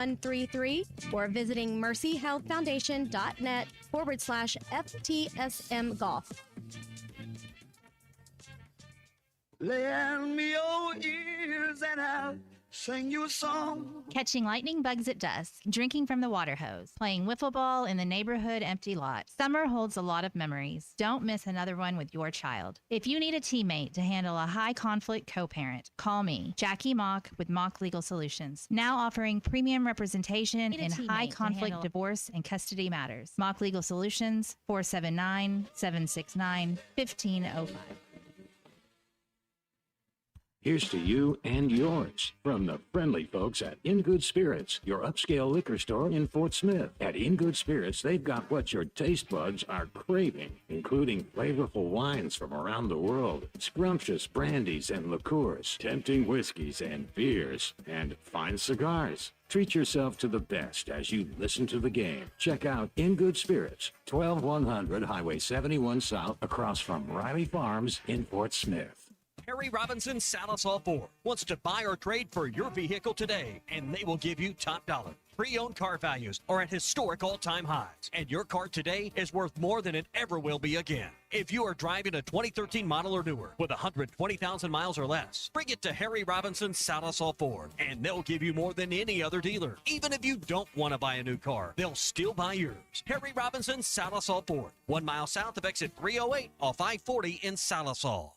133 or visiting mercyhealthfoundation.net/FTSM Golf. Lend me your ears and I'll sing you a song. Catching lightning bugs at dusk, drinking from the water hose, playing wiffle ball in the neighborhood empty lot. Summer holds a lot of memories. Don't miss another one with your child. If you need a teammate to handle a high-conflict co-parent, call me, Jackie Mock with Mock Legal Solutions. Now offering premium representation in high-conflict divorce and custody matters. Mock Legal Solutions, 479-769-1505. Here's to you and yours from the friendly folks at In Good Spirits, your upscale liquor store in Fort Smith. At In Good Spirits, they've got what your taste buds are craving, including flavorful wines from around the world, scrumptious brandies and liqueurs, tempting whiskeys and beers, and fine cigars. Treat yourself to the best as you listen to the game. Check out In Good Spirits, 12100 Highway 71 South, across from Riley Farms in Fort Smith. Harry Robinson Salisal Ford wants to buy or trade for your vehicle today, and they will give you top dollar. Pre-owned car values are at historic all-time highs, and your car today is worth more than it ever will be again. If you are driving a 2013 model or newer with 120,000 miles or less, bring it to Harry Robinson Salisal Ford, and they'll give you more than any other dealer. Even if you don't want to buy a new car, they'll still buy yours. Harry Robinson Salisal Ford, 1 mile south of exit 308 off I-40 in Salisal.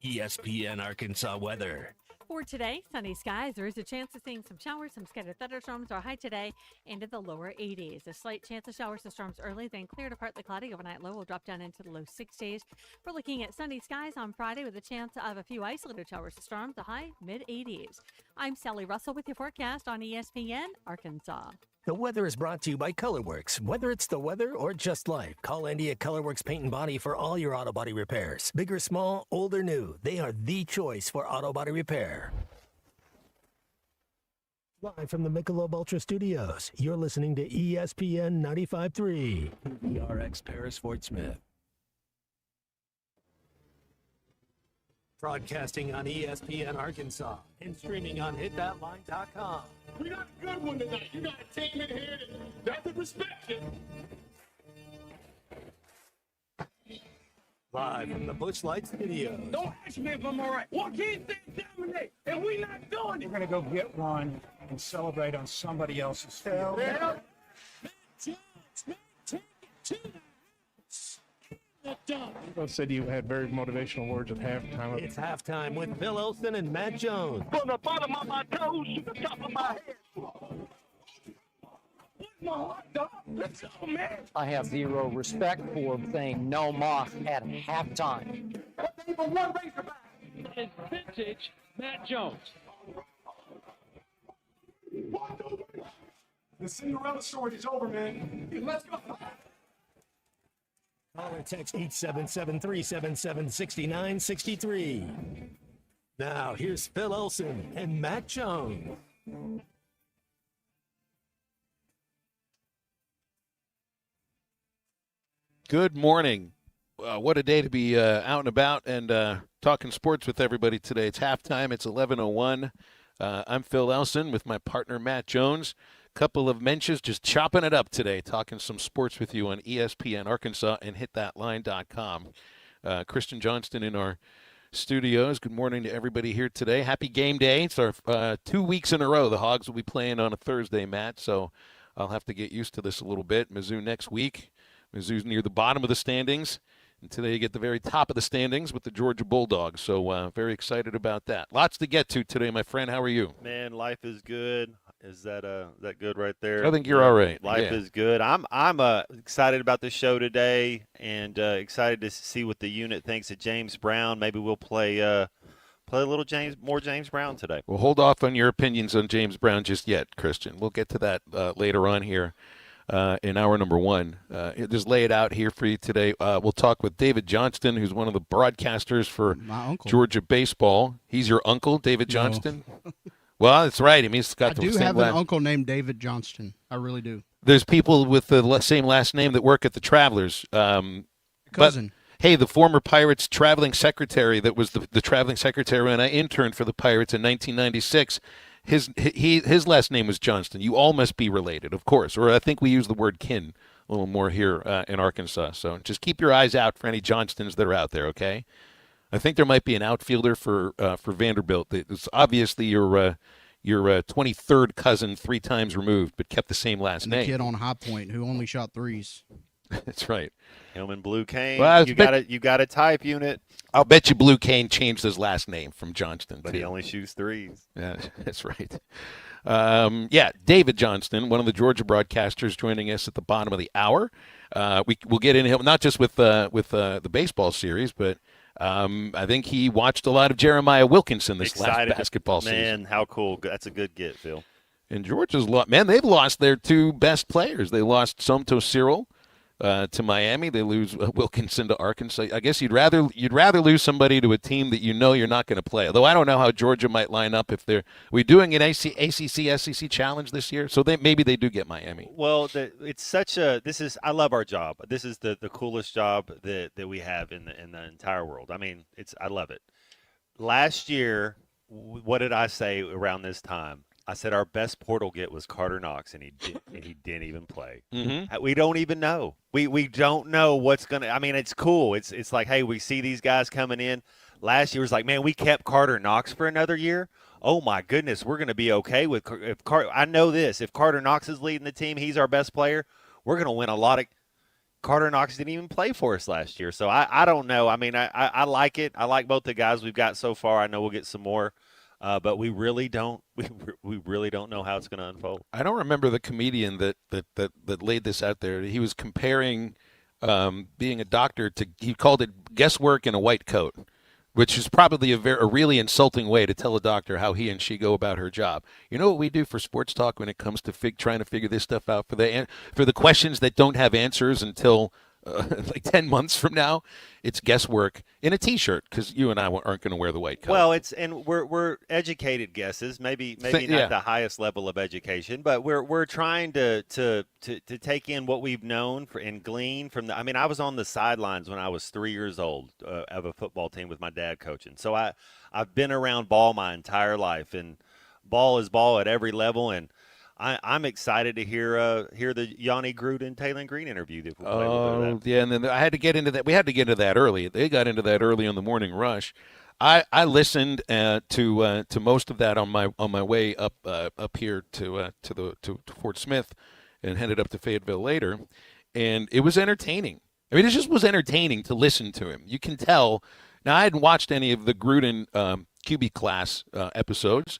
ESPN Arkansas weather. For today, sunny skies. There is a chance of seeing some showers, some scattered thunderstorms. Our high today into the lower 80s. A slight chance of showers and storms early, then clear to partly cloudy. Overnight low will drop down into the low 60s. We're looking at sunny skies on Friday with a chance of a few isolated showers and storms. The high mid 80s. I'm Sally Russell with your forecast on ESPN Arkansas. The weather is brought to you by Colorworks. Whether it's the weather or just life, call Andy at Colorworks Paint and Body for all your auto body repairs. Big or small, old or new, they are the choice for auto body repair. Live from the Michelob Ultra Studios, you're listening to ESPN 95.3, ERX Paris Fort Smith. Broadcasting on ESPN Arkansas and streaming on hitthatline.com. We got a good one tonight. You got a team in here that doesn't respect you. Live from the Busch Light Studios. Don't ask me if I'm all right. Why can't they dominate? And we not doing it. We're going to go get one and celebrate on somebody else's field. Yeah. Take it to Both said you had very motivational words at halftime. It's halftime with Phil Olsen and Matt Jones. From the bottom of my toes to the top of my head. My heart, dog. Let's go, man. I have zero respect for saying no moss at halftime. Even one Razorback. It's vintage Matt Jones. The Cinderella story is over, man. Let's go. Call or text 877-377-6963. Now, here's Phil Olsen and Matt Jones. Good morning. What a day to be out and about and talking sports with everybody today. It's halftime. It's 11:01. I'm Phil Olsen with my partner Matt Jones. Couple of mentions, just chopping it up today, talking some sports with you on ESPN Arkansas and hitthatline.com. Kristen Johnston in our studios. Good morning to everybody here today. Happy game day. It's our 2 weeks in a row. The Hogs will be playing on a Thursday, Matt, so I'll have to get used to this a little bit. Mizzou next week. Mizzou's near the bottom of the standings. And today you get the very top of the standings with the Georgia Bulldogs. So very excited about that. Lots to get to today, my friend. How are you? Man, life is good. Is that good right there? I think you're all right. Life is good. I'm excited about the show today and excited to see what the unit thinks of James Brown. Maybe we'll play a little more James Brown today. We'll hold off on your opinions on James Brown just yet, Christian. We'll get to that later on here in hour number one. Just lay it out here for you today. We'll talk with David Johnston, who's one of the broadcasters for Georgia baseball. He's your uncle, David Johnston? No. Well, that's right. I mean, he's got the same have an uncle named David Johnston. I really do. There's people with the same last name that work at the Travelers. Cousin. But, hey, the former Pirates traveling secretary that was the traveling secretary when I interned for the Pirates in 1996, his last name was Johnston. You all must be related, of course. Or I think we use the word kin a little more here in Arkansas. So just keep your eyes out for any Johnstons that are out there, okay? I think there might be an outfielder for Vanderbilt. It's obviously your 23rd cousin 3 times removed, but kept the same last name. The kid on High Point who only shot threes. That's right. Hillman Blue Cane. Well, you got a type unit. I'll bet you Blue Cane changed his last name from Johnston. But too. he only shoots threes. Yeah, that's right. David Johnston, one of the Georgia broadcasters, joining us at the bottom of the hour. We'll get into him not just with the baseball series, but I think he watched a lot of Jeremiah Wilkinson this last basketball season. Man, how cool! That's a good get, Phil. And Georgia's they've lost their 2 best players. They lost Somto Cyril to Miami. They lose Wilkinson to Arkansas. I guess you'd rather lose somebody to a team that you know you're not going to play. Although I don't know how Georgia might line up if are we doing an ACC SEC challenge this year? So maybe they do get Miami. Well, I love our job. This is the coolest job that we have in the entire world. I mean, I love it. Last year, what did I say around this time? I said our best portal get was Carter Knox, and he didn't even play. Mm-hmm. We don't even know. We don't know what's gonna. I mean, it's cool. It's like, hey, we see these guys coming in. Last year was like, man, we kept Carter Knox for another year. Oh my goodness, we're gonna be okay with I know this. If Carter Knox is leading the team, he's our best player. We're gonna win a lot of. Carter Knox didn't even play for us last year, so I don't know. I mean, I like it. I like both the guys we've got so far. I know we'll get some more. But we really don't. We really don't know how it's going to unfold. I don't remember the comedian that laid this out there. He was comparing being a doctor to. He called it guesswork in a white coat, which is probably a really insulting way to tell a doctor how he and she go about her job. You know what we do for sports talk when it comes to trying to figure this stuff out for the questions that don't have answers until. Like 10 months from now, it's guesswork in a T-shirt because you and I aren't going to wear the white coat. Well, we're educated guesses, maybe not the highest level of education, but we're trying to take in what we've known and glean from the. I mean, I was on the sidelines when I was 3 years old of a football team with my dad coaching, so I've been around ball my entire life, and ball is ball at every level, and. I'm excited to hear the Yanni Gruden Taylor Green interview that we'll play with that. Yeah, and then I had to get into that. We had to get into that early. They got into that early on the morning rush. I listened to most of that on my way up here to Fort Smith, and headed up to Fayetteville later, and it was entertaining. I mean, it just was entertaining to listen to him. You can tell. Now, I hadn't watched any of the Gruden QB class episodes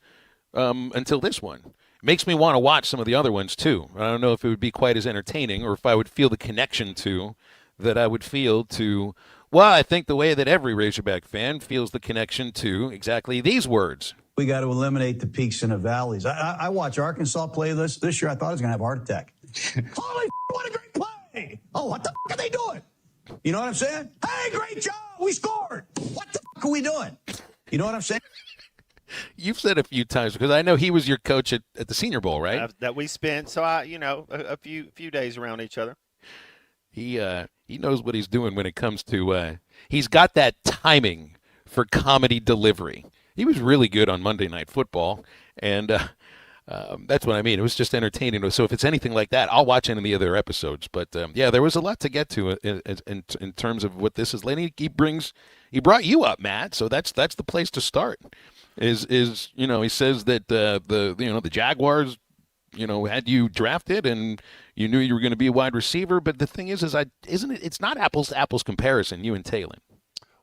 until this one. Makes me want to watch some of the other ones, too. I don't know if it would be quite as entertaining or if I would feel the connection that I would feel to, well, I think the way that every Razorback fan feels the connection to exactly these words. We got to eliminate the peaks and the valleys. I watch Arkansas play this year. I thought I was going to have a heart attack. Holy what a great play. Oh, what the are they doing? You know what I'm saying? Hey, great job. We scored. What the are we doing? You know what I'm saying? You've said a few times, because I know he was your coach at the Senior Bowl, right? That we spent, so a few days around each other. He knows what he's doing when it comes to he's got that timing for comedy delivery. He was really good on Monday Night Football, and that's what I mean. It was just entertaining. So if it's anything like that, I'll watch any of the other episodes. But there was a lot to get to in terms of what this is. He brought you up, Matt. So that's the place to start. Is he says that the Jaguars had you drafted and you knew you were going to be a wide receiver, but the thing it's not apples to apples comparison, you and Taylor.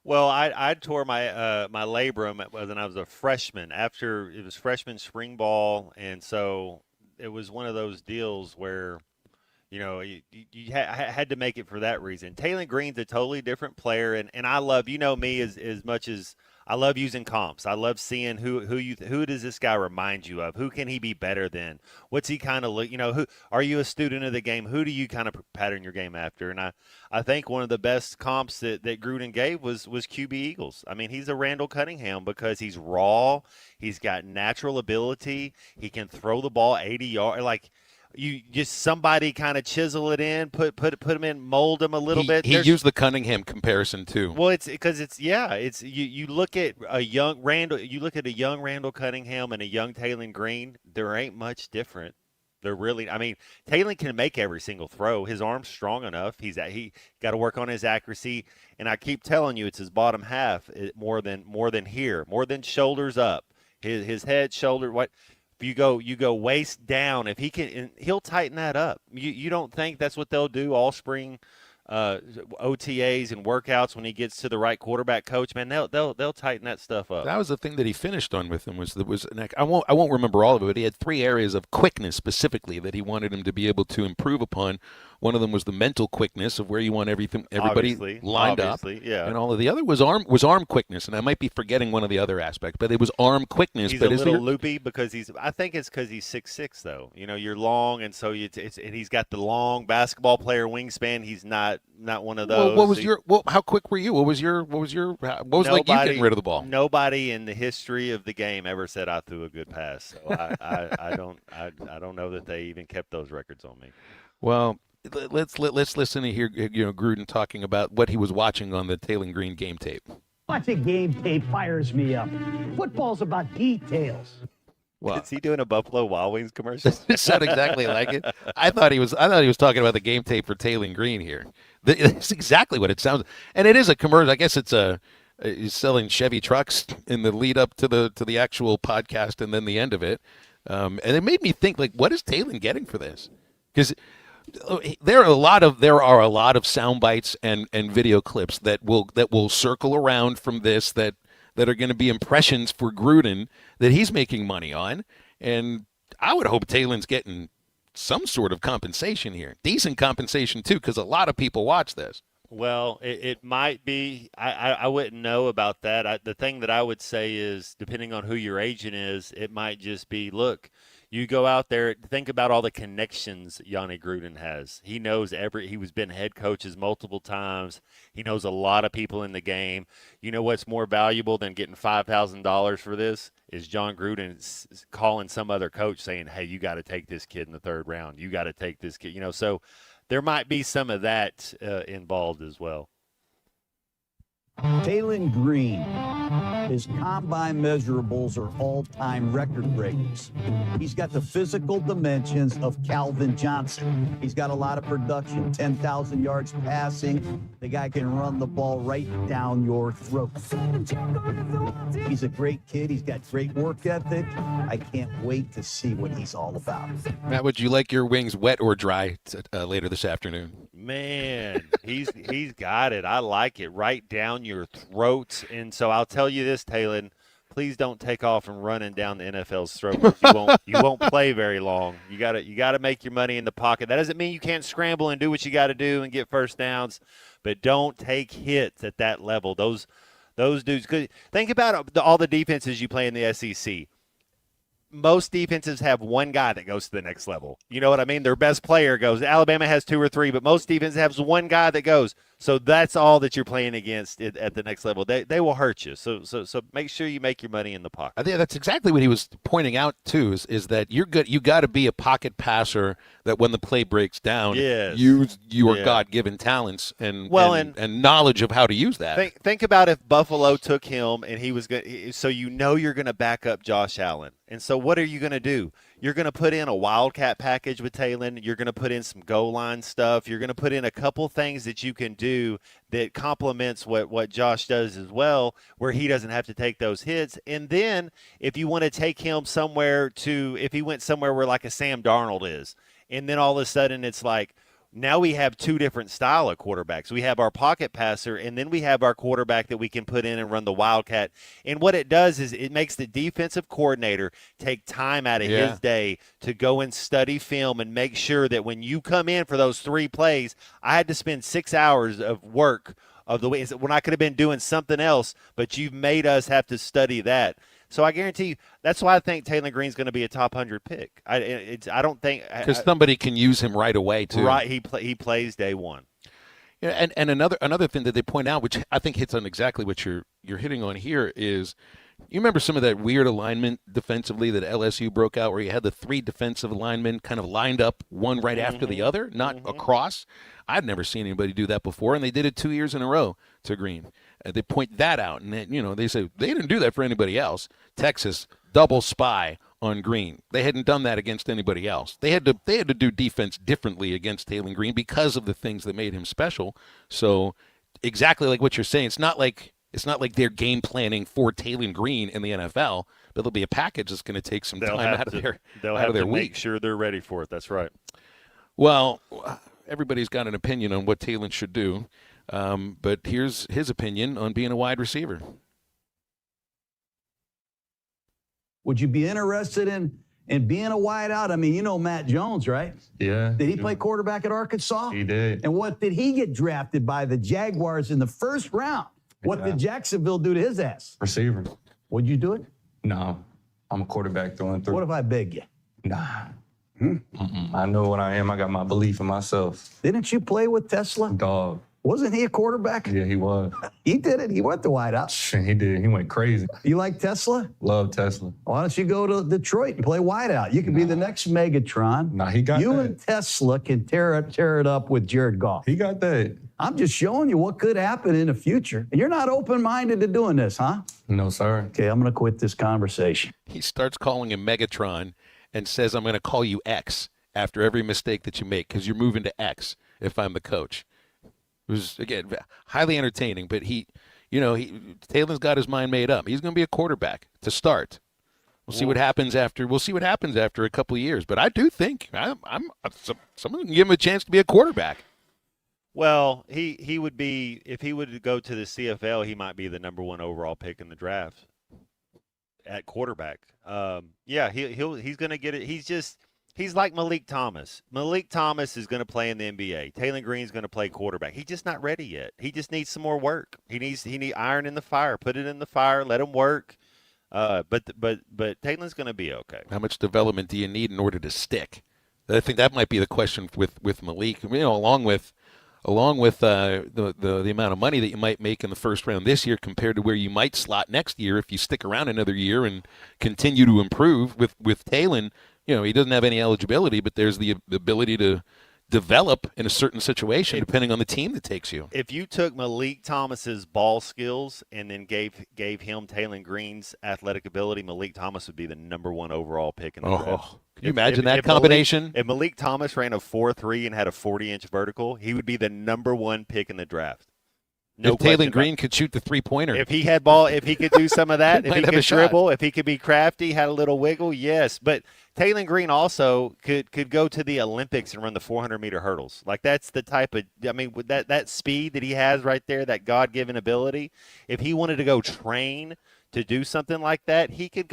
Well, I tore my my labrum when I was a freshman. After it was freshman spring ball, and so it was one of those deals where you had to make it for that reason. Taylor Green's a totally different player, and I love me as much as I love using comps. I love seeing who does this guy remind you of? Who can he be better than? What's he kind of look? Who are you a student of the game? Who do you kind of pattern your game after? And I think one of the best comps that Gruden gave was QB Eagles. I mean, he's a Randall Cunningham because he's raw. He's got natural ability. He can throw the ball 80 yards. Like you just somebody kind of chisel it in, put them in, mold them a little bit. He used the Cunningham comparison too. Well, it's because you look at a young Randall Cunningham and a young Taylon Green. There ain't much different. They're really, I mean, Taylon can make every single throw. His arm's strong enough. He got to work on his accuracy. And I keep telling you, it's his bottom half more than here, more than shoulders up. His head, shoulder, what. If you go waist down, if he can, he'll tighten that up. You don't think that's what they'll do all spring, OTAs and workouts when he gets to the right quarterback coach? Man, they'll tighten that stuff up. That was the thing that he finished on with him I won't remember all of it, but he had 3 areas of quickness specifically that he wanted him to be able to improve upon. One of them was the mental quickness of where you want everybody lined up, yeah. And all of the other was arm quickness. And I might be forgetting one of the other aspects, but it was arm quickness. He's but a little loopy because I think it's because he's 6'6", though. You know, you're long, and so and he's got the long basketball player wingspan. He's not one of those. How quick were you? What was like you getting rid of the ball? Nobody in the history of the game ever said I threw a good pass. So I don't know that they even kept those records on me. Well, let's listen to hear Gruden talking about what he was watching on the Taylon Green game tape. Watching game tape fires me up. Football's about details. Well, is he doing a Buffalo Wild Wings commercial? It sounded exactly like it. I thought he was talking about the game tape for Taylon Green here. It's exactly what it sounds. And it is a commercial. I guess he's selling Chevy trucks in the lead up to the actual podcast and then the end of it. And it made me think, like, what is Taylon getting for this? Because there are a lot of sound bites and video clips that will circle around from this that are going to be impressions for Gruden that he's making money on, and I would hope Taylon's getting some sort of compensation here, decent compensation too, because a lot of people watch this. Well, it might be. I wouldn't know about that. The thing that I would say is, depending on who your agent is, it might just be, look, you go out there, think about all the connections Yanni Gruden has. He knows he's been head coaches multiple times. He knows a lot of people in the game. You know what's more valuable than getting $5,000 for this is John Gruden calling some other coach saying, hey, you got to take this kid in the 3rd round. You got to take this kid. So there might be some of that involved as well. Taylon Green, his combine measurables are all-time record breakers. He's got the physical dimensions of Calvin Johnson. He's got a lot of production, 10,000 yards passing. The guy can run the ball right down your throat. He's a great kid. He's got great work ethic. I can't wait to see what he's all about. Matt, would you like your wings wet or dry later this afternoon? Man, he's got it. I like it right down your throat. And so I'll tell you this, Taylon, please don't take off and running down the NFL's throat. You won't play very long. You got to make your money in the pocket. That doesn't mean you can't scramble and do what you got to do and get first downs, but don't take hits at that level. Those dudes. Think about all the defenses you play in the SEC. Most defenses have one guy that goes to the next level. You know what I mean? Their best player goes. Alabama has 2 or 3, but most defenses have one guy that goes. So that's all that you're playing against at the next level. They will hurt you. So make sure you make your money in the pocket. I think that's exactly what he was pointing out too. Is that you're good? You got to be a pocket passer. That when the play breaks down, yes. use your God-given talents and knowledge of how to use that. Think about if Buffalo took him and he was good. So you're going to back up Josh Allen. And so what are you going to do? You're going to put in a wildcat package with Taylon. You're going to put in some goal line stuff. You're going to put in a couple things that you can do that complements what Josh does as well, where he doesn't have to take those hits. And then if you want to take him if he went somewhere where like a Sam Darnold is, and then all of a sudden it's like, now we have 2 different style of quarterbacks. We have our pocket passer, and then we have our quarterback that we can put in and run the wildcat. And what it does is it makes the defensive coordinator take time out of his day to go and study film and make sure that when you come in for those 3 plays, I had to spend 6 hours of work of the way when I could have been doing something else, but you've made us have to study that. So I guarantee you, that's why I think Taylon Green's going to be a top 100 pick. I don't think because somebody can use him right away too. Right, he plays day one. Yeah, and another thing that they point out, which I think hits on exactly what you're hitting on here, is You remember some of that weird alignment defensively that LSU broke out where you had the 3 defensive linemen kind of lined up one right after the other, not across? I'd never seen anybody do that before, and they did it 2 years in a row to Green. They point that out, and then, they say they didn't do that for anybody else. Texas, double spy on Green. They hadn't done that against anybody else. They had to do defense differently against Taylen Green because of the things that made him special. So exactly like what you're saying, it's not like they're game planning for Taylen Green in the NFL, but there'll be a package that's going to take some time out of their They'll out have of their to week. make sure they're ready for it. That's right. Well, everybody's got an opinion on what Taylen should do, but here's his opinion on being a wide receiver. Would you be interested in being a wideout? I mean, you know Matt Jones, right? Yeah. Did he play quarterback at Arkansas? He did. And what did he get drafted by the Jaguars in the first round? What did Jacksonville do to his ass? Receiver. Would you do it? No. I'm a quarterback through and through. What if I beg you? Nah. I know what I am. I got my belief in myself. Didn't you play with Tesla? Dog. Wasn't he a quarterback? Yeah, he was. He did it. He went to wideout. He did. He went crazy. You like Tesla? Love Tesla. Why don't you go to Detroit and play wideout? You can be the next Megatron. Nah, he got you that. and Tesla can tear it up with Jared Goff. He got that. I'm just showing you what could happen in the future. And you're not open-minded to doing this, huh? No, sir. Okay, I'm going to quit this conversation. He starts calling him Megatron and says, I'm going to call you X after every mistake that you make because you're moving to X if I'm the coach. It was, again, highly entertaining, but Taylen's got his mind made up. He's going to be a quarterback to start. We'll see what happens after. We'll see what happens after a couple of years. But I do think someone can give him a chance to be a quarterback. Well, he would be, if he would go to the CFL, he might be the number 1 overall pick in the draft at quarterback. He's going to get it. He's like Malik Thomas. Malik Thomas is going to play in the NBA. Taylen Green's going to play quarterback. He's just not ready yet. He just needs some more work. He needs iron in the fire. Put it in the fire. Let him work. But Taylen's going to be okay. How much development do you need in order to stick? I think that might be the question with Malik. Along with the amount of money that you might make in the first round this year compared to where you might slot next year if you stick around another year and continue to improve. With Taylen, he doesn't have any eligibility, but there's the ability to develop in a certain situation depending on the team that takes you. If you took Malik Thomas's ball skills and then gave him Taylen Green's athletic ability, Malik Thomas would be the number 1 overall pick in the draft. Can you imagine that combination? If Malik Thomas ran a 4.3 and had a 40-inch vertical, he would be the number 1 pick in the draft. No, if Taylen Green could shoot the 3-pointer. If he had ball, if he could do some of that, if he could dribble, if he could be crafty, had a little wiggle, yes. But Taylen Green also could go to the Olympics and run the 400-meter hurdles. Like that's the type of, with that speed that he has right there, that God-given ability. If he wanted to go train to do something like that, he could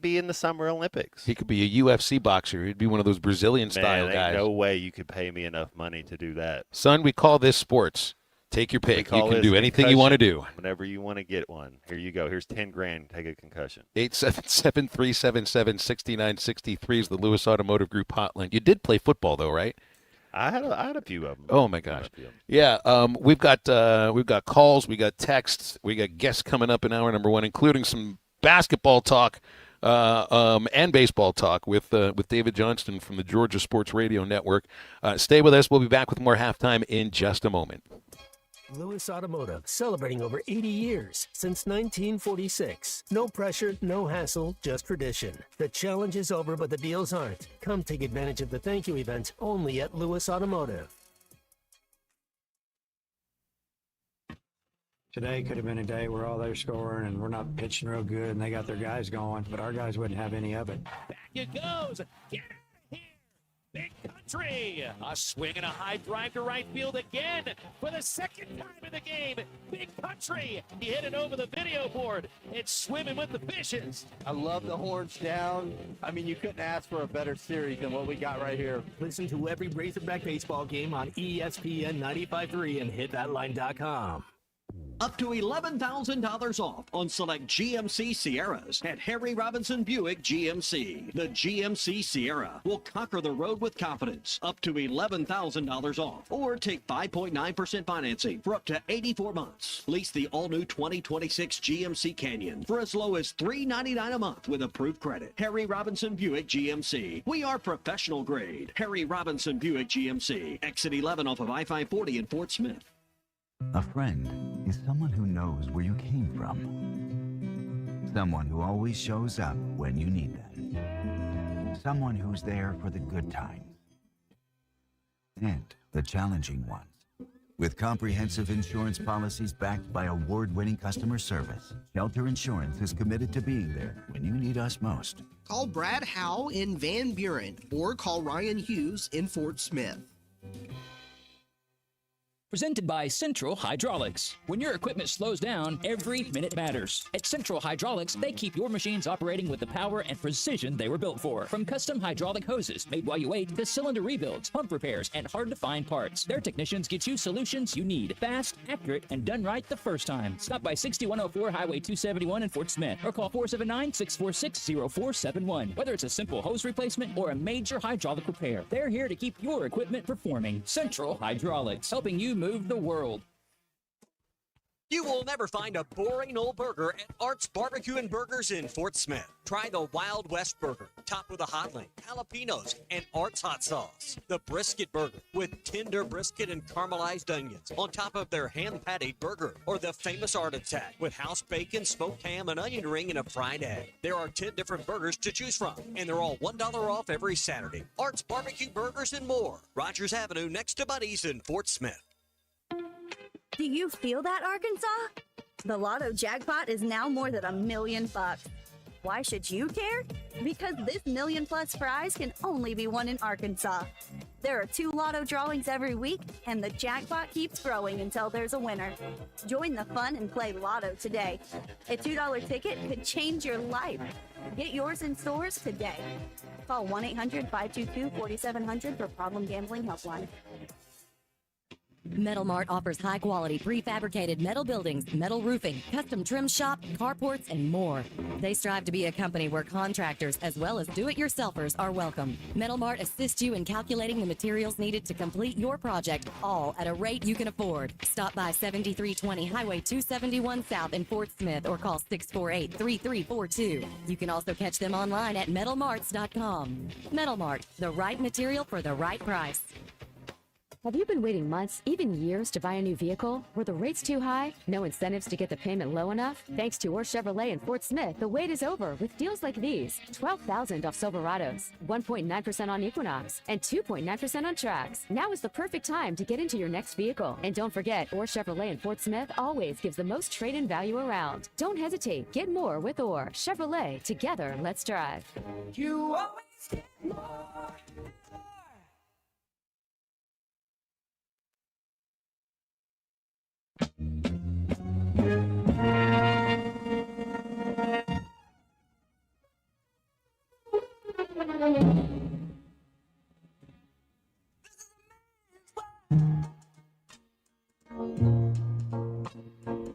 be in the Summer Olympics. He could be a UFC boxer. He'd be one of those Brazilian-style guys. No way you could pay me enough money to do that. Son, we call this sports. Take your pick. You can do anything you want to do. Whenever you want to get one. Here you go. Here's $10,000. Take a concussion. 877-377-6963 is the Lewis Automotive Group hotline. You did play football, though, right? I had a few of them. Oh, my gosh. Yeah, we've got calls, we got texts, we got guests coming up in hour number 1, including some basketball talk and baseball talk with David Johnston from the Georgia Sports Radio Network. Stay with us. We'll be back with more halftime in just a moment. Lewis Automotive, celebrating over 80 years since 1946. No pressure, no hassle, just tradition. The challenge is over, but the deals aren't. Come take advantage of the thank you event only at Lewis Automotive. Today could have been a day where all they're scoring and we're not pitching real good and they got their guys going, but our guys wouldn't have any of it. Back it goes. Get it here. Big Country. A swing and a high drive to right field again for the second time in the game. Big Country. He hit it over the video board. It's swimming with the fishes. I love the horns down. I mean, you couldn't ask for a better series than what we got right here. Listen to every Razorback baseball game on ESPN 95.3 and hitthatline.com. Up to $11,000 off on select GMC Sierras at Harry Robinson Buick GMC. The GMC Sierra will conquer the road with confidence. Up to $11,000 off. Or take 5.9% financing for up to 84 months. Lease the all-new 2026 GMC Canyon for as low as $399 a month with approved credit. Harry Robinson Buick GMC. We are professional grade. Harry Robinson Buick GMC. Exit 11 off of I-540 in Fort Smith. A friend is someone who knows where you came from. Someone who always shows up when you need them. Someone who's there for the good times and the challenging ones. With comprehensive insurance policies backed by award-winning customer service, Shelter Insurance is committed to being there when you need us most. Call Brad Howe in Van Buren or call Ryan Hughes in Fort Smith. Presented by Central Hydraulics. When your equipment slows down, every minute matters. At Central Hydraulics, they keep your machines operating with the power and precision they were built for. From custom hydraulic hoses made while you wait to cylinder rebuilds, pump repairs, and hard-to-find parts, their technicians get you solutions you need. Fast, accurate, and done right the first time. Stop by 6104 Highway 271 in Fort Smith or call 479-646-0471. Whether it's a simple hose replacement or a major hydraulic repair, they're here to keep your equipment performing. Central Hydraulics, helping you move the world. You will never find a boring old burger at Art's Barbecue and Burgers in Fort Smith. Try the Wild West Burger, topped with a hot link, jalapenos, and Art's hot sauce. The Brisket Burger, with tender brisket and caramelized onions on top of their hand-patted burger. Or the famous Art Attack, with house bacon, smoked ham, an onion ring, and a fried egg. There are 10 different burgers to choose from, and they're all $1 off every Saturday. Art's Barbecue Burgers and more. Rogers Avenue, next to Buddy's in Fort Smith. Do you feel that, Arkansas? The Lotto jackpot is now more than $1 million. Why should you care? Because this $1 million+ prize can only be won in Arkansas. There are 2 Lotto drawings every week, and the jackpot keeps growing until there's a winner. Join the fun and play Lotto today. A $2 ticket could change your life. Get yours in stores today. Call 1-800-522-4700 for Problem Gambling Helpline. Metal Mart offers high-quality prefabricated metal buildings, metal roofing, custom trim shop, carports, and more. They strive to be a company where contractors as well as do-it-yourselfers are welcome. Metal Mart assists you in calculating the materials needed to complete your project, all at a rate you can afford. Stop by 7320 Highway 271 South in Fort Smith or call 648-3342. You can also catch them online at metalmarts.com. Metal Mart, the right material for the right price. Have you been waiting months, even years, to buy a new vehicle? Were the rates too high? No incentives to get the payment low enough? Thanks to Orr Chevrolet in Fort Smith, the wait is over with deals like these. $12,000 off Silverados, 1.9% on Equinox, and 2.9% on Trax. Now is the perfect time to get into your next vehicle. And don't forget, Orr Chevrolet in Fort Smith always gives the most trade-in value around. Don't hesitate. Get more with Orr Chevrolet. Together, let's drive. You always get more.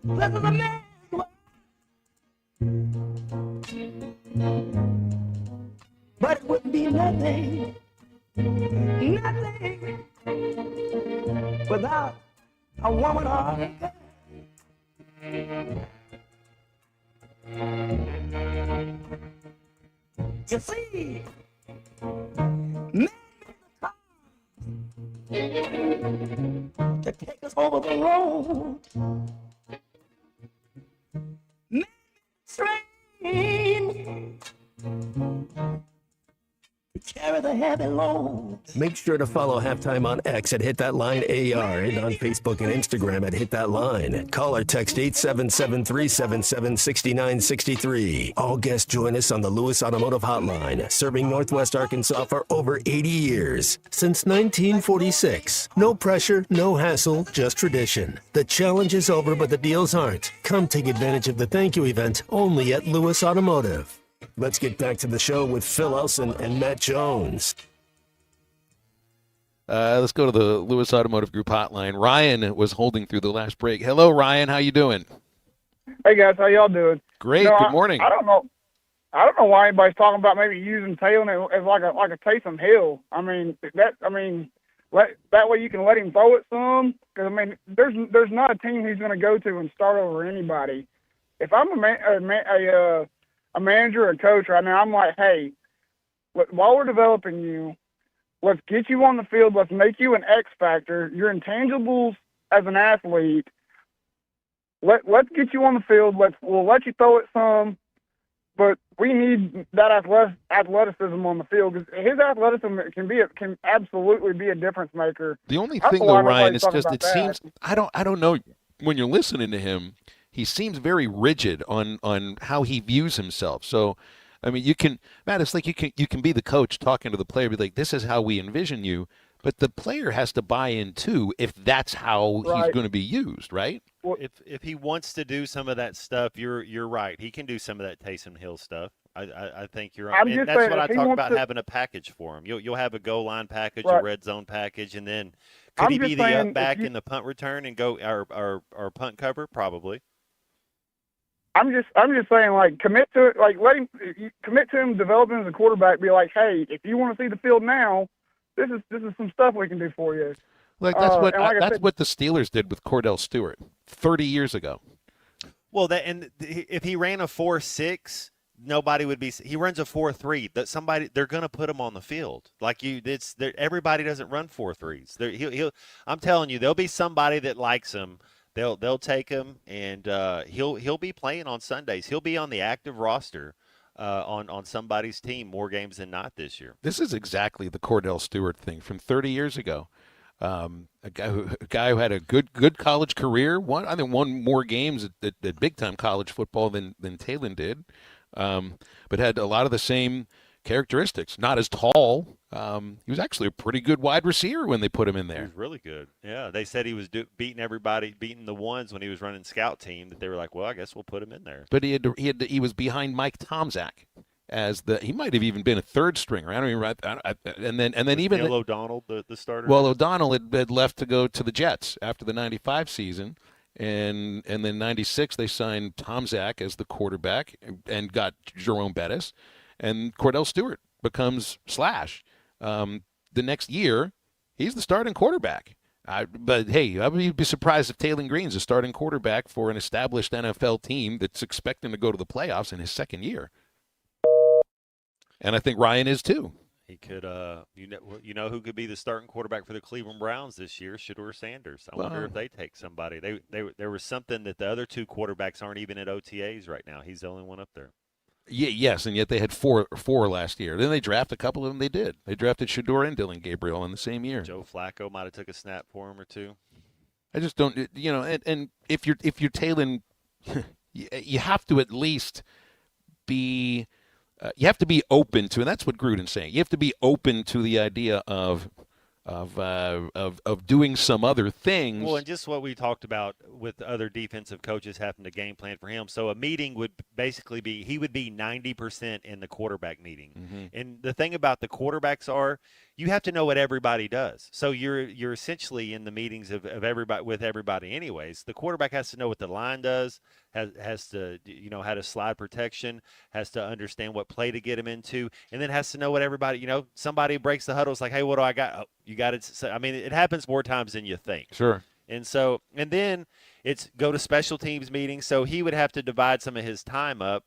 This is a man's world. But it would be nothing, nothing without a woman or a girl. You see, men to take us over the road. Men train to carry the heavy load. Make sure to follow Halftime on X at Hit That Line AR and on Facebook and Instagram at Hit That Line. Call or text 877-377-6963. All guests join us on the Lewis Automotive Hotline, serving Northwest Arkansas for over 80 years. Since 1946. No pressure, no hassle, just tradition. The challenge is over, but the deals aren't. Come take advantage of the thank you event only at Lewis Automotive. Let's get back to the show with Phil Elson and Matt Jones. Let's go to the Lewis Automotive Group hotline. Ryan was holding through the last break. Hello, Ryan. How you doing? Hey guys, how y'all doing? Great. You know, Good morning. I don't know why anybody's talking about maybe using Taylor as like a Taysom Hill. I mean that way you can let him throw it some. Because I mean, there's not a team he's going to go to and start over anybody. If I'm a manager or a coach right now, I'm like, hey, while we're developing you, let's get you on the field. Let's make you an X factor. Your intangibles as an athlete. Let's get you on the field. We'll let you throw it some, but we need that athleticism on the field because his athleticism can absolutely be a difference maker. The only thing though, Ryan, is just it seems I don't know when you're listening to him, he seems very rigid on how he views himself. So, I mean, Matt, it's like you can be the coach talking to the player, be like, this is how we envision you, but the player has to buy in too if that's how he's going to be used, right? If he wants to do some of that stuff, you're right. He can do some of that Taysom Hill stuff. I think you're right. And that's what I talk about having a package for him. You'll have a goal line package, a red zone package, and then could he be the up back in the punt return and go or punt cover? Probably. I'm just saying, like, commit to it, like, commit to him developing as a quarterback. Be like, hey, if you want to see the field now, this is some stuff we can do for you. Like that's what the Steelers did with Cordell Stewart 30 years ago. Well, if he ran a 4.6, nobody would be. He runs a 4.3. They're going to put him on the field. Like everybody doesn't run 4.3s. I'm telling you, there'll be somebody that likes him. They'll take him, and he'll be playing on Sundays. He'll be on the active roster on somebody's team more games than not this year. This is exactly the Cordell Stewart thing from 30 years ago. A guy who had a good college career, won more games at big time college football than Taylor did, but had a lot of the same characteristics. Not as tall. He was actually a pretty good wide receiver when they put him in there. He was really good. Yeah, they said he was beating everybody, beating the ones when he was running scout team. That they were like, well, I guess we'll put him in there. But he was behind Mike Tomczak. He might have even been a third stringer. I don't even. And then even Neil O'Donnell, the starter. Well, O'Donnell had left to go to the Jets after the '95 season, and then '96 they signed Tomczak as the quarterback and got Jerome Bettis, and Cordell Stewart becomes Slash. The next year, he's the starting quarterback. But hey, I would be surprised if Taylor Green's a starting quarterback for an established NFL team that's expecting to go to the playoffs in his second year. And I think Ryan is too. He could, you know who could be the starting quarterback for the Cleveland Browns this year? Shedeur Sanders. I wonder if they take somebody. There was something that the other two quarterbacks aren't even at OTAs right now. He's the only one up there. Yeah, yes, and yet they had four last year. Then they drafted a couple of them. They did. They drafted Shedeur and Dylan Gabriel in the same year. Joe Flacco might have took a snap for him or two. I just don't, and if you're Taylor, you have to at least be. You have to be open to, and that's what Gruden's saying. You have to be open to the idea of doing some other things. Well, and just what we talked about with other defensive coaches having to game plan for him. So a meeting would basically be he would be 90% in the quarterback meeting. Mm-hmm. And the thing about the quarterbacks are you have to know what everybody does. So you're essentially in the meetings of everybody with everybody anyways. The quarterback has to know what the line does, has to how to slide protection, has to understand what play to get him into, and then has to know what everybody, somebody breaks the huddle. It's like, hey, what do I got? Oh, you got it. So, I mean, it happens more times than you think. Sure. And then it's go to special teams meetings. So he would have to divide some of his time up.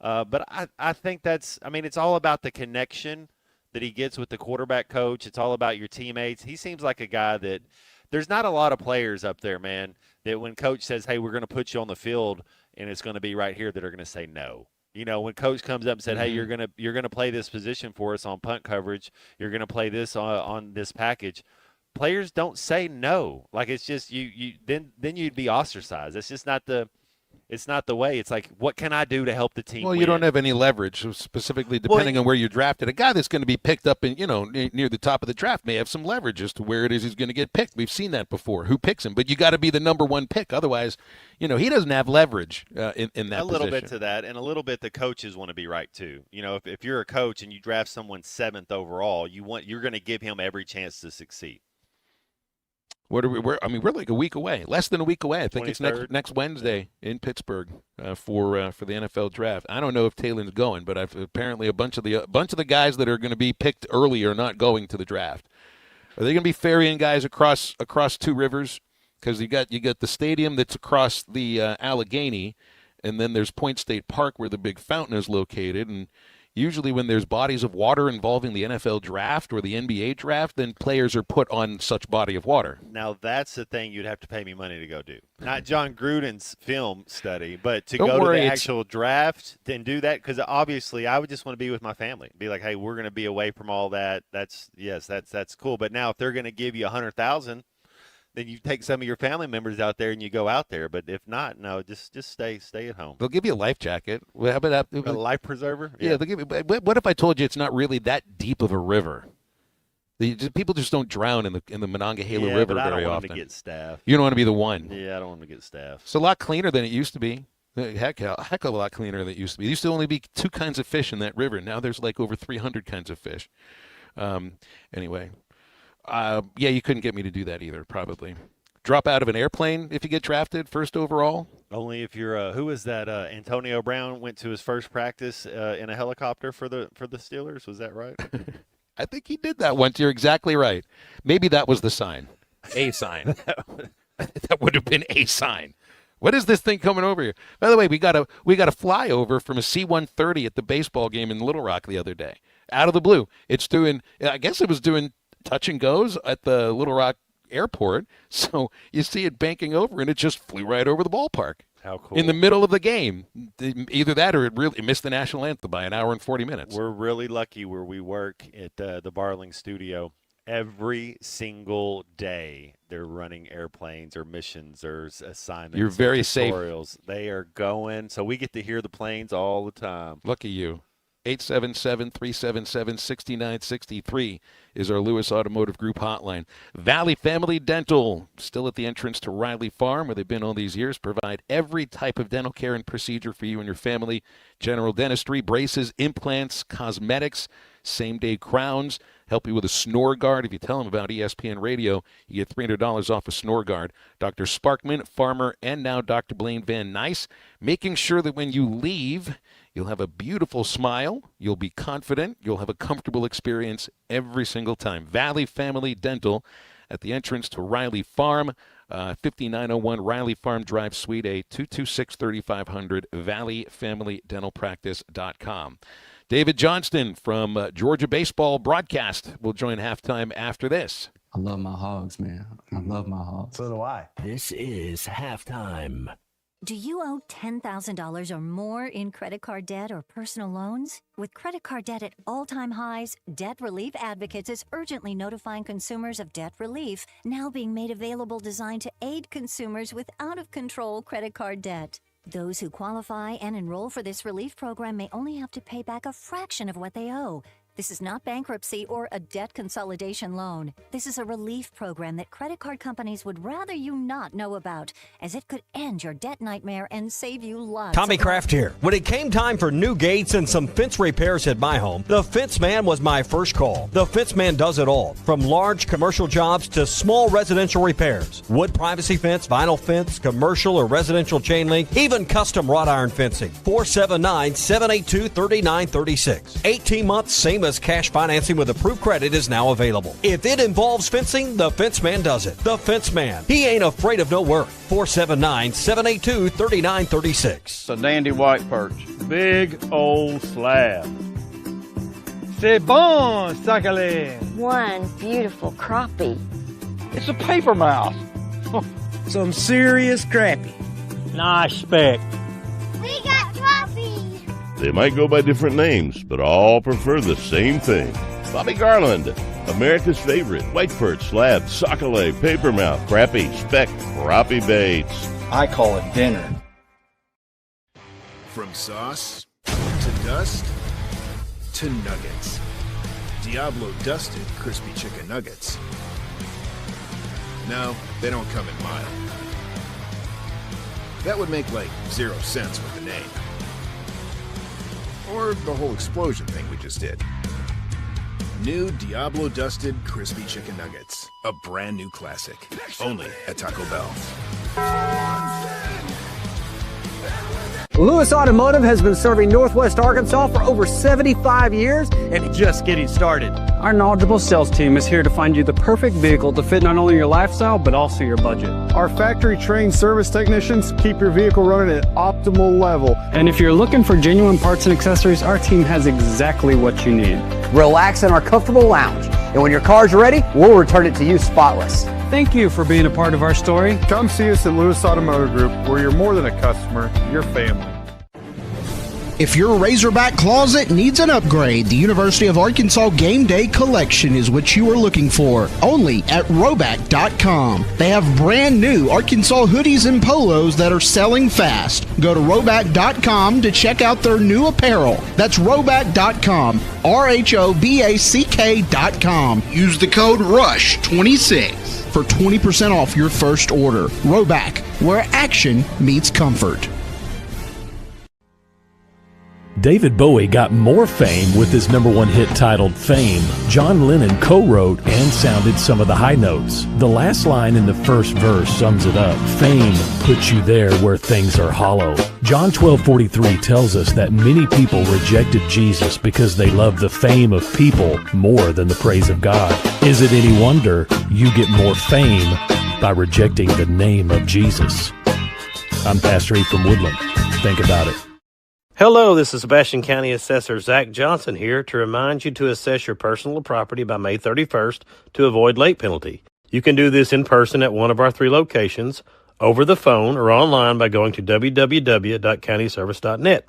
But I think it's all about the connection that he gets with the quarterback coach. It's all about your teammates. He seems like a guy that there's not a lot of players up there, man, that when coach says, hey, we're going to put you on the field and it's going to be right here, that are going to say no. When coach comes up and said, hey, you're going to play this position for us on punt coverage, you're going to play this on this package, players don't say no. Like, it's just then you'd be ostracized. It's just not It's not the way. It's like, what can I do to help the team Well, win? you don't have any leverage, specifically depending on where you're drafted. A guy that's going to be picked up in, near the top of the draft may have some leverage as to where it is he's going to get picked. We've seen that before. Who picks him? But you got to be the number one pick. Otherwise, he doesn't have leverage in that A little position. bit to that, and a little bit the coaches want to be right too. If you're a coach and you draft someone 7th overall, you're going to give him every chance to succeed. We're like a week away, less than a week away. I think it's 23rd. next Wednesday in Pittsburgh for the NFL draft. I don't know if Taylor's going, but apparently a bunch of the guys that are going to be picked early are not going to the draft. Are they going to be ferrying guys across two rivers? Because you got the stadium that's across the Allegheny, and then there's Point State Park where the big fountain is located, and usually when there's bodies of water involving the NFL draft or the NBA draft, then players are put on such body of water. Now, that's the thing you'd have to pay me money to go do. Not John Gruden's film study, but to Don't go worry, to the it's- actual draft and do that, because obviously I would just want to be with my family. Be like, hey, we're going to be away from all that. That's cool. But now if they're going to give you $100,000, then you take some of your family members out there and you go out there. But if not, no, just stay at home. They'll give you a life jacket. Well, how about that? A life preserver? Yeah, they'll give you. What if I told you it's not really that deep of a river? People just don't drown in the Monongahela River but I very don't want often. them to get staff. You don't want to be the one. Yeah, I don't want them to get staff. It's a lot cleaner than it used to be. Heck of a lot cleaner than it used to be. There used to only be 2 kinds of fish in that river. Now there's like over 300 kinds of fish. Anyway, you couldn't get me to do that either, probably. Drop out of an airplane if you get drafted first overall? Only if you're who is that? Antonio Brown went to his first practice in a helicopter for the Steelers. Was that right? I think he did that once. You're exactly right. Maybe that was the sign. A sign. That would have been a sign. What is this thing coming over here? By the way, we got a flyover from a C-130 at the baseball game in Little Rock the other day. Out of the blue. I guess it was doing touch and goes at the Little Rock airport. So you see it banking over, and it just flew right over the ballpark. How cool. In the middle of the game. Either that or it missed the national anthem by an hour and 40 minutes. We're really lucky where we work at the Barling studio. Every single day they're running airplanes or missions or assignments. You're very safe. Tutorials. They are going, so we get to hear the planes all the time. Lucky you. 877-377-6963 is our Lewis Automotive Group hotline. Valley Family Dental, still at the entrance to Riley Farm, where they've been all these years, provide every type of dental care and procedure for you and your family. General dentistry, braces, implants, cosmetics, same-day crowns, help you with a snore guard. If you tell them about ESPN Radio, you get $300 off a snore guard. Dr. Sparkman, Farmer, and now Dr. Blaine Van Nice, making sure that when you leave, you'll have a beautiful smile, you'll be confident, you'll have a comfortable experience every single time. Valley Family Dental at the entrance to Riley Farm, 5901 Riley Farm Drive, Suite A, 226-3500, valleyfamilydentalpractice.com. David Johnston from Georgia Baseball Broadcast will join halftime after this. I love my hogs, man. I love my hogs. So do I. This is halftime. Do you owe $10,000 or more in credit card debt or personal loans? With credit card debt at all-time highs, Debt Relief Advocates is urgently notifying consumers of debt relief now being made available designed to aid consumers with out-of-control credit card debt. Those who qualify and enroll for this relief program may only have to pay back a fraction of what they owe. This is not bankruptcy or a debt consolidation loan. This is a relief program that credit card companies would rather you not know about, as it could end your debt nightmare and save you lots Tommy of Kraft here. When it came time for new gates and some fence repairs at my home, the Fence Man was my first call. The Fence Man does it all, from large commercial jobs to small residential repairs. Wood privacy fence, vinyl fence, commercial or residential chain link, even custom wrought iron fencing. 479-782-3936. 18 months, same as cash financing with approved credit is now available. If it involves fencing, the Fence Man does it. The Fence Man. He ain't afraid of no work. 479-782-3936. It's a dandy white perch. Big old slab. C'est bon, sacalé. One beautiful crappie. It's a paper mouse. Some serious crappie. Nice speck. We got crappies. They might go by different names, but all prefer the same thing. Bobby Garland, America's favorite white perch, slab, sockeye, papermouth, crappie, speck, crappie baits. I call it dinner. From sauce to dust to nuggets. Diablo dusted crispy chicken nuggets. No, they don't come in mild. That would make like 0 sense with the name. Or the whole explosion thing we just did. New Diablo dusted crispy chicken nuggets. A brand new classic. Only at Taco Bell. Lewis Automotive has been serving Northwest Arkansas for over 75 years and just getting started. Our knowledgeable sales team is here to find you the perfect vehicle to fit not only your lifestyle, but also your budget. Our factory-trained service technicians keep your vehicle running at optimal level. And if you're looking for genuine parts and accessories, our team has exactly what you need. Relax in our comfortable lounge. And when your car's ready, we'll return it to you spotless. Thank you for being a part of our story. Come see us at Lewis Automotive Group, where you're more than a customer, you're family. If your Razorback closet needs an upgrade, the University of Arkansas Game Day Collection is what you are looking for. Only at Roback.com. They have brand new Arkansas hoodies and polos that are selling fast. Go to Roback.com to check out their new apparel. That's Roback.com. RHOBACK.com. Use the code RUSH26 for 20% off your first order. Roback, where action meets comfort. David Bowie got more fame with his #1 hit titled Fame. John Lennon co-wrote and sounded some of the high notes. The last line in the first verse sums it up. Fame puts you there where things are hollow. John 12:43 tells us that many people rejected Jesus because they loved the fame of people more than the praise of God. Is it any wonder you get more fame by rejecting the name of Jesus? I'm Pastor Eve from Woodland. Think about it. Hello, this is Sebastian County Assessor Zach Johnson here to remind you to assess your personal property by May 31st to avoid late penalty. You can do this in person at one of our 3 locations, over the phone, or online by going to www.countyservice.net.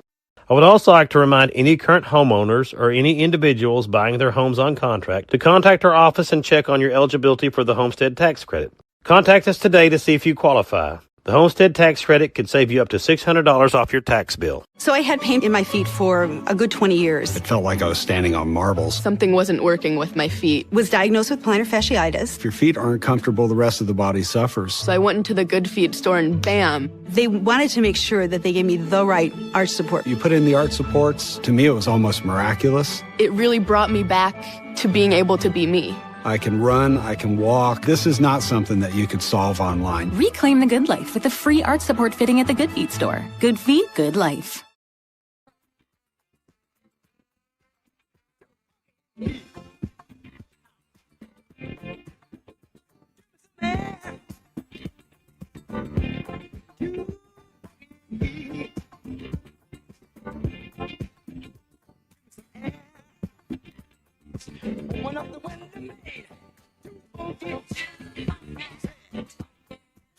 I would also like to remind any current homeowners or any individuals buying their homes on contract to contact our office and check on your eligibility for the homestead tax credit. Contact us today to see if you qualify. The homestead tax credit could save you up to $600 off your tax bill. So I had pain in my feet for a good 20 years. It felt like I was standing on marbles. Something wasn't working with my feet. Was diagnosed with plantar fasciitis. If your feet aren't comfortable, the rest of the body suffers. So I went into the Good Feet store and bam. They wanted to make sure that they gave me the right arch support. You put in the arch supports. To me, it was almost miraculous. It really brought me back to being able to be me. I can run, I can walk. This is not something that you could solve online. Reclaim the good life with a free arch support fitting at the Good Feet store. Good feet, good life.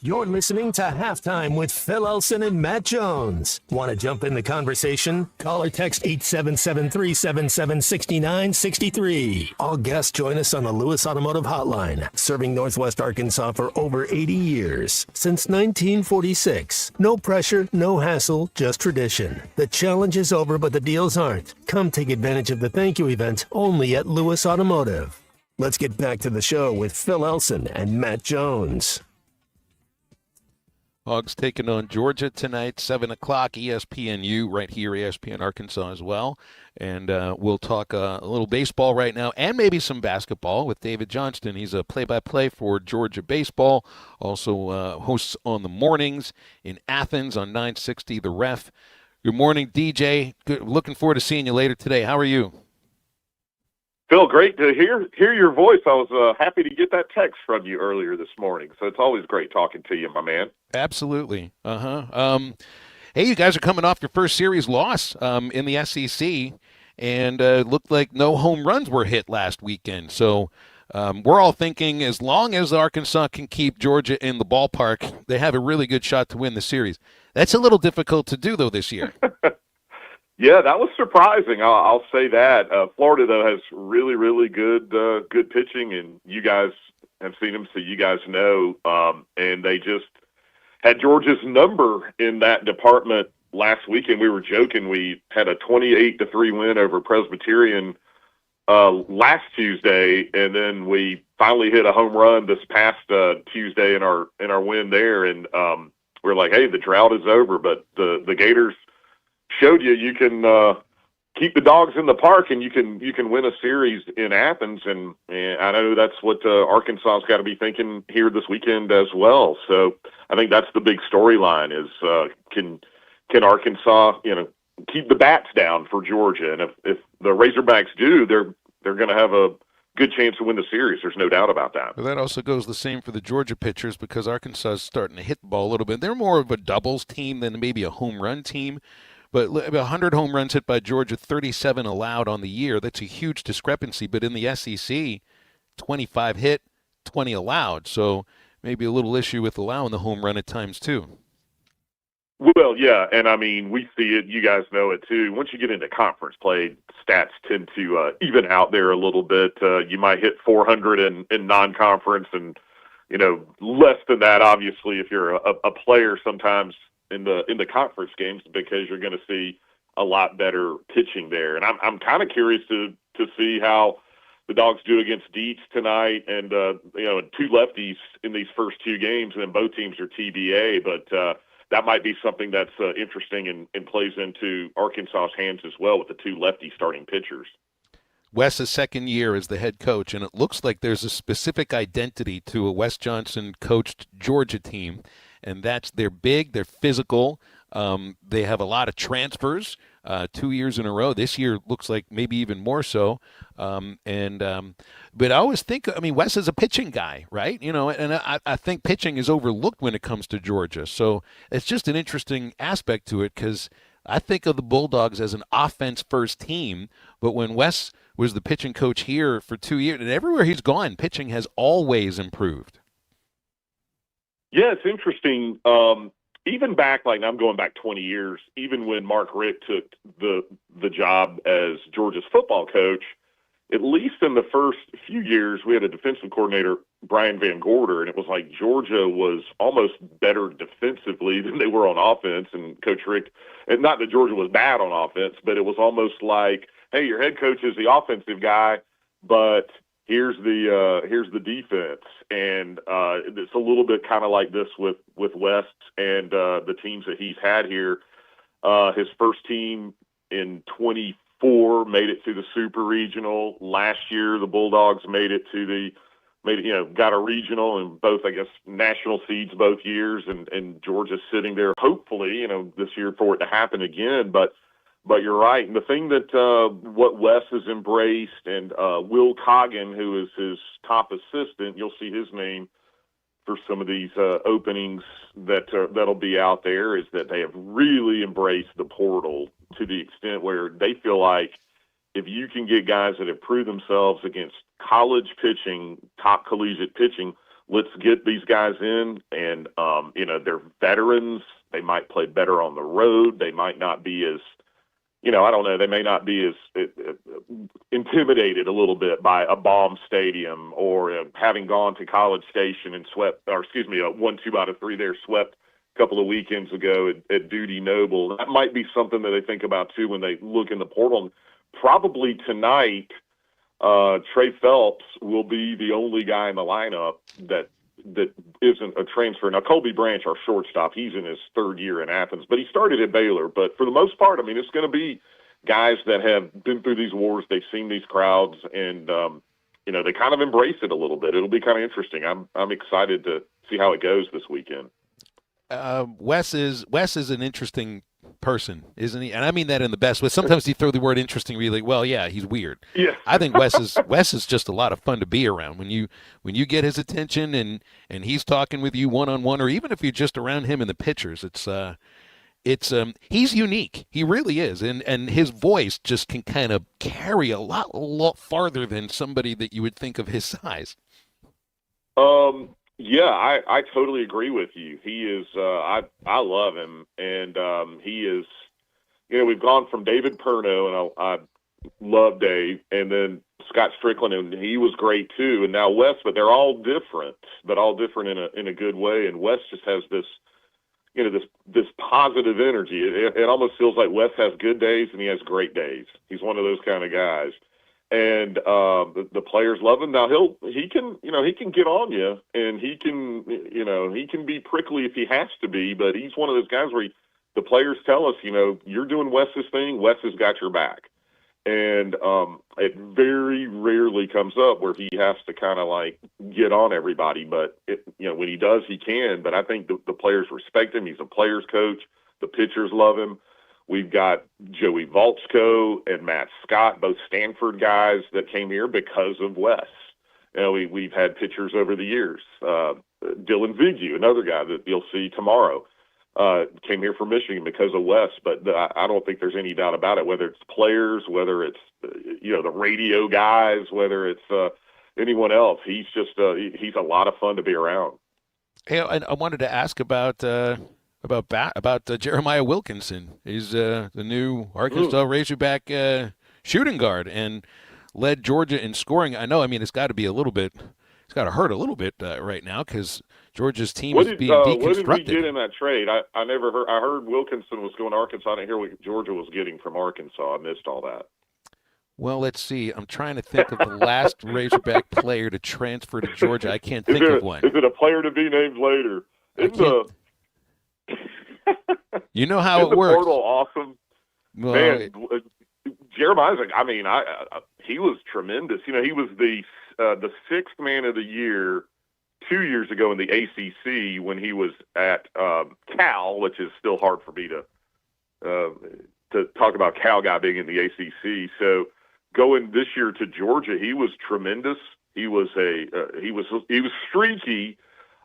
You're listening to Halftime with Phil Elson and Matt Jones. Want to jump in the conversation? Call or text 877-377-6963. All guests join us on the Lewis Automotive Hotline, serving Northwest Arkansas for over 80 years. Since 1946. No pressure, no hassle, just tradition. The challenge is over, but the deals aren't. Come take advantage of the thank you event only at Lewis Automotive. Let's get back to the show with Phil Elson and Matt Jones. Hogs taking on Georgia tonight, 7 o'clock, ESPNU, right here, ESPN Arkansas as well. And we'll talk a little baseball right now and maybe some basketball with David Johnston. He's a play-by-play for Georgia baseball, also hosts on the mornings in Athens on 960 The Ref. Good morning, DJ. Good, looking forward to seeing you later today. How are you? Phil, great to hear your voice. I was happy to get that text from you earlier this morning. So it's always great talking to you, my man. Absolutely. Hey, you guys are coming off your first series loss in the SEC, and looked like no home runs were hit last weekend. So we're all thinking as long as Arkansas can keep Georgia in the ballpark, they have a really good shot to win the series. That's a little difficult to do, though, this year. Yeah, that was surprising. I'll say that. Florida, though, has really, really good pitching, and you guys have seen them, so you guys know. And they just had Georgia's number in that department last weekend we were joking. We had a 28-3 win over Presbyterian last Tuesday, and then we finally hit a home run this past Tuesday in our win there. And we're like, hey, the drought is over, but the Gators showed you can keep the dogs in the park, and you can win a series in Athens. And I know that's what Arkansas's got to be thinking here this weekend as well. So I think that's the big storyline is can Arkansas, keep the bats down for Georgia. And if the Razorbacks do, they're going to have a good chance to win the series. There's no doubt about that. Well, that also goes the same for the Georgia pitchers because Arkansas is starting to hit the ball a little bit. They're more of a doubles team than maybe a home run team. But 100 home runs hit by Georgia, 37 allowed on the year. That's a huge discrepancy. But in the SEC, 25 hit, 20 allowed. So maybe a little issue with allowing the home run at times too. Well, yeah, and I mean, we see it. You guys know it too. Once you get into conference play, stats tend to even out there a little bit. You might hit 400 in non-conference, and less than that, obviously, if you're a player sometimes in the conference games, because you're going to see a lot better pitching there. And I'm kind of curious to see how the Dogs do against Dietz tonight, and two lefties in these first two games, and then both teams are TBA, but. That might be something that's interesting and plays into Arkansas's hands as well with the two lefty starting pitchers. Wes's second year as the head coach, and it looks like there's a specific identity to a Wes Johnson-coached Georgia team, and that's they're big, they're physical, they have a lot of transfers 2 years in a row. This year looks like maybe even more so. But I always think, Wes is a pitching guy, right? And I think pitching is overlooked when it comes to Georgia. So it's just an interesting aspect to it because I think of the Bulldogs as an offense-first team, but when Wes was the pitching coach here for 2 years, and everywhere he's gone, pitching has always improved. Yeah, it's interesting. Even back, I'm going back 20 years, even when Mark Richt took the job as Georgia's football coach, at least in the first few years, we had a defensive coordinator, Brian Van Gorder, and it was like Georgia was almost better defensively than they were on offense. And Coach Richt, and not that Georgia was bad on offense, but it was almost like, hey, your head coach is the offensive guy, but here's the defense. And it's a little bit kind of like this with West and the teams that he's had here. His first team in 24 made it to the Super Regional. Last year, the Bulldogs got a regional and both, I guess, national seeds both years. And Georgia's sitting there, hopefully, this year for it to happen again. But you're right. And the thing that what Wes has embraced, and Will Coggin, who is his top assistant, you'll see his name for some of these openings that'll be out there, is that they have really embraced the portal to the extent where they feel like if you can get guys that have proved themselves against college pitching, top collegiate pitching, let's get these guys in. And, they're veterans. They might play better on the road. They might not be as, I don't know, they may not be as intimidated a little bit by a bomb stadium or having gone to College Station and won 2 out of 3 there, swept a couple of weekends ago at Dudy Noble. That might be something that they think about too when they look in the portal. Probably tonight, Trey Phelps will be the only guy in the lineup that isn't a transfer. Now, Colby Branch, our shortstop, he's in his 3rd year in Athens, but he started at Baylor. But for the most part, it's going to be guys that have been through these wars. They've seen these crowds, and they kind of embrace it a little bit. It'll be kind of interesting. I'm excited to see how it goes this weekend. Wes is an interesting person, isn't he? And I mean that in the best way. Sometimes you throw the word interesting, really. Well, yeah, he's weird. Yeah. I think Wes is just a lot of fun to be around. When you get his attention and he's talking with you one-on-one, or even if you're just around him in the pictures, he's unique. He really is, and his voice just can kind of carry a lot farther than somebody that you would think of his size. Yeah, I totally agree with you. He is, I love him. And he is, we've gone from David Perno, and I love Dave, and then Scott Strickland, and he was great too. And now Wes, but they're all different, in a good way. And Wes just has this, this positive energy. It almost feels like Wes has good days and he has great days. He's one of those kind of guys. And the players love him. Now he can get on you, and he can be prickly if he has to be, but he's one of those guys where the players tell us, you're doing Wes's thing, Wes has got your back. And it very rarely comes up where he has to kind of like get on everybody, but when he does, he can. But I think the players respect him. He's a player's coach. The pitchers love him. We've got Joey Volchko and Matt Scott, both Stanford guys that came here because of Wes. We've had pitchers over the years. Dylan Vignew, another guy that you'll see tomorrow, came here from Michigan because of Wes. But I don't think there's any doubt about it, whether it's players, whether it's the radio guys, whether it's anyone else. He's just he's a lot of fun to be around. Hey, I wanted to ask about Jeremiah Wilkinson. He's the new Arkansas Razorback shooting guard and led Georgia in scoring. I know. I mean, it's got to be a little bit. It's got to hurt a little bit right now because Georgia's team is being deconstructed. What did we get in that trade? I never heard. I heard Wilkinson was going to Arkansas. I didn't hear what Georgia was getting from Arkansas. I missed all that. Well, let's see. I'm trying to think of the last Razorback player to transfer to Georgia. I can't think of one. Is it a player to be named later? You know how it works. Portal awesome. Well, man, Jeremiah's. He was tremendous. He was the sixth man of the year 2 years ago in the ACC when he was at Cal, which is still hard for me to talk about Cal guy being in the ACC. So going this year to Georgia, he was tremendous. He was streaky.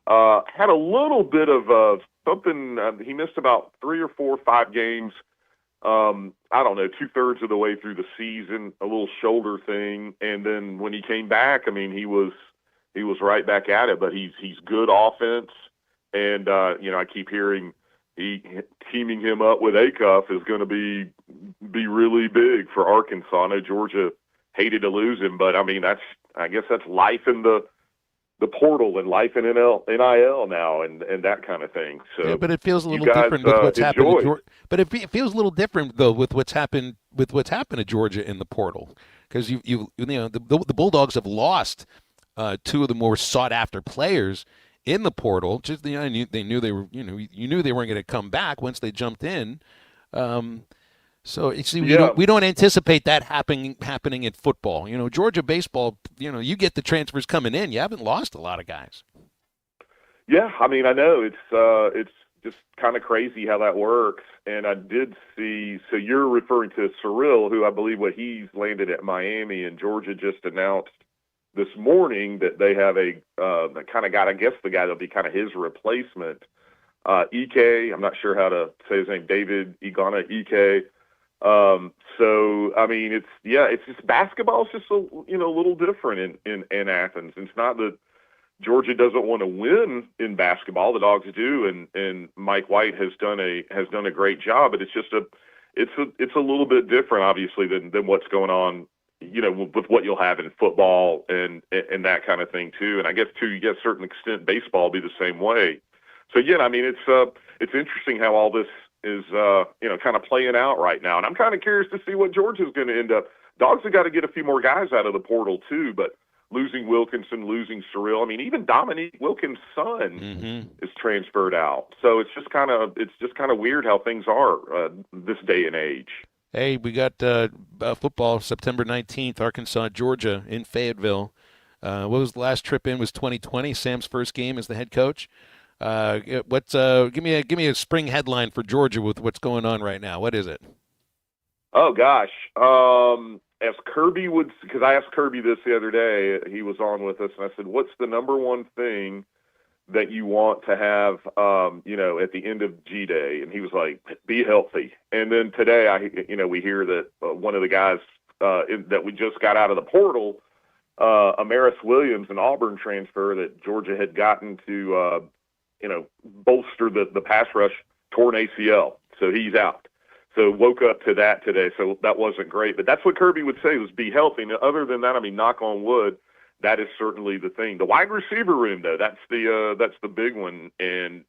Had a little bit of something. He missed about 3 or 4 or 5 games. I don't know, 2/3 of the way through the season, a little shoulder thing, and then when he came back, I mean, he was right back at it. But he's good offense, and I keep hearing teaming him up with Acuff is going to be really big for Arkansas. I know Georgia hated to lose him, but I mean I guess that's life in the portal and life in NIL now and that kind of thing. So yeah, but it feels a little different with what's happened. But it feels a little different though with what's happened to Georgia in the portal, because the Bulldogs have lost 2 of the more sought after players in the portal. Just they knew they were you knew they weren't going to come back once they jumped in. So we don't anticipate that happening in football. Georgia baseball, you get the transfers coming in. You haven't lost a lot of guys. Yeah, I mean, I know it's just kind of crazy how that works. And I did see. So you're referring to Cyril, who I believe he's landed at Miami, and Georgia just announced this morning that they have a kind of guy. I guess the guy that'll be kind of his replacement. Ike. I'm not sure how to say his name. David Igana Ike. So I mean, it's just basketball is just a little different in Athens. It's not that Georgia doesn't want to win in basketball. The Dogs do, and Mike White has done a great job. But it's just it's a little bit different, obviously, than what's going on, with what you'll have in football and that kind of thing too. And I guess to a certain extent, baseball will be the same way. So yeah, I mean, it's interesting how all this is kind of playing out right now, and I'm kind of curious to see what Georgia's going to end up. Dogs have got to get a few more guys out of the portal too, but losing Wilkinson, losing Cyril, I mean, even Dominique Wilkins' son is transferred out. So it's just kind of weird how things are this day and age. Hey, we got football September 19th, Arkansas, Georgia in Fayetteville. What was the last trip in? Was 2020, Sam's first game as the head coach. Give me a spring headline for Georgia with what's going on right now. What is it? Oh gosh, as Kirby would, because I asked Kirby this the other day. He was on with us, and I said, "What's the number one thing that you want to have, at the end of G Day?" And he was like, "Be healthy." And then today, we hear that one of the guys that we just got out of the portal, Amaris Williams, an Auburn transfer that Georgia had gotten to. Bolster the pass rush, torn ACL. So he's out. So woke up to that today. So that wasn't great. But that's what Kirby would say was be healthy. Now, other than that, I mean, knock on wood, that is certainly the thing. The wide receiver room, though, that's the big one, and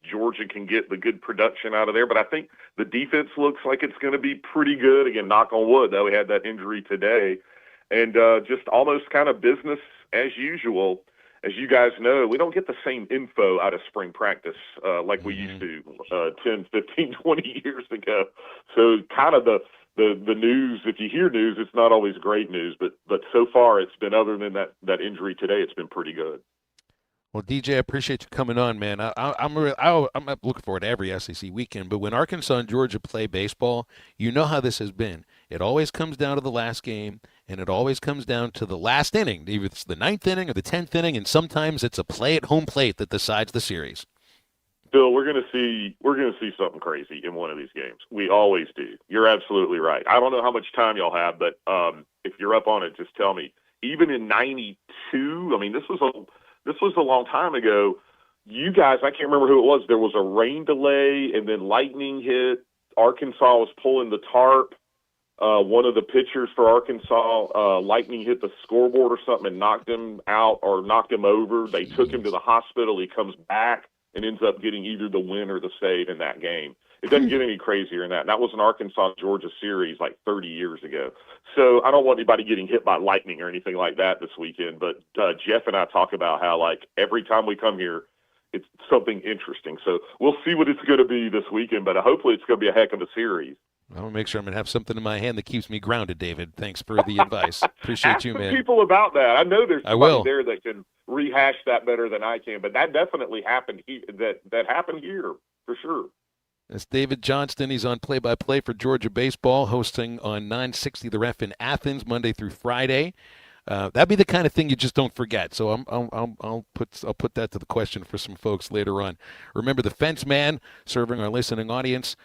Georgia can get the good production out of there. But I think the defense looks like it's going to be pretty good. Again, knock on wood, though, we had that injury today. And just almost kind of business as usual. As you guys know, we don't get the same info out of spring practice like we used to 10, 15, 20 years ago. So kind of the news, if you hear news, it's not always great news, but so far it's been, other than that injury today, it's been pretty good. Well, DJ, I appreciate you coming on, man. I'm looking forward to every SEC weekend, but when Arkansas and Georgia play baseball, you know how this has been. It always comes down to the last game, and it always comes down to the last inning. Either it's the 9th inning or the 10th inning, and sometimes it's a play at home plate that decides the series. Bill, we're going to see something crazy in one of these games. We always do. You're absolutely right. I don't know how much time y'all have, but if you're up on it, just tell me. Even in '92, I mean, this was a long time ago. You guys, I can't remember who it was. There was a rain delay, and then lightning hit. Arkansas was pulling the tarp. One of the pitchers for Arkansas, lightning hit the scoreboard or something and knocked him out or knocked him over. They took him to the hospital. He comes back and ends up getting either the win or the save in that game. It doesn't get any crazier than that. And that was an Arkansas-Georgia series like 30 years ago. So I don't want anybody getting hit by lightning or anything like that this weekend. But Jeff and I talk about how, like, every time we come here, it's something interesting. So we'll see what it's going to be this weekend, but hopefully it's going to be a heck of a series. I want to make sure I'm going to have something in my hand that keeps me grounded, David. Thanks for the advice. Appreciate Ask you, some man. people about that. I know there's somebody will. there that can rehash that better than I can, but that definitely happened. That happened here for sure. That's David Johnston. He's on play-by-play for Georgia baseball, hosting on 960 The Ref in Athens Monday through Friday. That'd be the kind of thing you just don't forget. So I'll put that to the question for some folks later on. Remember, the Fence Man, serving our listening audience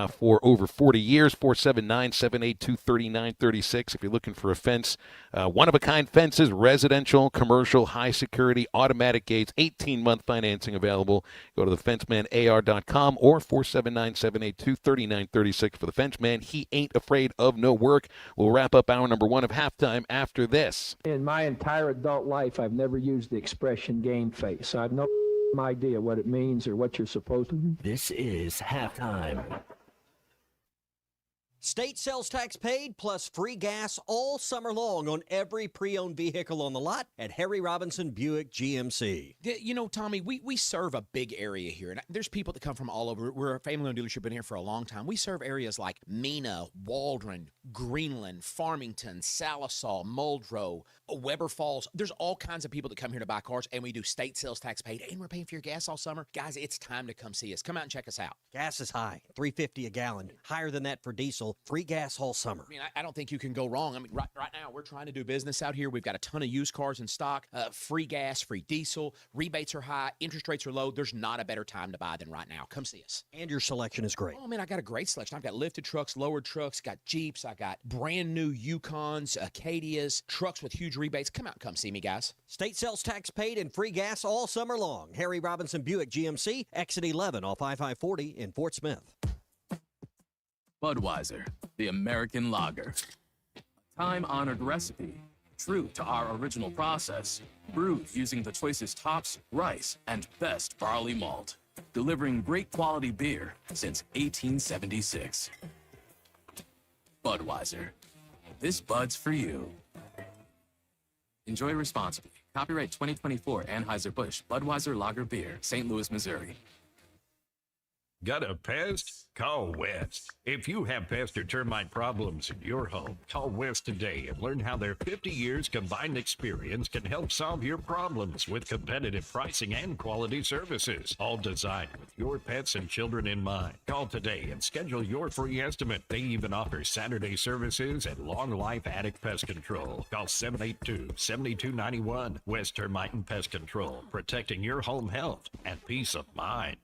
for over 40 years. 479-782-3936. If you're looking for a fence, one-of-a-kind fences, residential, commercial, high security, automatic gates, 18-month financing available. Go to thefencemanAR.com or 479-782-3936 for the Fence Man. He ain't afraid of no work. We'll wrap up hour number 1 of Halftime after this. In my entire adult life, I've never used the expression game face. So I have no idea what it means or what you're supposed to do. This is Halftime. State sales tax paid plus free gas all summer long on every pre-owned vehicle on the lot at Harry Robinson Buick GMC. You know, Tommy, we serve a big area here, and there's people that come from all over. We're a family-owned dealership, been here for a long time. We serve areas like Mena, Waldron, Greenland, Farmington, Salisaw, Muldrow, Weber Falls. There's all kinds of people that come here to buy cars, and we do state sales tax paid, and we're paying for your gas all summer. Guys, it's time to come see us. Come out and check us out. Gas is high, $3.50 a gallon. Higher than that for diesel. Free gas all summer. I mean, I don't think you can go wrong. I mean, right now, we're trying to do business out here. We've got a ton of used cars in stock, free gas, free diesel. Rebates are high. Interest rates are low. There's not a better time to buy than right now. Come see us. And your selection is great. Oh, man, I got a great selection. I've got lifted trucks, lowered trucks, got Jeeps. I got brand new Yukons, Acadias, trucks with huge rebates. Come out and come see me, guys. State sales tax paid and free gas all summer long. Harry Robinson Buick GMC, exit 11 off I-540 in Fort Smith. Budweiser, the American lager. A time-honored recipe, true to our original process, brewed using the choicest hops, rice, and best barley malt, delivering great quality beer since 1876. Budweiser, this Bud's for you. Enjoy responsibly. Copyright 2024 Anheuser-Busch Budweiser Lager Beer, St. Louis, Missouri. Got a pest? Call West. If you have pest or termite problems in your home, call West today and learn how their 50 years combined experience can help solve your problems with competitive pricing and quality services, all designed with your pets and children in mind. Call today and schedule your free estimate. They even offer Saturday services and long life attic pest control. Call 782-7291. West Termite and Pest Control, protecting your home health and peace of mind.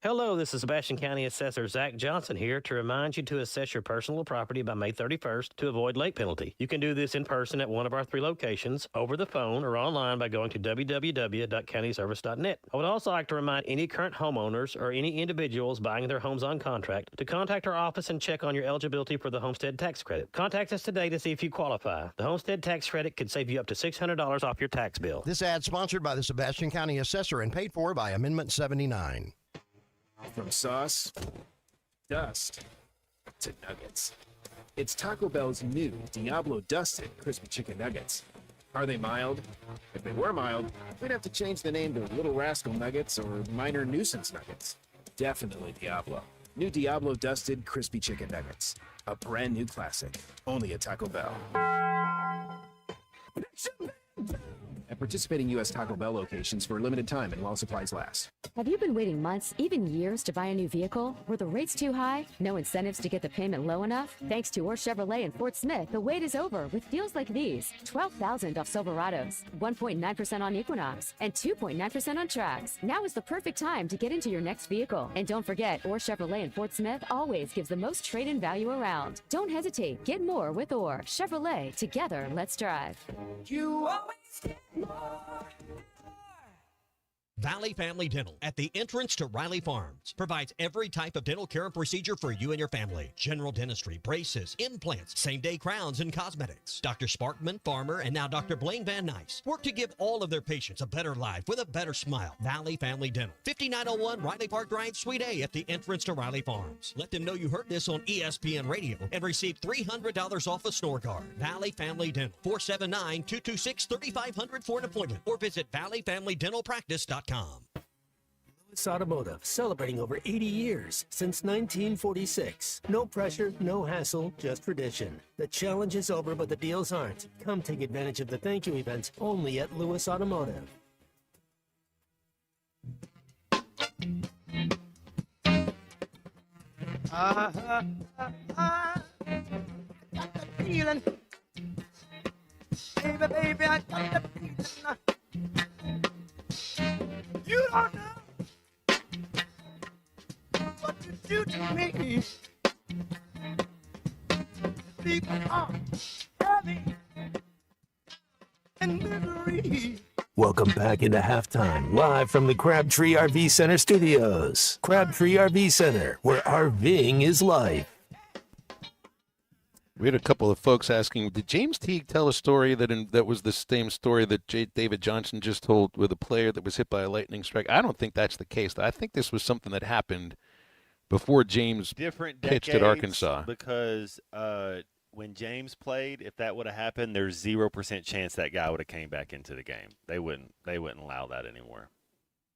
Hello, this is Sebastian County Assessor Zach Johnson here to remind you to assess your personal property by May 31st to avoid late penalty. You can do this in person at one of our 3 locations, over the phone, or online by going to www.countyservice.net. I would also like to remind any current homeowners or any individuals buying their homes on contract to contact our office and check on your eligibility for the homestead tax credit. Contact us today to see if you qualify. The homestead tax credit could save you up to $600 off your tax bill. This ad sponsored by the Sebastian County Assessor and paid for by Amendment 79. From sauce, dust, to nuggets. It's Taco Bell's new Diablo Dusted Crispy Chicken Nuggets. Are they mild? If they were mild, we'd have to change the name to Little Rascal Nuggets or Minor Nuisance Nuggets. Definitely Diablo. New Diablo Dusted Crispy Chicken Nuggets. A brand new classic. Only at Taco Bell. At participating U.S. Taco Bell locations for a limited time and while supplies last. Have you been waiting months, even years, to buy a new vehicle? Were the rates too high? No incentives to get the payment low enough? Thanks to Orr Chevrolet and Fort Smith, the wait is over with deals like these. $12,000 off Silverados, 1.9% on Equinox, and 2.9% on Trax. Now is the perfect time to get into your next vehicle. And don't forget, Orr Chevrolet and Fort Smith always gives the most trade-in value around. Don't hesitate. Get more with Orr Chevrolet. Together, let's drive. You always get more. Valley Family Dental at the entrance to Riley Farms provides every type of dental care and procedure for you and your family. General dentistry, braces, implants, same-day crowns, and cosmetics. Dr. Sparkman, Farmer, and now Dr. Blaine Van Nice work to give all of their patients a better life with a better smile. Valley Family Dental, 5901 Riley Park Drive, Suite A at the entrance to Riley Farms. Let them know you heard this on ESPN Radio and receive $300 off a snore guard. Valley Family Dental, 479-226-3500 for an appointment or visit valleyfamilydentalpractice.com. Lewis Automotive, celebrating over 80 years since 1946. No pressure, no hassle, just tradition. The challenge is over, but the deals aren't. Come take advantage of the thank you events only at Lewis Automotive. Got the feeling. Baby, I got the feeling. You don't know what you do to me. People are heavy and misery. Welcome back into halftime, live from the Crabtree RV Center studios. Crabtree RV Center, where RVing is life. We had a couple of folks asking, did James Teague tell a story that was the same story that David Johnson just told with a player that was hit by a lightning strike? I don't think that's the case. I think this was something that happened before James pitched at Arkansas. Because when James played, if that would have happened, there's 0% chance that guy would have came back into the game. They wouldn't allow that anymore.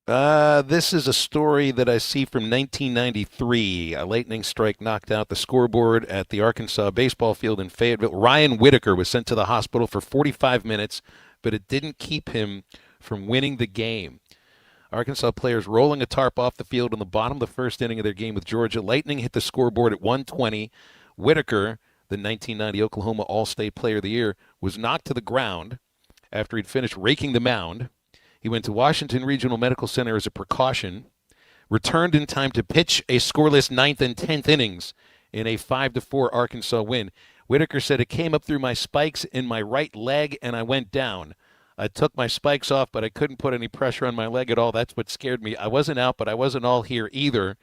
This is a story that I see from 1993. A lightning strike knocked out the scoreboard at the Arkansas baseball field in Fayetteville. Ryan Whitaker was sent to the hospital for 45 minutes, but it didn't keep him from winning the game. Arkansas players rolling a tarp off the field in the bottom of the first inning of their game with Georgia. Lightning hit the scoreboard at 1:20. Whitaker, the 1990 Oklahoma All-State Player of the Year, was knocked to the ground after he'd finished raking the mound. He went to Washington Regional Medical Center as a precaution, returned in time to pitch a scoreless 9th and 10th innings in a 5-4 Arkansas win. Whitaker said, it came up through my spikes in my right leg and I went down. I took my spikes off, but I couldn't put any pressure on my leg at all. That's what scared me. I wasn't out, but I wasn't all here either.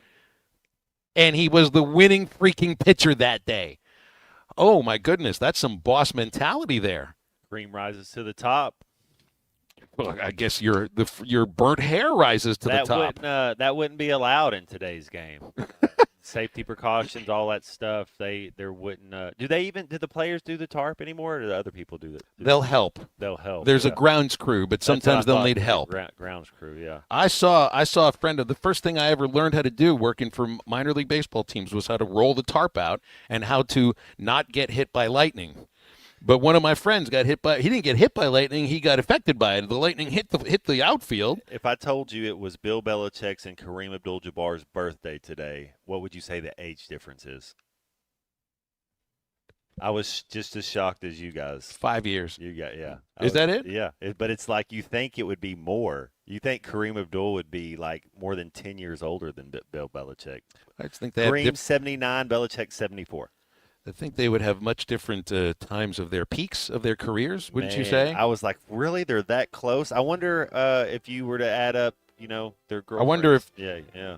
And he was the winning freaking pitcher that day. Oh, my goodness. That's some boss mentality there. Cream rises to the top. Well, I guess your burnt hair rises to the top. That wouldn't be allowed in today's game. Safety precautions, all that stuff. There wouldn't. Do the players do the tarp anymore, or do the other people do that? They'll help. They'll help. There's a grounds crew, but sometimes they'll need help. Grounds crew, yeah. I saw a friend of the first thing I ever learned how to do working for minor league baseball teams was how to roll the tarp out and how to not get hit by lightning. But one of my friends got hit by. He didn't get hit by lightning. He got affected by it. The lightning hit the outfield. If I told you it was Bill Belichick's and Kareem Abdul-Jabbar's birthday today, what would you say the age difference is? I was just as shocked as you guys. 5 years. You got yeah. Is that it? Yeah, but it's like you think it would be more. You think Kareem Abdul would be like more than 10 years older than Bill Belichick. I just think they have Kareem 79, Belichick 74. I think they would have much different times of their peaks of their careers, wouldn't you say? I was like, really? They're that close? I wonder if you were to add up, their girlfriends. I wonder if. Yeah.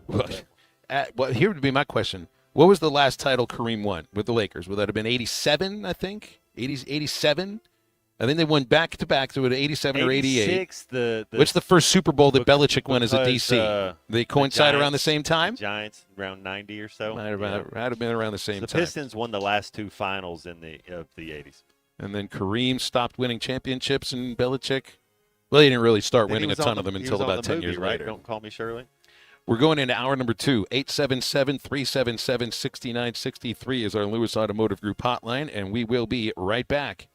Well, here would be my question. What was the last title Kareem won with the Lakers? Would that have been 87, I think? 87? I think they won back-to-back to 87 or 88. 86, What's the first Super Bowl that Belichick won as a because, DC? They coincide around the same time? Giants, around 90 or so. Might have been around the same The time. Pistons won the last two finals of the 80s. And then Kareem stopped winning championships, and Belichick, well, he didn't really start winning a ton of them until about 10 years right? later. Don't Call Me Shirley. We're going into hour number 2. 877-377-6963 is our Lewis Automotive Group hotline, and we will be right back.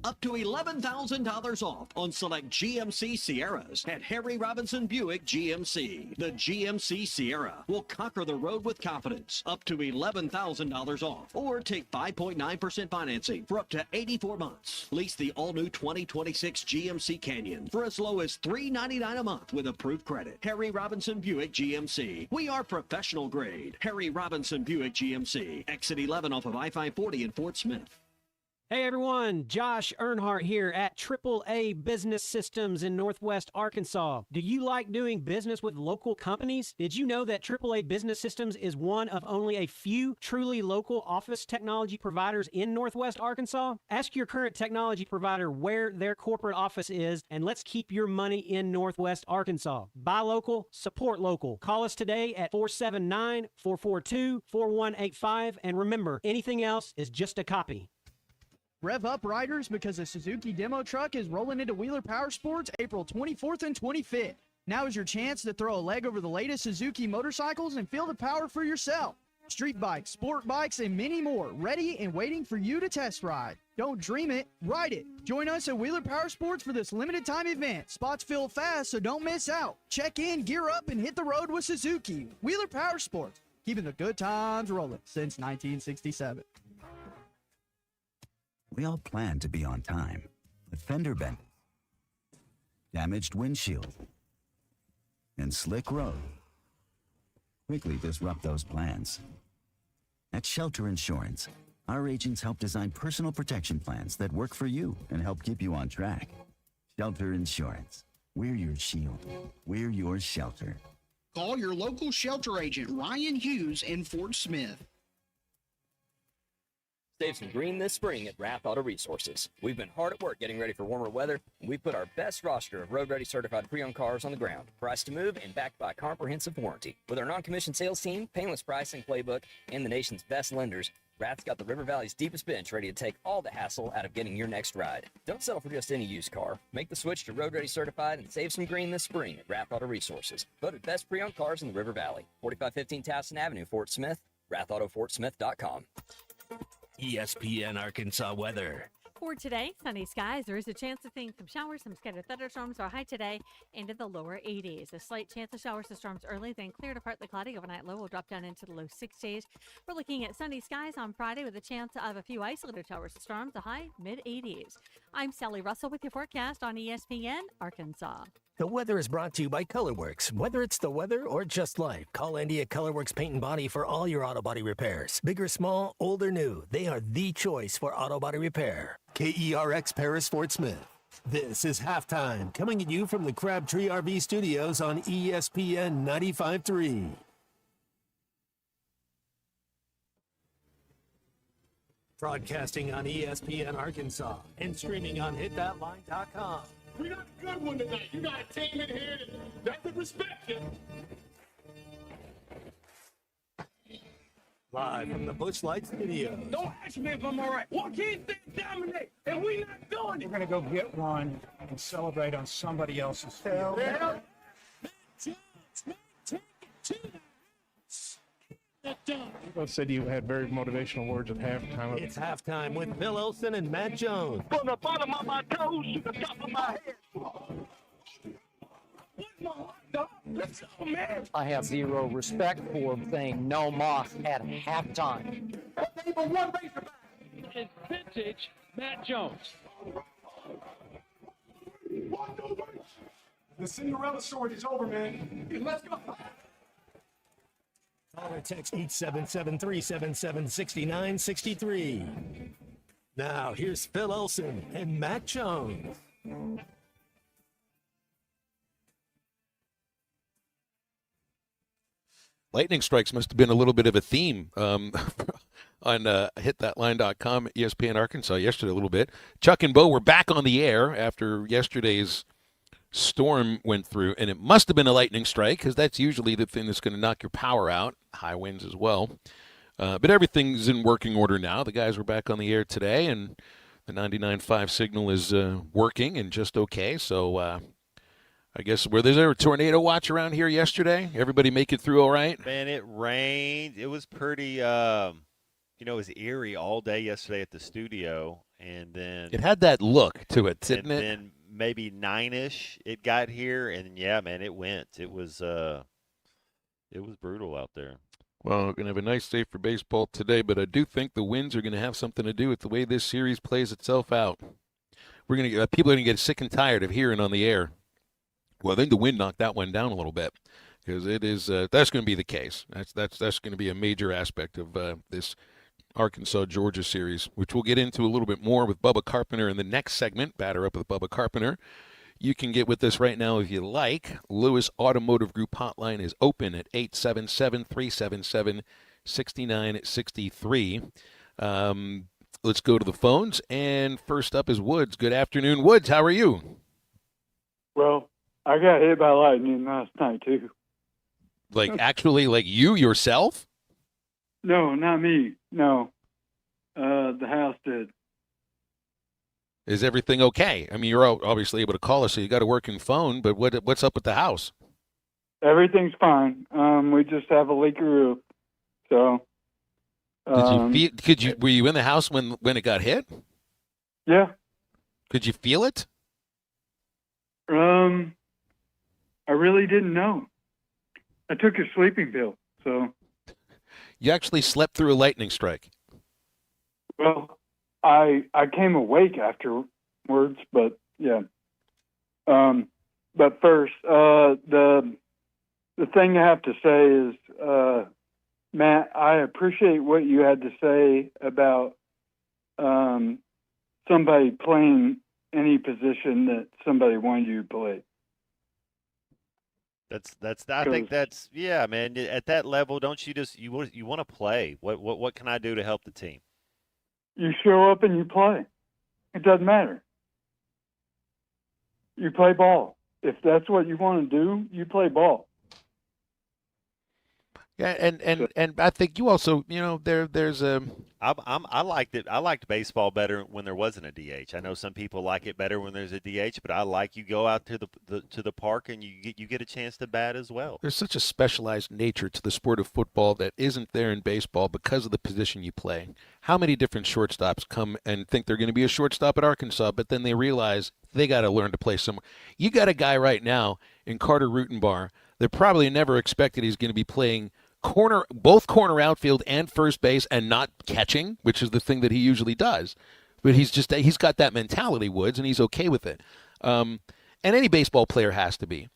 Up to $11,000 off on select GMC Sierras at Harry Robinson Buick GMC. The GMC Sierra will conquer the road with confidence. Up to $11,000 off. Or take 5.9% financing for up to 84 months. Lease the all-new 2026 GMC Canyon for as low as $399 a month with approved credit. Harry Robinson Buick GMC. We are professional grade. Harry Robinson Buick GMC. Exit 11 off of I-540 in Fort Smith. Hey everyone, Josh Earnhardt here at AAA Business Systems in Northwest Arkansas. Do you like doing business with local companies? Did you know that AAA Business Systems is one of only a few truly local office technology providers in Northwest Arkansas? Ask your current technology provider where their corporate office is, and let's keep your money in Northwest Arkansas. Buy local, support local. Call us today at 479-442-4185, and remember, anything else is just a copy. Rev up, riders, because the Suzuki demo truck is rolling into Wheeler Power Sports April 24th and 25th. Now is your chance to throw a leg over the latest Suzuki motorcycles and feel the power for yourself. Street bikes, sport bikes, and many more ready and waiting for you to test ride. Don't dream it, ride it. Join us at Wheeler Power Sports for this limited time event. Spots fill fast, so don't miss out. Check in, gear up, and hit the road with Suzuki. Wheeler Power Sports, keeping the good times rolling since 1967. We all plan to be on time, but fender bending, damaged windshield, and slick road quickly disrupt those plans. At Shelter Insurance, our agents help design personal protection plans that work for you and help keep you on track. Shelter Insurance. We're your shield. We're your shelter. Call your local shelter agent, Ryan Hughes, in Fort Smith. Save some green this spring at Rath Auto Resources. We've been hard at work getting ready for warmer weather, and we've put our best roster of road-ready certified pre-owned cars on the ground, priced to move and backed by a comprehensive warranty. With our non-commissioned sales team, painless pricing playbook, and the nation's best lenders, Rath's got the River Valley's deepest bench ready to take all the hassle out of getting your next ride. Don't settle for just any used car. Make the switch to road-ready certified and save some green this spring at Rath Auto Resources. Voted best pre-owned cars in the River Valley. 4515 Towson Avenue, Fort Smith. RathAutoFortSmith.com. ESPN Arkansas weather. For today, sunny skies. There is a chance of seeing some showers, some scattered thunderstorms. Our high today into the lower 80s. A slight chance of showers and storms early, then clear to partly cloudy. Overnight low will drop down into the low 60s. We're looking at sunny skies on Friday with a chance of a few isolated showers and storms. A high mid-80s. I'm Sally Russell with your forecast on ESPN Arkansas. The weather is brought to you by Colorworks. Whether it's the weather or just life, call Andy at Colorworks Paint and Body for all your auto body repairs. Big or small, old or new, they are the choice for auto body repair. KERX Paris Fort Smith. This is Halftime, coming at you from the Crabtree RV Studios on ESPN 95.3. Broadcasting on ESPN Arkansas and streaming on hitthatline.com. We got a good one tonight. You got a team in here that could respect you. Live from the Busch Light Studios. Don't ask me if I'm all right. Why can't they dominate? And we not doing it. We're going to go get one and celebrate on somebody else's field. People said you had very motivational words at halftime. It's halftime with Bill Olsen and Matt Jones. From the bottom of my toes to the top of my head. Where's my hot dog? Let's go, man. I have zero respect for saying no moss at halftime. Number one Razorback is vintage Matt Jones. The Cinderella story is over, man. Let's go. Call or text 877-377-6963. Now, here's Phil Olson and Matt Jones. Lightning strikes must have been a little bit of a theme on hitthatline.com, ESPN Arkansas yesterday a little bit. Chuck and Bo were back on the air after yesterday's storm went through, and it must have been a lightning strike because that's usually the thing that's going to knock your power out, high winds as well. But everything's in working order now. The guys were back on the air today, and the 99.5 signal is working and just okay. So I guess, were there a tornado watch around here yesterday? Everybody make it through all right? Man, it rained. It was pretty, it was eerie all day yesterday at the studio. And then it had that look to it, didn't it? And then maybe 9-ish it got here. And, yeah, man, it went. It was brutal out there. Well, we're going to have a nice day for baseball today, but I do think the winds are going to have something to do with the way this series plays itself out. People are going to get sick and tired of hearing on the air. Well, I think the wind knocked that one down a little bit because it is that's going to be the case. That's going to be a major aspect of this Arkansas-Georgia series, which we'll get into a little bit more with Bubba Carpenter in the next segment, Batter Up with Bubba Carpenter. You can get with us right now if you like. Lewis Automotive Group hotline is open at 877-377-6963. Let's go to the phones, and first up is Woods. Good afternoon, Woods. How are you? Well, I got hit by lightning last night, too. Like, actually, like you yourself? No, not me. No. The house did. Is everything okay? I mean, you're obviously able to call us, so you got a working phone, but what's up with the house? Everything's fine. We just have a leaky roof. So. Were you in the house when it got hit? Yeah. Could you feel it? I really didn't know. I took a sleeping pill, so. You actually slept through a lightning strike. Well, I came awake afterwards, but yeah. But first, the thing I have to say is, Matt, I appreciate what you had to say about somebody playing any position that somebody wanted you to play. I think that's, yeah, man. At that level, don't you just you want to play? What can I do to help the team? You show up and you play. It doesn't matter. You play ball. If that's what you want to do, you play ball. Yeah, and I think you also, there's a. I liked it. I liked baseball better when there wasn't a DH. I know some people like it better when there's a DH, but I like you go out to the park and you get a chance to bat as well. There's such a specialized nature to the sport of football that isn't there in baseball because of the position you play. How many different shortstops come and think they're going to be a shortstop at Arkansas, but then they realize they got to learn to play somewhere. You got a guy right now in Carter Rutenbar that probably never expected he's going to be playing both corner outfield and first base and not catching, which is the thing that he usually does. But he's got that mentality, Woods, and he's okay with it. And any baseball player has to be.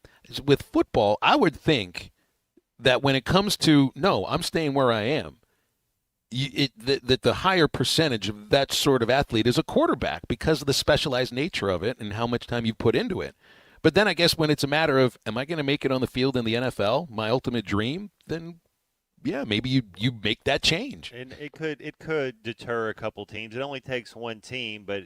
With football, I would think that when it comes to, no, I'm staying where I am, that the higher percentage of that sort of athlete is a quarterback because of the specialized nature of it and how much time you put into it. But then I guess when it's a matter of, am I going to make it on the field in the NFL, my ultimate dream, then yeah, maybe you make that change. And it could deter a couple teams. It only takes one team, but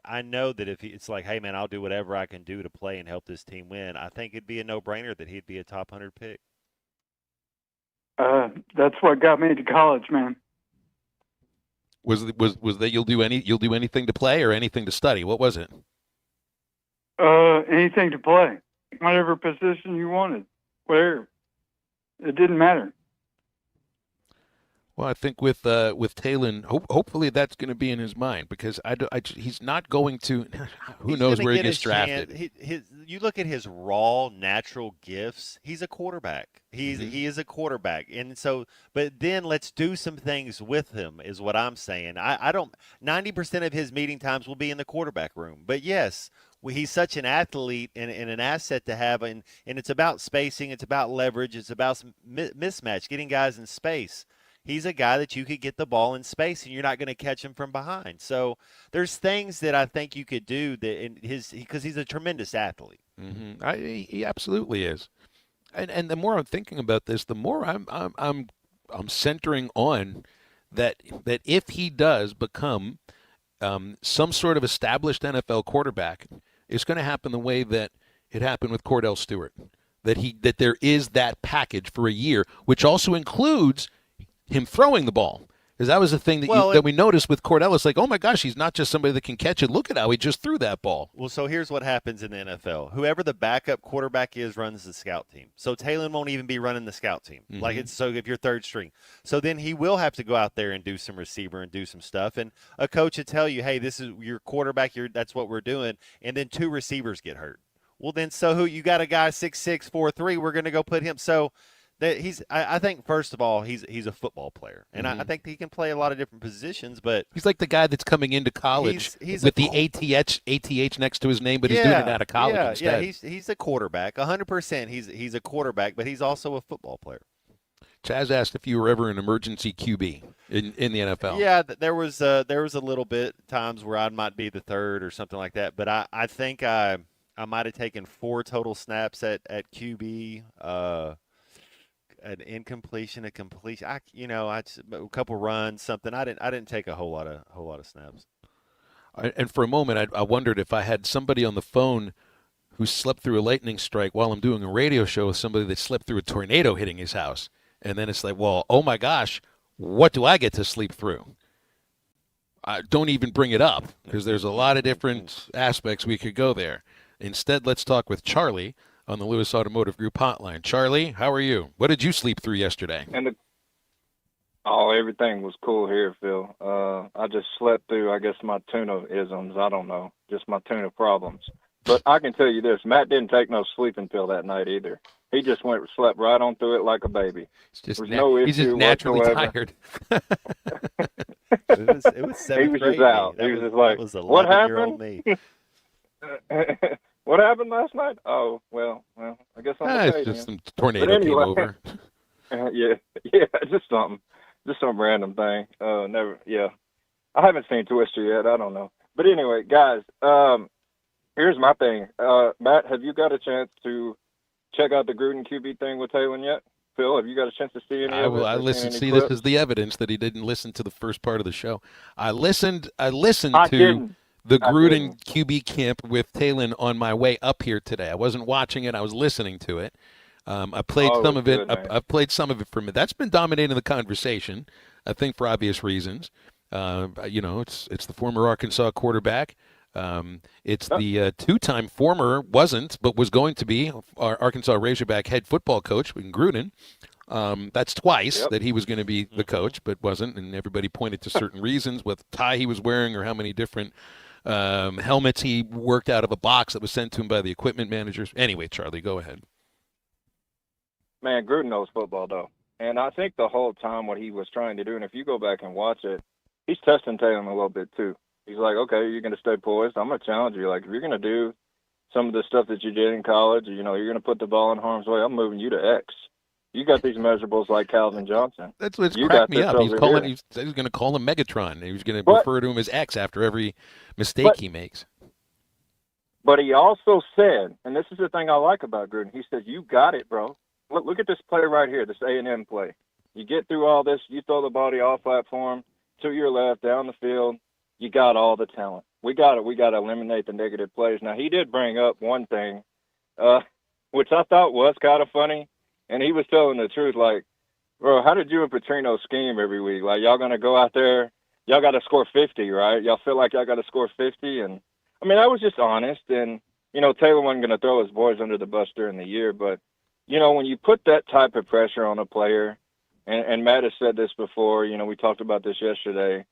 I know that if it's like, hey man, I'll do whatever I can do to play and help this team win. I think it'd be a no-brainer that he'd be a top 100 pick. That's what got me to college, man. Was that you'll do anything to play or anything to study? What was it? Anything to play, whatever position you wanted, whatever. It didn't matter. Well, I think with Talon, hopefully that's going to be in his mind because he's not going to. Who knows where he gets drafted? you look at his raw natural gifts, he's a quarterback. He is a quarterback. And so, but then let's do some things with him is what I'm saying. I don't 90% of his meeting times will be in the quarterback room. But yes, he's such an athlete and an asset to have, and it's about spacing, it's about leverage, it's about some mismatch, getting guys in space. He's a guy that you could get the ball in space and you're not going to catch him from behind. So there's things that I think you could do that in because he's a tremendous athlete. He absolutely is. And the more I'm thinking about this, the more I'm centering on that if he does become some sort of established NFL quarterback, it's going to happen the way that it happened with Cordell Stewart. That there is that package for a year, which also includes him throwing the ball. Because that was the thing that we noticed with Cordell. It's like, oh my gosh, he's not just somebody that can catch it. Look at how he just threw that ball. Well, so here's what happens in the NFL. Whoever the backup quarterback is runs the scout team. So Talon won't even be running the scout team. So if you're third string. So then he will have to go out there and do some receiver and do some stuff. And a coach will tell you, hey, this is your quarterback. That's what we're doing. And then 2 receivers get hurt. Well, then you got a guy 6'6", 4'3", we're going to go put him. So I think first of all he's a football player, and I think he can play a lot of different positions. But he's like the guy that's coming into college with the ATH next to his name, but he's doing it out of college instead. Yeah, he's a quarterback, 100%. He's a quarterback, but he's also a football player. Chaz asked if you were ever an emergency QB in the NFL. Yeah, there was a little bit times where I might be the third or something like that, but I think I might have taken 4 total snaps at QB. An incompletion, a completion. A couple runs, something. I didn't take a whole lot of snaps. And for a moment, I wondered if I had somebody on the phone who slept through a lightning strike while I'm doing a radio show with somebody that slept through a tornado hitting his house, and then it's like, well, oh my gosh, what do I get to sleep through? Don't even bring it up because there's a lot of different aspects we could go there. Instead, let's talk with Charlie on the Lewis Automotive Group hotline. Charlie, how are you? What did you sleep through yesterday? Everything was cool here, Phil. I just slept through, I guess, my tuna isms. I don't know, just my tuna problems. But I can tell you this, Matt didn't take no sleeping pill that night either. He just slept right on through it like a baby. There was no issue he's just naturally whatsoever. tired. It was seventh He was grade just out. me. He was just like, that was what 11-year-old happened? me. What happened last night? Oh, well, I guess I'm okay. It's just then. some tornado But anyway, came over. yeah, just some random thing. I haven't seen Twister yet. I don't know. But anyway, guys, here's my thing. Matt, have you got a chance to check out the Gruden QB thing with Talon yet? Phil, have you got a chance to see any of it? I listened. See, clips? this is the evidence that he didn't listen to the first part of the show. I listened to didn't. the Gruden QB camp with Talon on my way up here today. I wasn't watching it. I was listening to it. I played some of it. I've played some of it for me. That's been dominating the conversation, I think, for obvious reasons. It's the former Arkansas quarterback. It's the 2-time former but was going to be our Arkansas Razorback head football coach in Gruden. That's twice that he was going to be the coach, but wasn't, and everybody pointed to certain reasons, what tie he was wearing or how many different helmets he worked out of a box that was sent to him by the equipment managers. Anyway, Charlie, go ahead. Man, Gruden knows football, though. And I think the whole time what he was trying to do, and if you go back and watch it, he's testing Talon a little bit, too. He's like, okay, you're going to stay poised. I'm going to challenge you. Like, if you're going to do some of the stuff that you did in college, you're going to put the ball in harm's way, I'm moving you to X. You got these measurables like Calvin Johnson. That's what's you cracked me up. He's going to call him Megatron. He was going to refer to him as X after every mistake he makes. But he also said, and this is the thing I like about Gruden, he said, you got it, bro. Look at this play right here, this A&M play. You get through all this, you throw the body off platform, to your left, down the field, you got all the talent. We got to eliminate the negative plays. Now, he did bring up one thing, which I thought was kind of funny, and he was telling the truth, like, bro, how did you and Petrino scheme every week? Like, y'all going to go out there, y'all got to score 50, right? Y'all feel like y'all got to score 50? And, I mean, I was just honest, and, Taylor wasn't going to throw his boys under the bus during the year, but, when you put that type of pressure on a player, and Matt has said this before, we talked about this yesterday,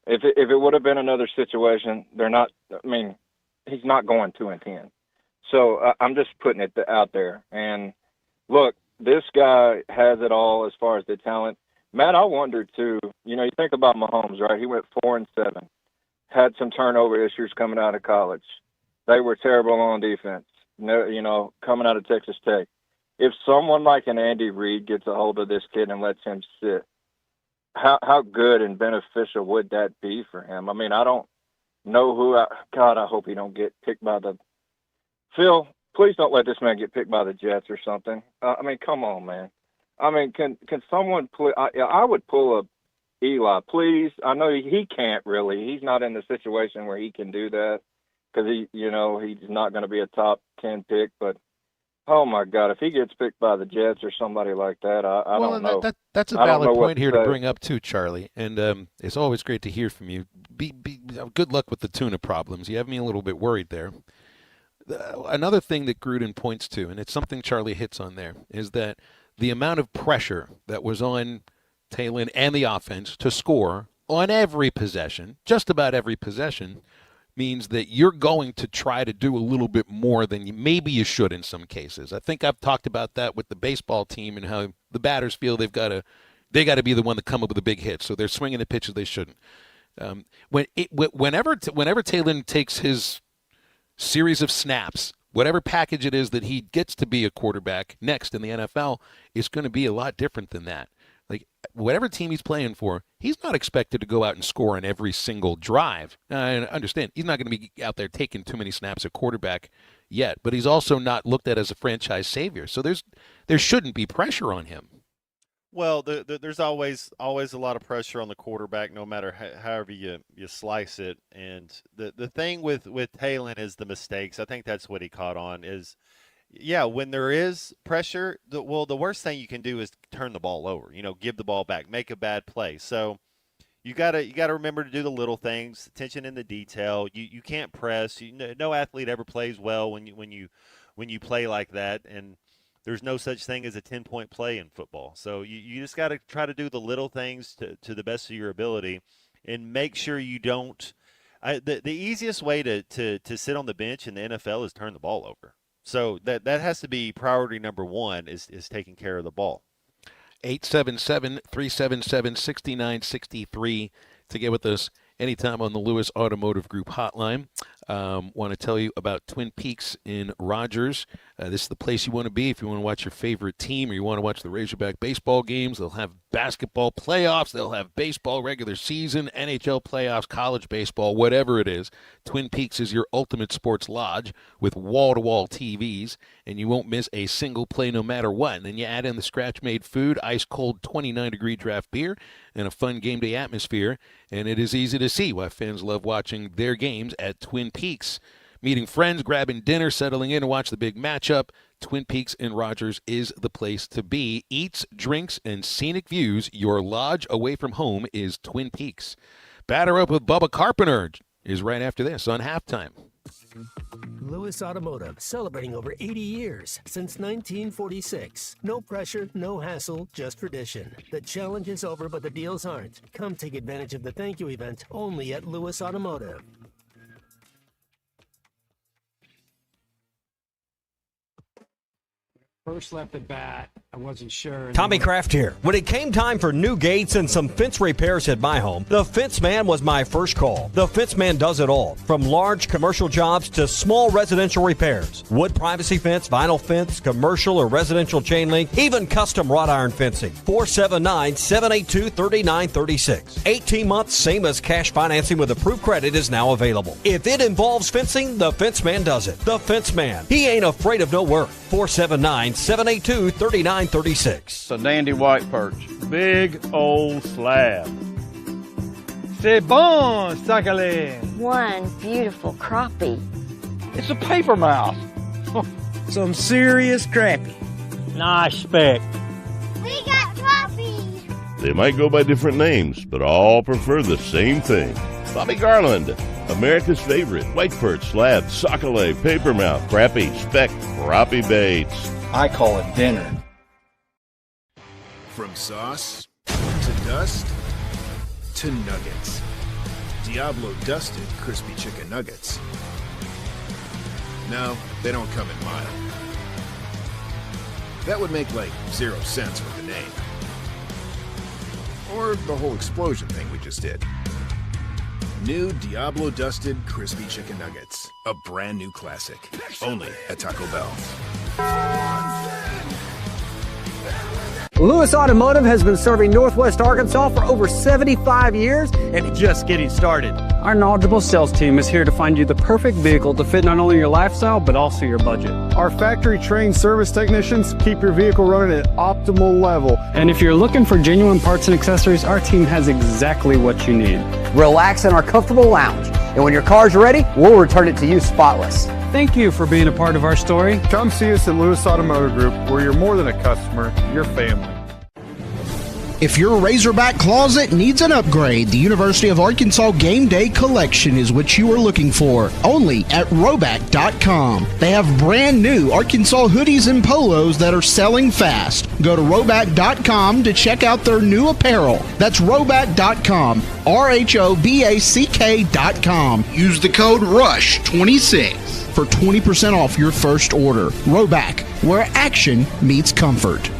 if it would have been another situation, he's not going 2-10. So I'm just putting it out there. And look, this guy has it all as far as the talent. Matt, I wonder too, you know, you think about Mahomes, right? He went 4-7, had some turnover issues coming out of college. They were terrible on defense, you know, coming out of Texas Tech. If someone like an Andy Reid gets a hold of this kid and lets him sit, how good and beneficial would that be for him? I mean, I don't know God, I hope he don't get picked by the Phil. Please don't let this man get picked by the Jets or something. I mean, come on, man. I mean, can someone I would pull up Eli, please. I know he can't really. He's not in the situation where he can do that because he's not going to be a top 10 pick. But oh my God, if he gets picked by the Jets or somebody like that, I don't know. That's a valid point here to bring up too, Charlie. And it's always great to hear from you. Good luck with the tuna problems. You have me a little bit worried there. Another thing that Gruden points to, and it's something Charlie hits on there, is that the amount of pressure that was on Talon and the offense to score on every possession, just about every possession, means that you're going to try to do a little bit more than maybe you should in some cases. I think I've talked about that with the baseball team and how the batters feel they got to be the one to come up with the big hit, so they're swinging the pitches they shouldn't. Whenever Talon takes his series of snaps, whatever package it is that he gets to be a quarterback next in the NFL, is going to be a lot different than that. Like, whatever team he's playing for, he's not expected to go out and score on every single drive. I understand he's not going to be out there taking too many snaps at quarterback yet, but he's also not looked at as a franchise savior. So there shouldn't be pressure on him. Well, there's always a lot of pressure on the quarterback, no matter however you slice it. And the thing with Talon is the mistakes. I think that's what he caught on is, yeah, when there is pressure, the worst thing you can do is turn the ball over. You know, give the ball back, make a bad play. So you gotta remember to do the little things, attention in the detail. You can't press. No athlete ever plays well when you play like that, and there's no such thing as a 10-point play in football. So you just got to try to do the little things to the best of your ability and make sure you don't the easiest way to sit on the bench in the NFL is turn the ball over. So that has to be priority number one is taking care of the ball. 877-377-6963 to get with us anytime on the Lewis Automotive Group hotline. Want to tell you about Twin Peaks in Rogers. This is the place you want to be if you want to watch your favorite team or you want to watch the Razorback baseball games. They'll have basketball playoffs. They'll have baseball regular season, NHL playoffs, college baseball, whatever it is. Twin Peaks is your ultimate sports lodge with wall-to-wall TVs, and you won't miss a single play no matter what. And then you add in the scratch-made food, ice-cold 29-degree draft beer, and a fun game day atmosphere, and it is easy to see why fans love watching their games at Twin Peaks. Meeting friends, grabbing dinner, settling in to watch the big matchup, Twin Peaks in Rogers is the place to be. Eats, drinks, and scenic views. Your lodge away from home is Twin Peaks. Batter Up with Bubba Carpenter is right after this on Halftime. Lewis Automotive, celebrating over 80 years since 1946. No pressure, no hassle, just tradition. The challenge is over, but the deals aren't. Come take advantage of the thank you event only at Lewis Automotive. First left at bat, I wasn't sure. Tommy Kraft here. When it came time for new gates and some fence repairs at my home, the Fence Man was my first call. The Fence Man does it all, from large commercial jobs to small residential repairs. Wood privacy fence, vinyl fence, commercial or residential chain link, even custom wrought iron fencing. 479-782-3936. 18 months, same as cash financing with approved credit is now available. If it involves fencing, the Fence Man does it. The Fence Man. He ain't afraid of no work. 479-782-3936. It's a dandy white perch. Big old slab. C'est bon, sacalé. One beautiful crappie. It's a paper mouth. Some serious crappie. Nice speck. We got crappies. They might go by different names, but all prefer the same thing. Bobby Garland, America's favorite white perch, slab, sockeye, papermouth, crappie, speck, crappie baits. I call it dinner. From sauce to dust to nuggets. Diablo dusted crispy chicken nuggets. No, they don't come in mild. That would make like 0 sense with the name. Or the whole explosion thing we just did. New Diablo Dusted Crispy Chicken Nuggets. A brand new classic. Only at Taco Bell. Lewis Automotive has been serving Northwest Arkansas for over 75 years and just getting started. Our knowledgeable sales team is here to find you the perfect vehicle to fit not only your lifestyle, but also your budget. Our factory-trained service technicians keep your vehicle running at optimal level. And if you're looking for genuine parts and accessories, our team has exactly what you need. Relax in our comfortable lounge, and when your car's ready, we'll return it to you spotless. Thank you for being a part of our story. Come see us at Lewis Automotive Group, where you're more than a customer, you're family. If your Razorback closet needs an upgrade, the University of Arkansas Game Day Collection is what you are looking for. Only at Roback.com. They have brand new Arkansas hoodies and polos that are selling fast. Go to Roback.com to check out their new apparel. That's Roback.com. RHOBACK.com. Use the code RUSH26 for 20% off your first order. Roback, where action meets comfort.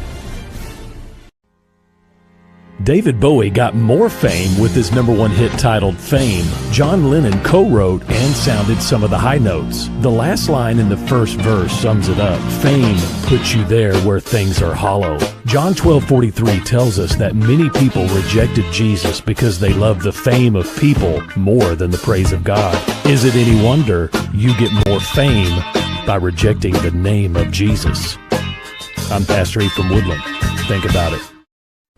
David Bowie got more fame with his #1 hit titled Fame. John Lennon co-wrote and sounded some of the high notes. The last line in the first verse sums it up. Fame puts you there where things are hollow. John 12:43 tells us that many people rejected Jesus because they loved the fame of people more than the praise of God. Is it any wonder you get more fame by rejecting the name of Jesus? I'm Pastor E from Woodland. Think about it.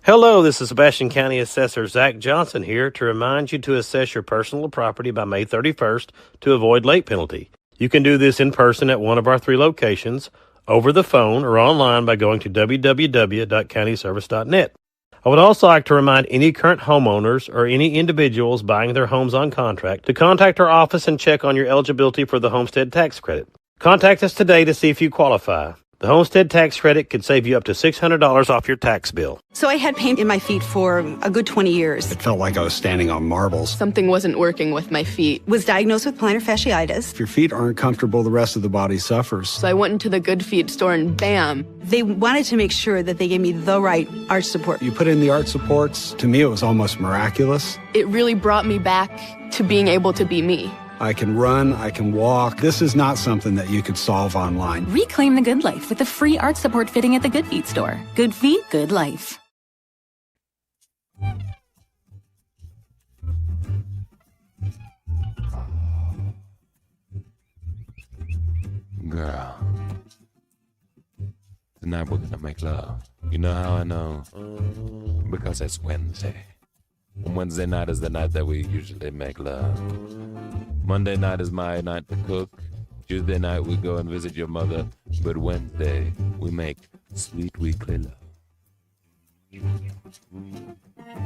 Hello, this is Sebastian County Assessor Zach Johnson here to remind you to assess your personal property by May 31st to avoid late penalty. You can do this in person at one of our 3 locations, over the phone, or online by going to www.countyservice.net. I would also like to remind any current homeowners or any individuals buying their homes on contract to contact our office and check on your eligibility for the homestead tax credit. Contact us today to see if you qualify. The homestead tax credit could save you up to $600 off your tax bill. So I had pain in my feet for a good 20 years. It felt like I was standing on marbles. Something wasn't working with my feet. Was diagnosed with plantar fasciitis. If your feet aren't comfortable, the rest of the body suffers. So I went into the Good Feet store and bam. They wanted to make sure that they gave me the right arch support. You put in the arch supports. To me, it was almost miraculous. It really brought me back to being able to be me. I can run, I can walk. This is not something that you could solve online. Reclaim the good life with the free arch support fitting at the Good Feet store. Good feet, good life. Girl, tonight we're gonna make love. You know how I know? Because it's Wednesday. And Wednesday night is the night that we usually make love. Monday night is my night to cook. Tuesday night we go and visit your mother. But Wednesday we make sweet weekly love.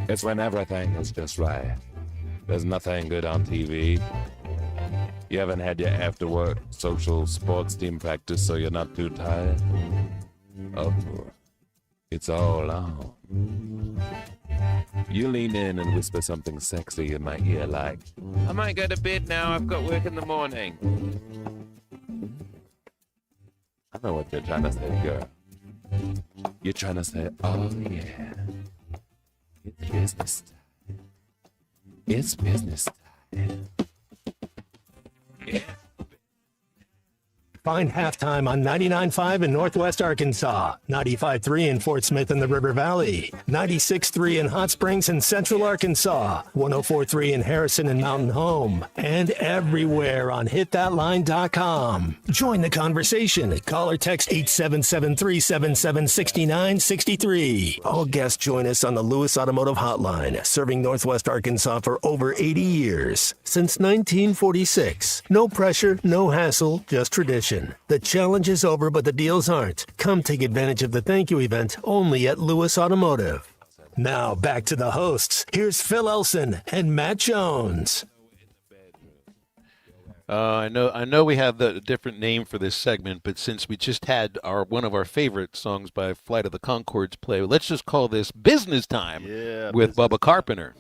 It's when everything is just right. There's nothing good on TV. You haven't had your after work social sports team practice, so you're not too tired. Oh, it's all on. You lean in and whisper something sexy in my ear like, I might go to bed now, I've got work in the morning. I know what you're trying to say, girl. You're trying to say, oh yeah, it's business time. It's business time. Yeah. Find Halftime on 99.5 in Northwest Arkansas, 95.3 in Fort Smith and the River Valley, 96.3 in Hot Springs and Central Arkansas, 104.3 in Harrison and Mountain Home, and everywhere on hitthatline.com. Join the conversation. Call or text 877-377-6963. All guests join us on the Lewis Automotive Hotline, serving Northwest Arkansas for over 80 years. Since 1946. No pressure, no hassle, just tradition. The challenge is over, but the deals aren't. Come take advantage of the thank you event only at Lewis Automotive. Now back to the hosts. Here's Phil Elson and Matt Jones. I know we have a different name for this segment, but since we just had one of our favorite songs by Flight of the Conchords play, let's just call this Business Time with Bubba Carpenter.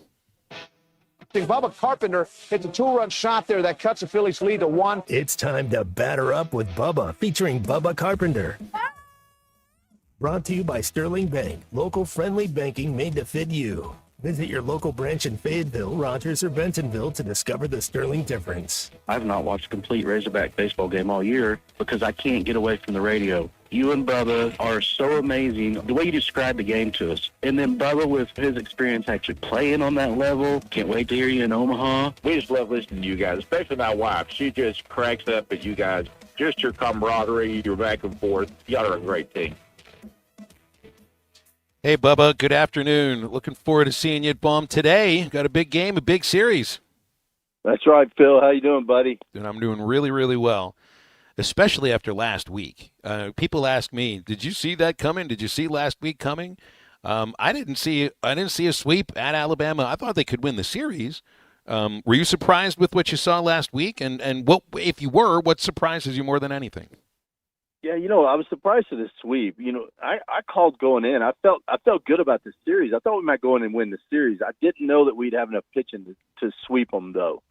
Bubba Carpenter hits a 2-run shot there that cuts the Phillies lead to 1. It's time to batter up with Bubba, featuring Bubba Carpenter. Brought to you by Sterling Bank, local friendly banking made to fit you. Visit your local branch in Fayetteville, Rogers, or Bentonville to discover the Sterling difference. I've not watched a complete Razorback baseball game all year because I can't get away from the radio. You and Bubba are so amazing, the way you describe the game to us. And then Bubba, with his experience actually playing on that level, can't wait to hear you in Omaha. We just love listening to you guys, especially my wife. She just cracks up at you guys. Just your camaraderie, your back and forth. Y'all are a great team. Hey, Bubba, good afternoon. Looking forward to seeing you at Baum today. Got a big game, a big series. That's right, Phil. How you doing, buddy? And I'm doing really, really well, especially after last week. People ask me, did you see that coming? Did you see last week coming? I didn't see a sweep at Alabama. I thought they could win the series. Were you surprised with what you saw last week? And what, if you were, what surprises you more than anything? Yeah, I was surprised at the sweep. I called going in. I felt good about the series. I thought we might go in and win the series. I didn't know that we'd have enough pitching to sweep them, though.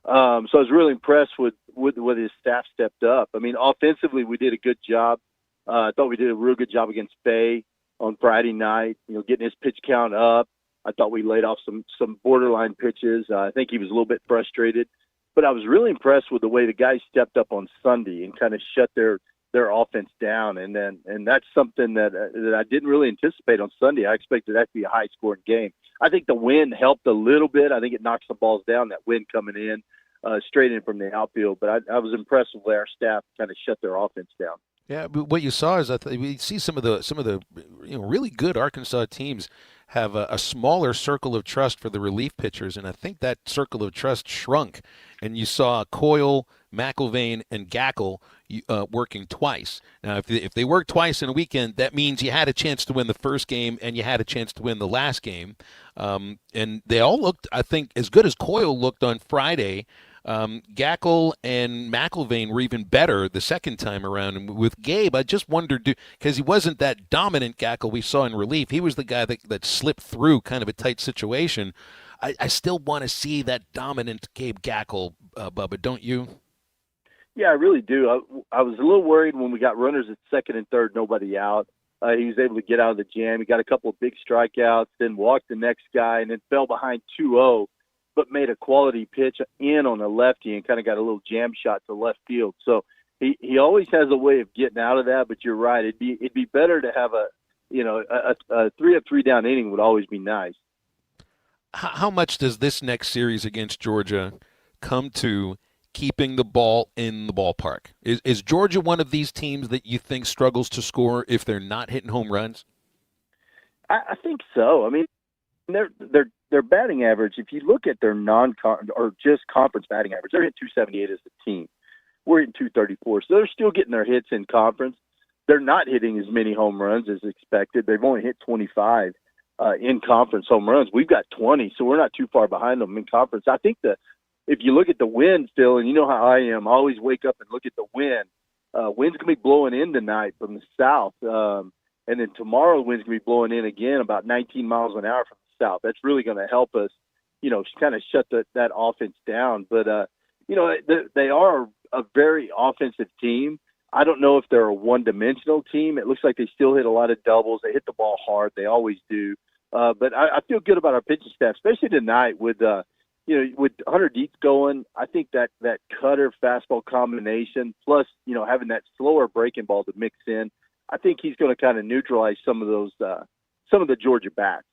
So I was really impressed with his staff stepped up. I mean, offensively, we did a good job. I thought we did a real good job against Bay on Friday night, getting his pitch count up. I thought we laid off some borderline pitches. I think he was a little bit frustrated. But I was really impressed with the way the guys stepped up on Sunday and kind of shut their offense down, and that's something that I didn't really anticipate on Sunday. I expected that to be a high-scoring game. I think the wind helped a little bit. I think it knocked some balls down, that wind coming in straight in from the outfield. But I was impressed with the way our staff kind of shut their offense down. Yeah, but what you saw is we see some of the really good Arkansas teams have a smaller circle of trust for the relief pitchers, and I think that circle of trust shrunk. And you saw Coyle, McIlvain, and Gackle working twice. Now, if they work twice in a weekend, that means you had a chance to win the first game and you had a chance to win the last game. And they all looked, I think, as good as Coyle looked on Friday. Gackle and McIlvain were even better the second time around. And with Gabe, I just wondered, because he wasn't that dominant Gackle we saw in relief. He was the guy that slipped through kind of a tight situation. I still want to see that dominant Gabe Gackle, Bubba, don't you? Yeah, I really do. I was a little worried when we got runners at second and third, nobody out. He was able to get out of the jam. He got a couple of big strikeouts, then walked the next guy, and then fell behind 2-0, but made a quality pitch in on a lefty and kind of got a little jam shot to left field. So he always has a way of getting out of that, but you're right. It'd be better to have a 3-up, 3-down inning would always be nice. How much does this next series against Georgia come to keeping the ball in the ballpark? Is Georgia one of these teams that you think struggles to score if they're not hitting home runs? I think so. I mean, their batting average, if you look at their or just conference batting average, they're hitting 278 as a team. We're hitting 234. So they're still getting their hits in conference. They're not hitting as many home runs as expected. They've only hit 25 in conference home runs. We've got 20, so we're not too far behind them in conference. I think if you look at the wind, Phil, and you know how I am, I always wake up and look at the wind. Wind's going to be blowing in tonight from the south. And then tomorrow, the wind's going to be blowing in again about 19 miles an hour from the south. That's really going to help us, kind of shut that offense down. But, they are a very offensive team. I don't know if they're a one-dimensional team. It looks like they still hit a lot of doubles. They hit the ball hard. They always do. But I feel good about our pitching staff, especially tonight with Hunter Dietz going. I think that cutter fastball combination plus, having that slower breaking ball to mix in, I think he's going to kind of neutralize some of the Georgia bats.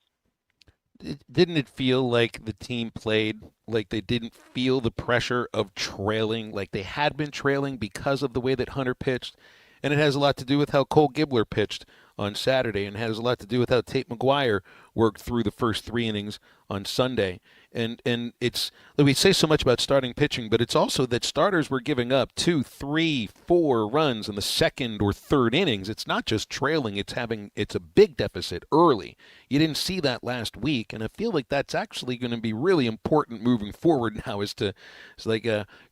Didn't it feel like the team played like they didn't feel the pressure of trailing, like they had been trailing because of the way that Hunter pitched? And it has a lot to do with how Cole Gibler pitched on Saturday, and has a lot to do with how Tate McGuire worked through the first 3 innings on Sunday. And it's, we say so much about starting pitching, but it's also that starters were giving up 2, 3, 4 runs in the second or third innings. It's not just trailing, it's a big deficit early. You didn't see that last week, and I feel like that's actually going to be really important moving forward now,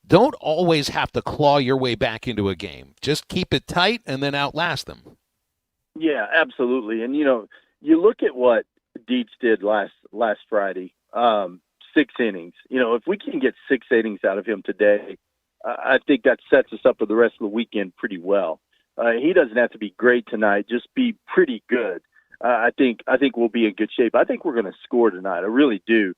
don't always have to claw your way back into a game. Just keep it tight and then outlast them. Yeah, absolutely. And, you look at what Dietz did last Friday. 6 innings. If we can get 6 innings out of him today, I think that sets us up for the rest of the weekend pretty well. He doesn't have to be great tonight; just be pretty good. I think we'll be in good shape. I think we're going to score tonight. I really do.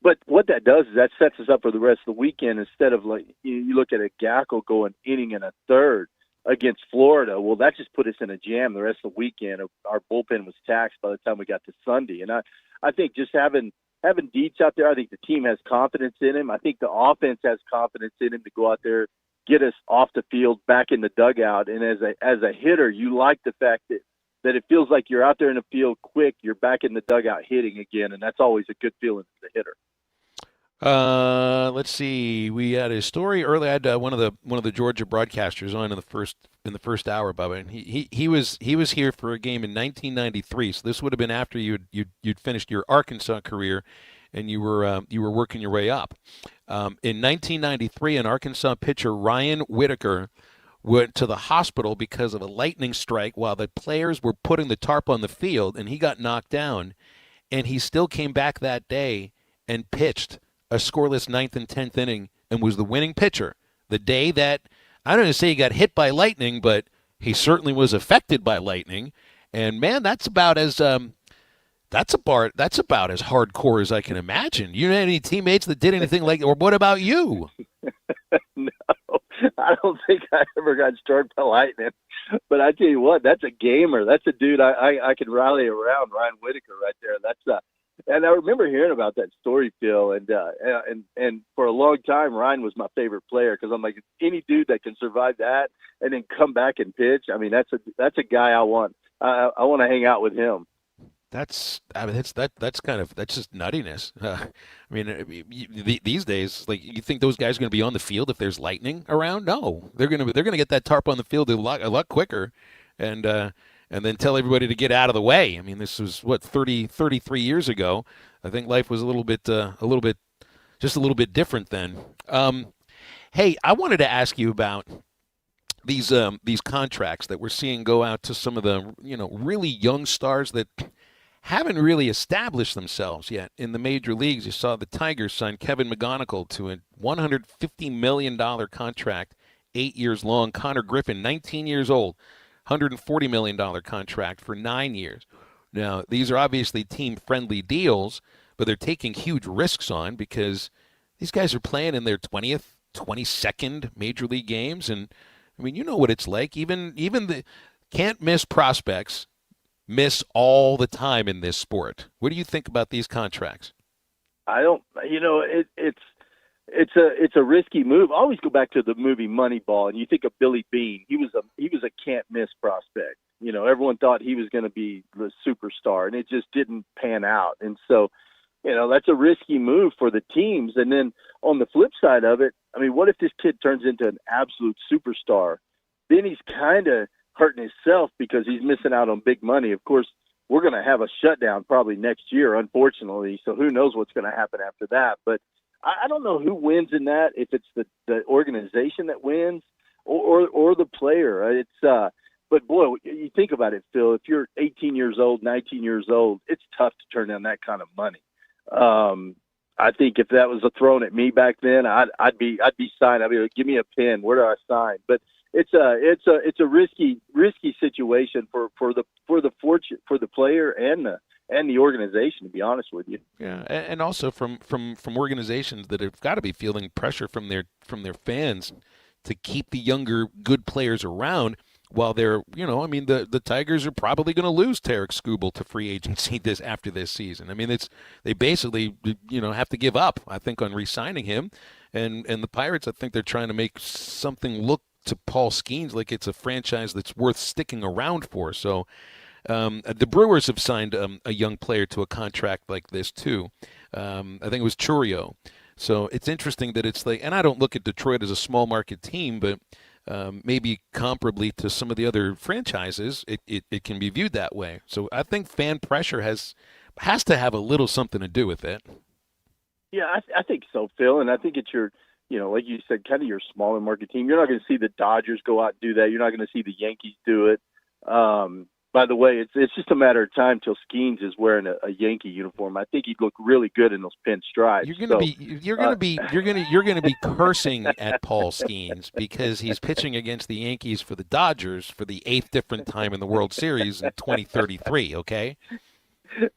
But what that does is that sets us up for the rest of the weekend instead of like you look at a Gackle going inning and a third against Florida. Well, that just put us in a jam the rest of the weekend. Our bullpen was taxed by the time we got to Sunday. And I think just having Dietz out there, I think the team has confidence in him. I think the offense has confidence in him to go out there, get us off the field, back in the dugout. And as a hitter, you like the fact that it feels like you're out there in the field quick, you're back in the dugout hitting again, and that's always a good feeling as a hitter. Let's see. We had a story earlier. I had one of the Georgia broadcasters on in the first hour, Bubba, and he was here for a game in 1993. So this would have been after you'd finished your Arkansas career, and you were working your way up. In 1993, an Arkansas pitcher, Ryan Whitaker, went to the hospital because of a lightning strike while the players were putting the tarp on the field, and he got knocked down, and he still came back that day and pitched a scoreless 9th and 10th inning and was the winning pitcher the day that, I don't want to say he got hit by lightning, but he certainly was affected by lightning. And man, that's about as hardcore as I can imagine. You know any teammates that did anything like, or what about you? No, I don't think I ever got struck by lightning. But I tell you what, that's a gamer. That's a dude I could rally around. Ryan Whitaker right there. And I remember hearing about that story, Phil, and for a long time, Ryan was my favorite player because I'm like, any dude that can survive that and then come back and pitch, I mean, that's a guy I want. I want to hang out with him. That's just nuttiness. These days, like, you think those guys are going to be on the field if there's lightning around? No, they're going to get that tarp on the field a lot quicker, and then tell everybody to get out of the way. I mean, this was 33 years ago. I think life was a little bit different then. Hey, I wanted to ask you about these contracts that we're seeing go out to some of the really young stars that haven't really established themselves yet in the major leagues. You saw the Tigers sign Kevin McGonigal to a $150 million contract, 8 years long. Connor Griffin, 19 years old, $140 million contract for 9 years. Now, these are obviously team-friendly deals, but they're taking huge risks on because these guys are playing in their 20th, 22nd major league games. And, I mean, you know what it's like. Even the can't-miss prospects miss all the time in this sport. What do you think about these contracts? I don't, it's a risky move. I always go back to the movie Moneyball, and you think of Billy Beane. He was a can't miss prospect. Everyone thought he was going to be the superstar, and it just didn't pan out. And so, that's a risky move for the teams. And then on the flip side of it, I mean, what if this kid turns into an absolute superstar? Then he's kind of hurting himself because he's missing out on big money. Of course, we're going to have a shutdown probably next year, unfortunately. So who knows what's going to happen after that. But I don't know who wins in that, if it's the organization that wins or the player. But boy, you think about it, Phil, if you're 18 years old, 19 years old, it's tough to turn down that kind of money. I think if that was thrown at me back then, I'd be signed. I'd be like, give me a pen. Where do I sign? But it's a risky situation for the player and the organization, to be honest with you. Yeah, and also from organizations that have got to be feeling pressure from their fans to keep the younger good players around while they're, the Tigers are probably going to lose Tarek Skubal to free agency after this season. I mean, they basically, have to give up, I think, on re-signing him. And the Pirates, I think they're trying to make something look to Paul Skeens like it's a franchise that's worth sticking around for. So the Brewers have signed a young player to a contract like this too. I think it was Churio. So it's interesting that it's like, and I don't look at Detroit as a small market team, but maybe comparably to some of the other franchises, it can be viewed that way. So I think fan pressure has to have a little something to do with it. Yeah, I think so, Phil. And I think it's your, like you said, kind of your smaller market team. You're not going to see the Dodgers go out and do that. You're not going to see the Yankees do it. by the way, it's just a matter of time till Skeens is wearing a Yankee uniform. I think he'd look really good in those pinstripes. You're gonna be cursing at Paul Skeens because he's pitching against the Yankees for the Dodgers for the 8th different time in the World Series in 2033. Okay.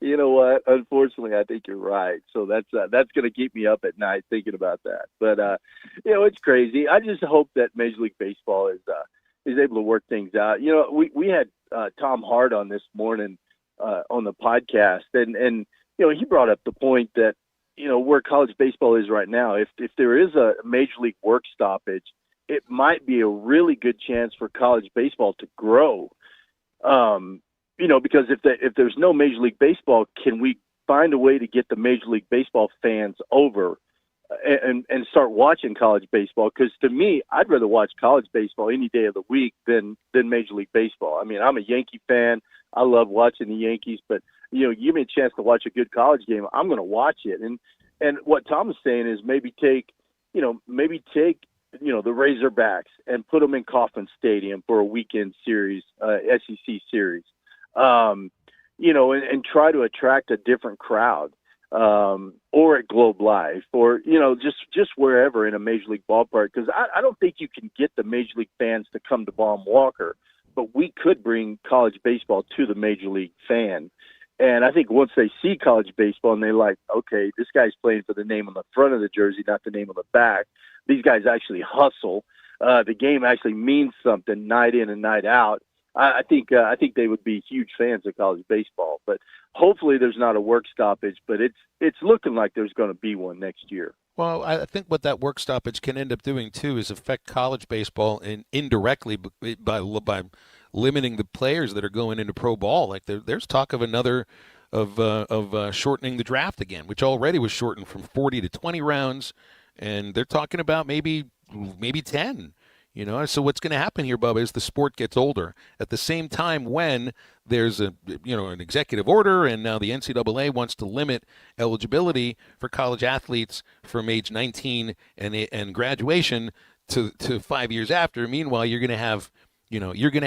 You know what? Unfortunately, I think you're right. So that's going to keep me up at night thinking about that. But it's crazy. I just hope that Major League Baseball is able to work things out. We had Tom Hart on this morning on the podcast, and he brought up the point that where college baseball is right now. If there is a Major League work stoppage, it might be a really good chance for college baseball to grow. Because if there's no Major League Baseball, can we find a way to get the Major League Baseball fans over and start watching college baseball? Because to me, I'd rather watch college baseball any day of the week than Major League Baseball. I mean, I'm a Yankee fan. I love watching the Yankees, but give me a chance to watch a good college game, I'm going to watch it. And what Tom is saying is maybe take the Razorbacks and put them in Kauffman Stadium for a weekend series, SEC series. And try to attract a different crowd, or at Globe Life, or, just wherever in a Major League ballpark. Because I don't think you can get the Major League fans to come to Baum Walker, but we could bring college baseball to the Major League fan. And I think once they see college baseball and they're like, okay, this guy's playing for the name on the front of the jersey, not the name on the back. These guys actually hustle. The game actually means something night in and night out. I think they would be huge fans of college baseball, but hopefully there's not a work stoppage. But it's looking like there's going to be one next year. Well, I think what that work stoppage can end up doing too is affect college baseball indirectly by limiting the players that are going into pro ball. Like there's talk of shortening the draft again, which already was shortened from 40 to 20 rounds, and they're talking about maybe 10. So what's going to happen here, Bubba, is the sport gets older. At the same time, when there's an executive order, and now the NCAA wants to limit eligibility for college athletes from age 19 and graduation to 5 years after. Meanwhile, you're going to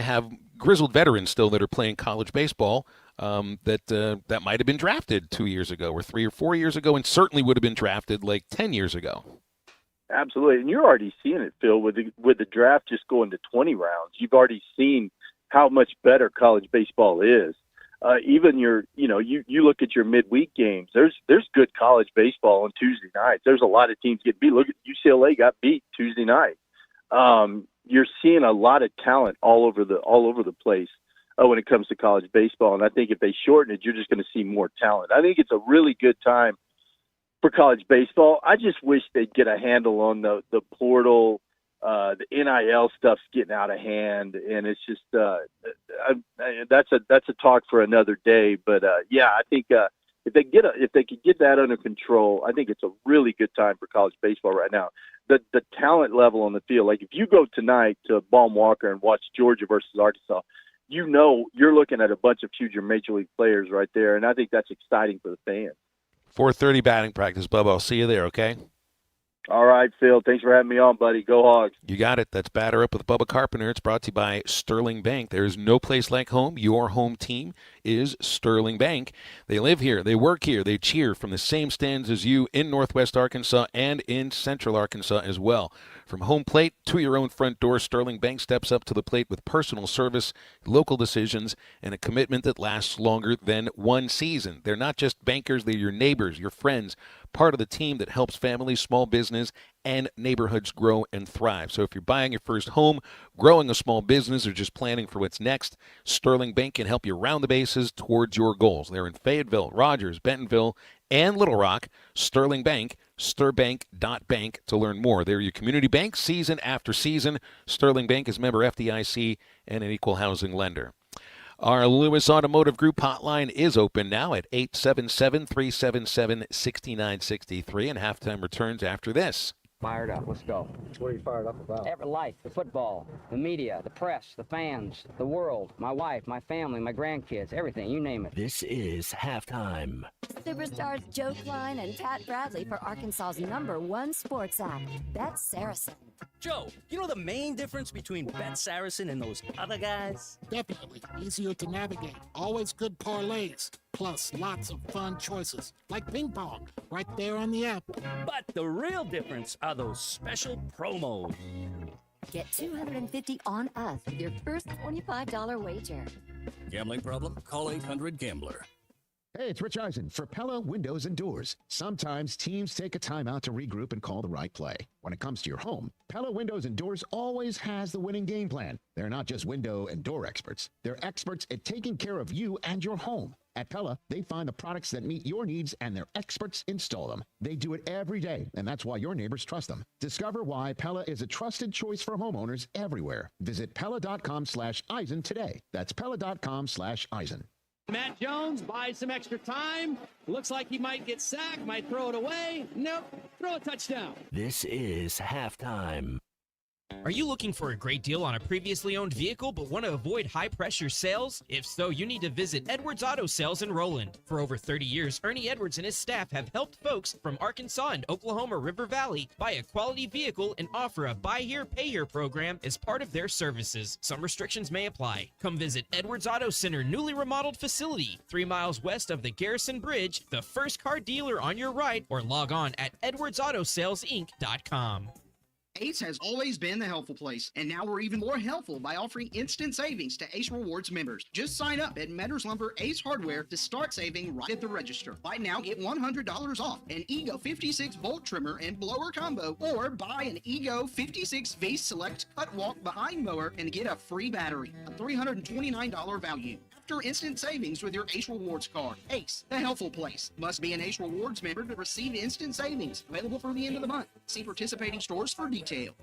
have grizzled veterans still that are playing college baseball that might have been drafted 2 years ago, or 3 or 4 years ago, and certainly would have been drafted like 10 years ago. Absolutely, and you're already seeing it, Phil, with the draft just going to 20 rounds. You've already seen how much better college baseball is. Even you look at your midweek games. There's good college baseball on Tuesday nights. There's a lot of teams get beat. Look at UCLA got beat Tuesday night. You're seeing a lot of talent all over the place when it comes to college baseball, and I think if they shorten it, you're just going to see more talent. I think it's a really good time for college baseball. I just wish they'd get a handle on the portal, the NIL stuff's getting out of hand, and it's just that's a talk for another day. But I think if they could get that under control, I think it's a really good time for college baseball right now. The talent level on the field, like if you go tonight to Baum Walker and watch Georgia versus Arkansas, you're looking at a bunch of future Major League players right there, and I think that's exciting for the fans. 4:30 batting practice, Bubba. I'll see you there, okay? All right, Phil. Thanks for having me on, buddy. Go Hogs. You got it. That's Batter Up with Bubba Carpenter. It's brought to you by Sterling Bank. There is no place like home. Your home team is Sterling Bank. They live here. They work here. They cheer from the same stands as you in Northwest Arkansas and in Central Arkansas as well. From home plate to your own front door, Sterling Bank steps up to the plate with personal service, local decisions, and a commitment that lasts longer than one season. They're not just bankers. They're your neighbors, your friends, part of the team that helps families, small business, and neighborhoods grow and thrive. So if you're buying your first home, growing a small business, or just planning for what's next, Sterling Bank can help you round the bases towards your goals. They're in Fayetteville, Rogers, Bentonville, and Little Rock. Sterling Bank, stirbank.bank to learn more. They're your community bank season after season. Sterling Bank is member FDIC and an equal housing lender. Our Lewis Automotive Group hotline is open now at 877-377-6963, and halftime returns after this. Fired up. Let's go. What are you fired up about? Every life, the football, the media, the press, the fans, the world, my wife, my family, my grandkids, everything, you name it. This is halftime. Superstars Joe Klein and Pat Bradley for Arkansas's #1 sports app, Bet Saracen. Joe, you know the main difference between Bet Saracen and those other guys? Definitely. Easier to navigate. Always good parlays. Plus lots of fun choices. Like ping pong. Right there on the app. But the real difference are those special promos. Get $250 on us with your first $25 wager. Gambling problem? Call 800-GAMBLER. Hey, it's Rich Eisen for Pella Windows and Doors. Sometimes teams take a timeout to regroup and call the right play. When it comes to your home, Pella Windows and Doors always has the winning game plan. They're not just window and door experts. They're experts at taking care of you and your home. At Pella, they find the products that meet your needs and their experts install them. They do it every day, and that's why your neighbors trust them. Discover why Pella is a trusted choice for homeowners everywhere. Visit Pella.com/Eisen today. That's Pella.com/Eisen. Matt Jones buys some extra time. Looks like he might get sacked, might throw it away. Nope, throw a touchdown. This is halftime. Are you looking for a great deal on a previously owned vehicle but want to avoid high-pressure sales? If so, you need to visit Edwards Auto Sales in Roland. For over 30 years, Ernie Edwards and his staff have helped folks from Arkansas and Oklahoma River Valley buy a quality vehicle and offer a buy here, pay here program as part of their services. Some restrictions may apply. Come visit Edwards Auto Center newly remodeled facility, 3 miles west of the Garrison Bridge, the first car dealer on your right, or log on at edwardsautosalesinc.com. Ace has always been the helpful place, and now we're even more helpful by offering instant savings to Ace Rewards members. Just sign up at Metters Lumber Ace Hardware to start saving right at the register. Buy now, get $100 off an Ego 56 volt trimmer and blower combo, or buy an Ego 56V Select Cut Walk behind mower and get a free battery, a $329 value. After instant savings with your Ace Rewards card. Ace, the helpful place. Must be an Ace Rewards member to receive instant savings. Available through the end of the month. See participating stores for details.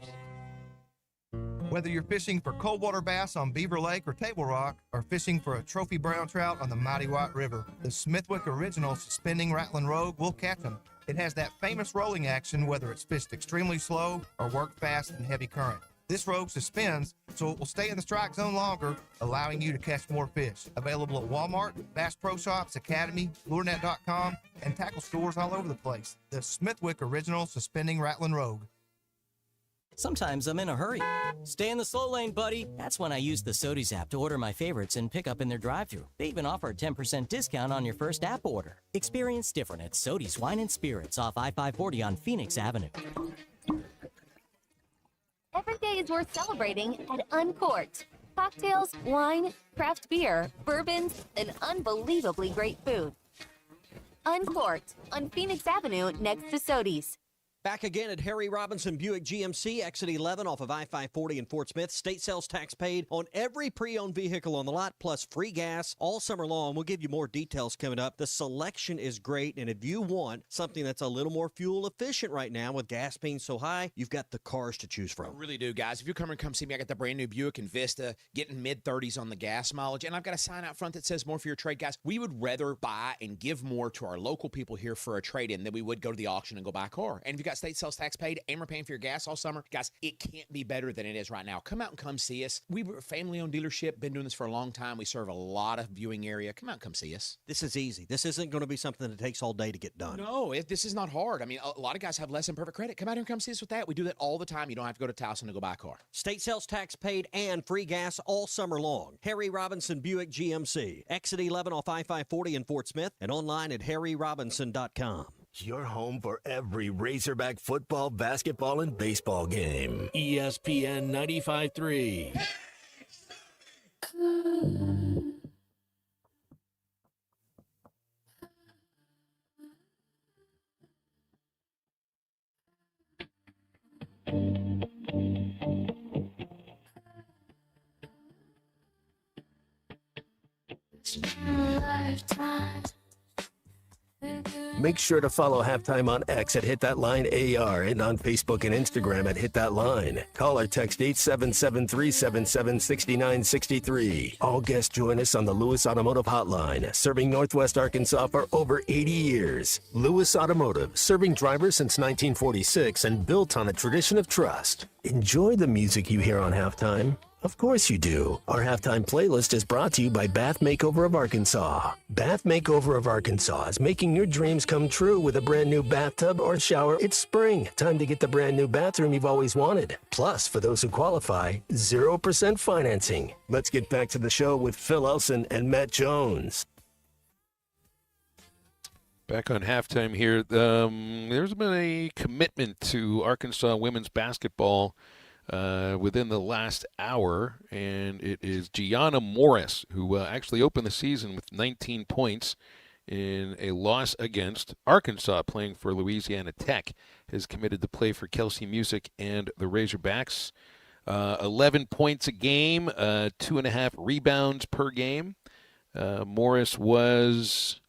Whether you're fishing for coldwater bass on Beaver Lake or Table Rock, or fishing for a trophy brown trout on the mighty White River, the Smithwick Original Suspending Rattling Rogue will catch them. It has that famous rolling action whether it's fished extremely slow or worked fast in heavy current. This rogue suspends, so it will stay in the strike zone longer, allowing you to catch more fish. Available at Walmart, Bass Pro Shops, Academy, LureNet.com, and tackle stores all over the place. The Smithwick Original Suspending Rattling Rogue. Sometimes I'm in a hurry. Stay in the slow lane, buddy. That's when I use the Sodies app to order my favorites and pick up in their drive-thru. They even offer a 10% discount on your first app order. Experience different at Sodies Wine and Spirits off I-540 on Phoenix Avenue. Every day is worth celebrating at Uncorked. Cocktails, wine, craft beer, bourbons, and unbelievably great food. Uncorked on Phoenix Avenue next to Sodies. Back again at Harry Robinson Buick GMC, exit 11 off of I-540 in Fort Smith. State sales tax paid on every pre-owned vehicle on the lot, plus free gas all summer long. We'll give you more details coming up. The selection is great, and if you want something that's a little more fuel efficient right now with gas being so high, you've got the cars to choose from. I really do, guys. If you come see me, I got the brand new Buick Envista, getting mid-30s on the gas mileage, and I've got a sign out front that says more for your trade, guys. We would rather buy and give more to our local people here for a trade-in than we would go to the auction and go buy a car. And if you got state sales tax paid and we're paying for your gas all summer, guys, it can't be better than it is right now. Come out and come see us. We were a family-owned dealership, been doing this for a long time. We serve a lot of viewing area. Come out and come see us. This is easy. This isn't going to be something that takes all day to get done. No, this is not hard. I mean, a lot of guys have less than perfect credit. Come out here and come see us with that. We do that all the time. You don't have to go to Towson to go buy a car. State sales tax paid and free gas all summer long. Harry Robinson Buick GMC, exit 11 off I-540 in Fort Smith, and online at harryrobinson.com. Your home for every Razorback football, basketball, and baseball game. ESPN 95.3. Make sure to follow Halftime on X at HitThatLineAR and on Facebook and Instagram at HitThatLine. Call or text 877-377-6963. All guests join us on the Lewis Automotive Hotline, serving Northwest Arkansas for over 80 years. Lewis Automotive, serving drivers since 1946 and built on a tradition of trust. Enjoy the music you hear on Halftime. Of course you do. Our halftime playlist is brought to you by Bath Makeover of Arkansas. Bath Makeover of Arkansas is making your dreams come true with a brand new bathtub or shower. It's spring. Time to get the brand new bathroom you've always wanted. Plus, for those who qualify, 0% financing. Let's get back to the show with Phil Elson and Matt Jones. Back on halftime here. There's been a commitment to Arkansas women's basketball within the last hour, and it is Gianna Morris, who actually opened the season with 19 points in a loss against Arkansas, playing for Louisiana Tech, has committed to play for Kelsey Music and the Razorbacks. 11 points a game, 2.5 rebounds per game. Morris was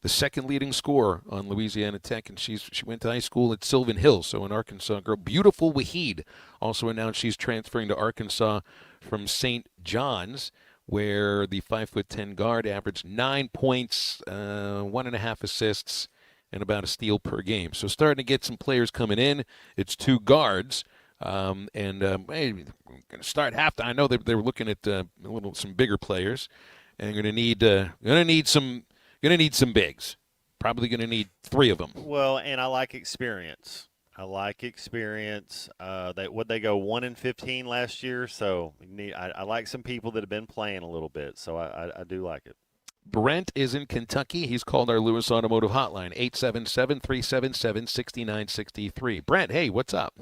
the second leading scorer on Louisiana Tech, and she went to high school at Sylvan Hills, so an Arkansas girl. Beautiful Wahid also announced she's transferring to Arkansas from St. John's, where the 5'10" guard averaged 9 points, 1.5 assists, and about a steal per game. So starting to get some players coming in. It's two guards. Hey, we're going to start halftime. I know they're looking at some bigger players, and going to need some bigs. Probably going to need 3 of them. Well, and I like experience. They go 1-15 last year, so I like some people that have been playing a little bit. So I do like it. Brent is in Kentucky. He's called our Lewis Automotive Hotline, 877-377-6963. Brent, hey, what's up?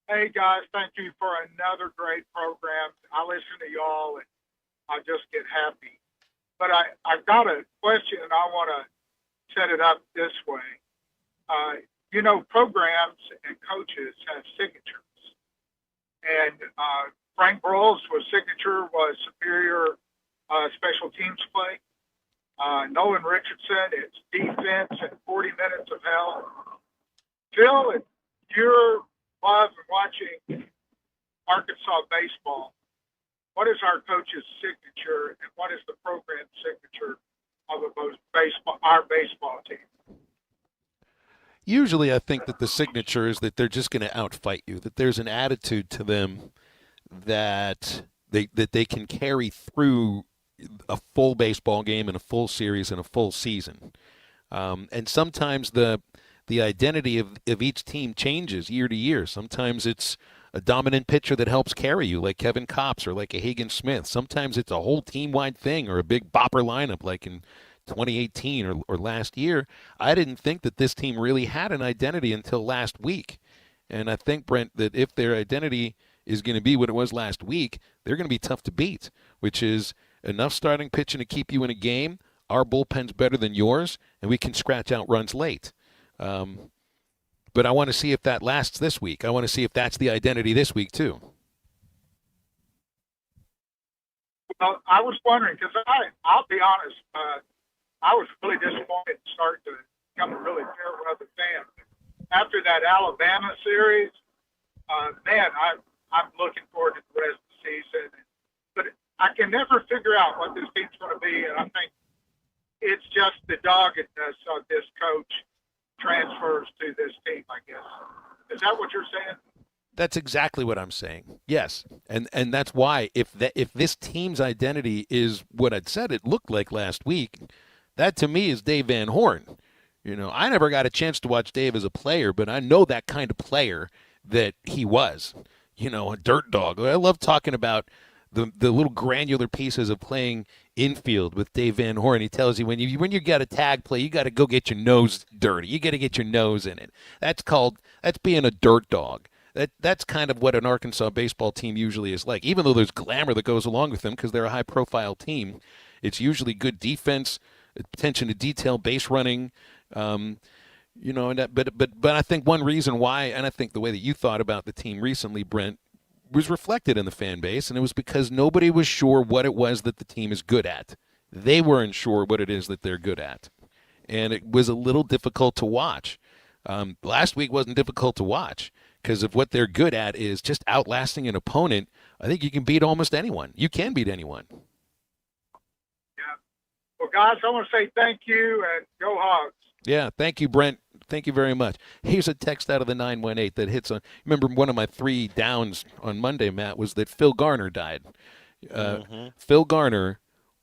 Hey, guys, thank you for another great program. I listen to y'all, and I just get happy. But I've got a question, and I want to set it up this way. Programs and coaches have signatures. And Frank Broyles' signature was superior special teams play. Nolan Richardson, it's defense and 40 minutes of hell. Phil, if you're live and watching Arkansas baseball, what is our coach's signature, and what is the program signature of our baseball team? Usually I think that the signature is that they're just going to outfight you, that there's an attitude to them that they can carry through a full baseball game and a full series and a full season. And sometimes the identity of each team changes year to year. Sometimes it's a dominant pitcher that helps carry you, like Kevin Kopps or like a Hagen Smith. Sometimes it's a whole team-wide thing or a big bopper lineup like in 2018 or last year. I didn't think that this team really had an identity until last week. And I think, Brent, that if their identity is going to be what it was last week, they're going to be tough to beat, which is enough starting pitching to keep you in a game. Our bullpen's better than yours, and we can scratch out runs late. But I want to see if that lasts this week. I want to see if that's the identity this week, too. Well, I was wondering, because I'll be honest, I was really disappointed to start to become a really fair weather fan. After that Alabama series, I'm looking forward to the rest of the season. But I can never figure out what this team's going to be, and I think it's just the doggedness of this coach transfers to this team, I guess. Is that what you're saying? That's exactly what I'm saying. Yes, and that's why if this team's identity is what I'd said it looked like last week, that to me is Dave Van Horn. I never got a chance to watch Dave as a player, but I know that kind of player that he was. A dirt dog. I love talking about the little granular pieces of playing infield with Dave Van Horn. He tells you when you got a tag play, you got to go get your nose dirty. You got to get your nose in it. That's being a dirt dog. That's kind of what an Arkansas baseball team usually is like. Even though there's glamour that goes along with them because they're a high-profile team, it's usually good defense, attention to detail, base running. But I think one reason why, and I think the way that you thought about the team recently, Brent, was reflected in the fan base, and it was because nobody was sure what it was that the team is good at. They weren't sure what it is that they're good at, and it was a little difficult to watch. Last week wasn't difficult to watch because of what they're good at is just outlasting an opponent. I think you can beat almost anyone. You can beat anyone. Yeah. Well, guys, I want to say thank you and go Hogs. Yeah, thank you, Brent. Thank you very much. Here's a text out of the 918 that hits on. Remember, one of my 3 downs on Monday, Matt, was that Phil Garner died. Phil Garner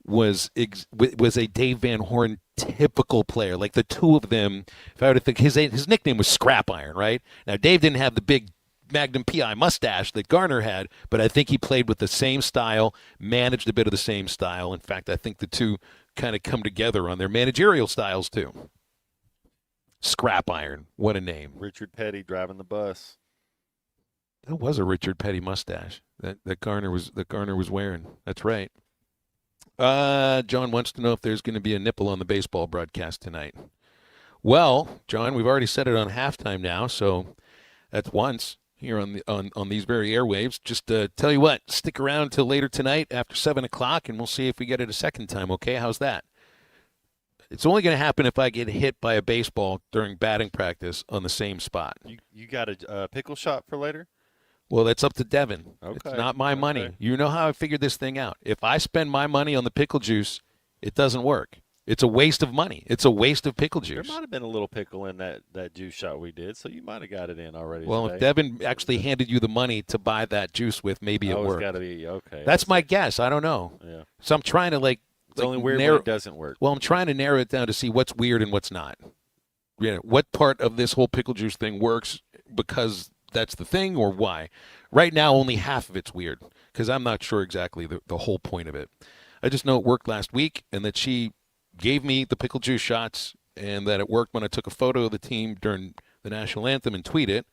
was a Dave Van Horn typical player. Like the two of them, if I were to think, his nickname was Scrap Iron, right? Now, Dave didn't have the big Magnum PI mustache that Garner had, but I think he played with the same style, managed a bit of the same style. In fact, I think the two kind of come together on their managerial styles too. Scrap Iron, what a name. Richard Petty driving the bus. That was a Richard Petty mustache that Garner was wearing. That's right. John wants to know if there's going to be a nipple on the baseball broadcast tonight. Well, John, we've already said it on halftime now, so that's once here on these very airwaves. Just tell you what, stick around till later tonight after 7 o'clock, and we'll see if we get it a second time, okay? How's that? It's only going to happen if I get hit by a baseball during batting practice on the same spot. You got a pickle shot for later? Well, that's up to Devin. Okay. It's not my money. You know how I figured this thing out. If I spend my money on the pickle juice, it doesn't work. It's a waste of money. It's a waste of pickle juice. There might have been a little pickle in that juice shot we did, so you might have got it in already. Well, today. if Devin actually handed you the money to buy that juice with, maybe it it's worked. got to be okay. That's my guess. I don't know. Yeah. So I'm trying to It's only weird narrow, when it doesn't work. Well, I'm trying to narrow it down to see what's weird and what's not. You know, what part of this whole pickle juice thing works because that's the thing, or why? Right now, only half of it's weird because I'm not sure exactly the whole point of it. I just know it worked last week and that she gave me the pickle juice shots and that it worked when I took a photo of the team during the national anthem and tweet it.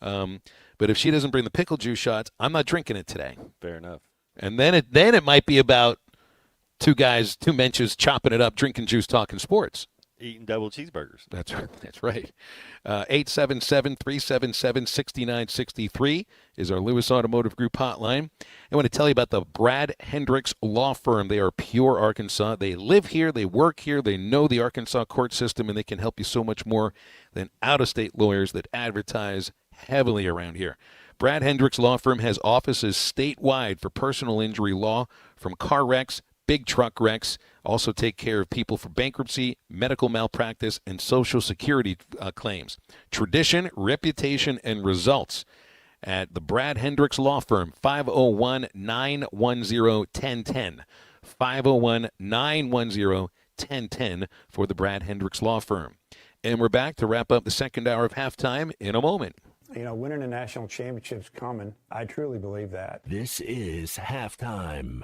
But if she doesn't bring the pickle juice shots, I'm not drinking it today. Fair enough. And then it might be about two menches chopping it up, drinking juice, talking sports. Eating double cheeseburgers. That's right. 877-377-6963 is our Lewis Automotive Group hotline. I want to tell you about the Brad Hendricks Law Firm. They are pure Arkansas. They live here. They work here. They know the Arkansas court system, and they can help you so much more than out-of-state lawyers that advertise heavily around here. Brad Hendricks Law Firm has offices statewide for personal injury law, from car wrecks, big truck wrecks, also take care of people for bankruptcy, medical malpractice, and Social Security claims. Tradition, reputation, and results at the Brad Hendricks Law Firm, 501-910-1010. 501-910-1010 for the Brad Hendricks Law Firm. And we're back to wrap up the second hour of halftime in a moment. You know, winning a national championship's coming. I truly believe that. This is halftime.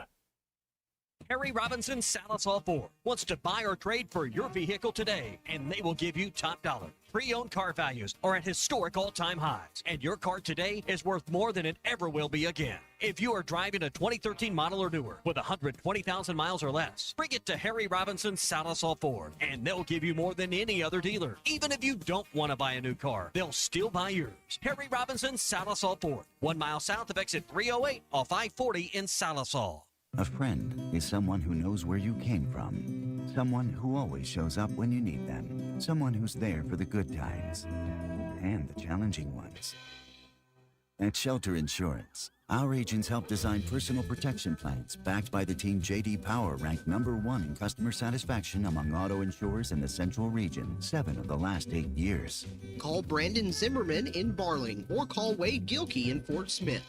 Harry Robinson Salisal Ford wants to buy or trade for your vehicle today, and they will give you top dollar. Pre-owned car values are at historic all-time highs, and your car today is worth more than it ever will be again. If you are driving a 2013 model or newer with 120,000 miles or less, bring it to Harry Robinson Salisal Ford, and they'll give you more than any other dealer. Even if you don't want to buy a new car, they'll still buy yours. Harry Robinson Salisal Ford, 1 mile south of exit 308 off I-40 in Salisal. A friend is someone who knows where you came from. Someone who always shows up when you need them. Someone who's there for the good times and the challenging ones. At Shelter Insurance, our agents help design personal protection plans backed by the team J.D. Power, ranked #1 in customer satisfaction among auto insurers in the Central Region 7 of the last 8 years. Call Brandon Zimmerman in Barling or call Wade Gilkey in Fort Smith.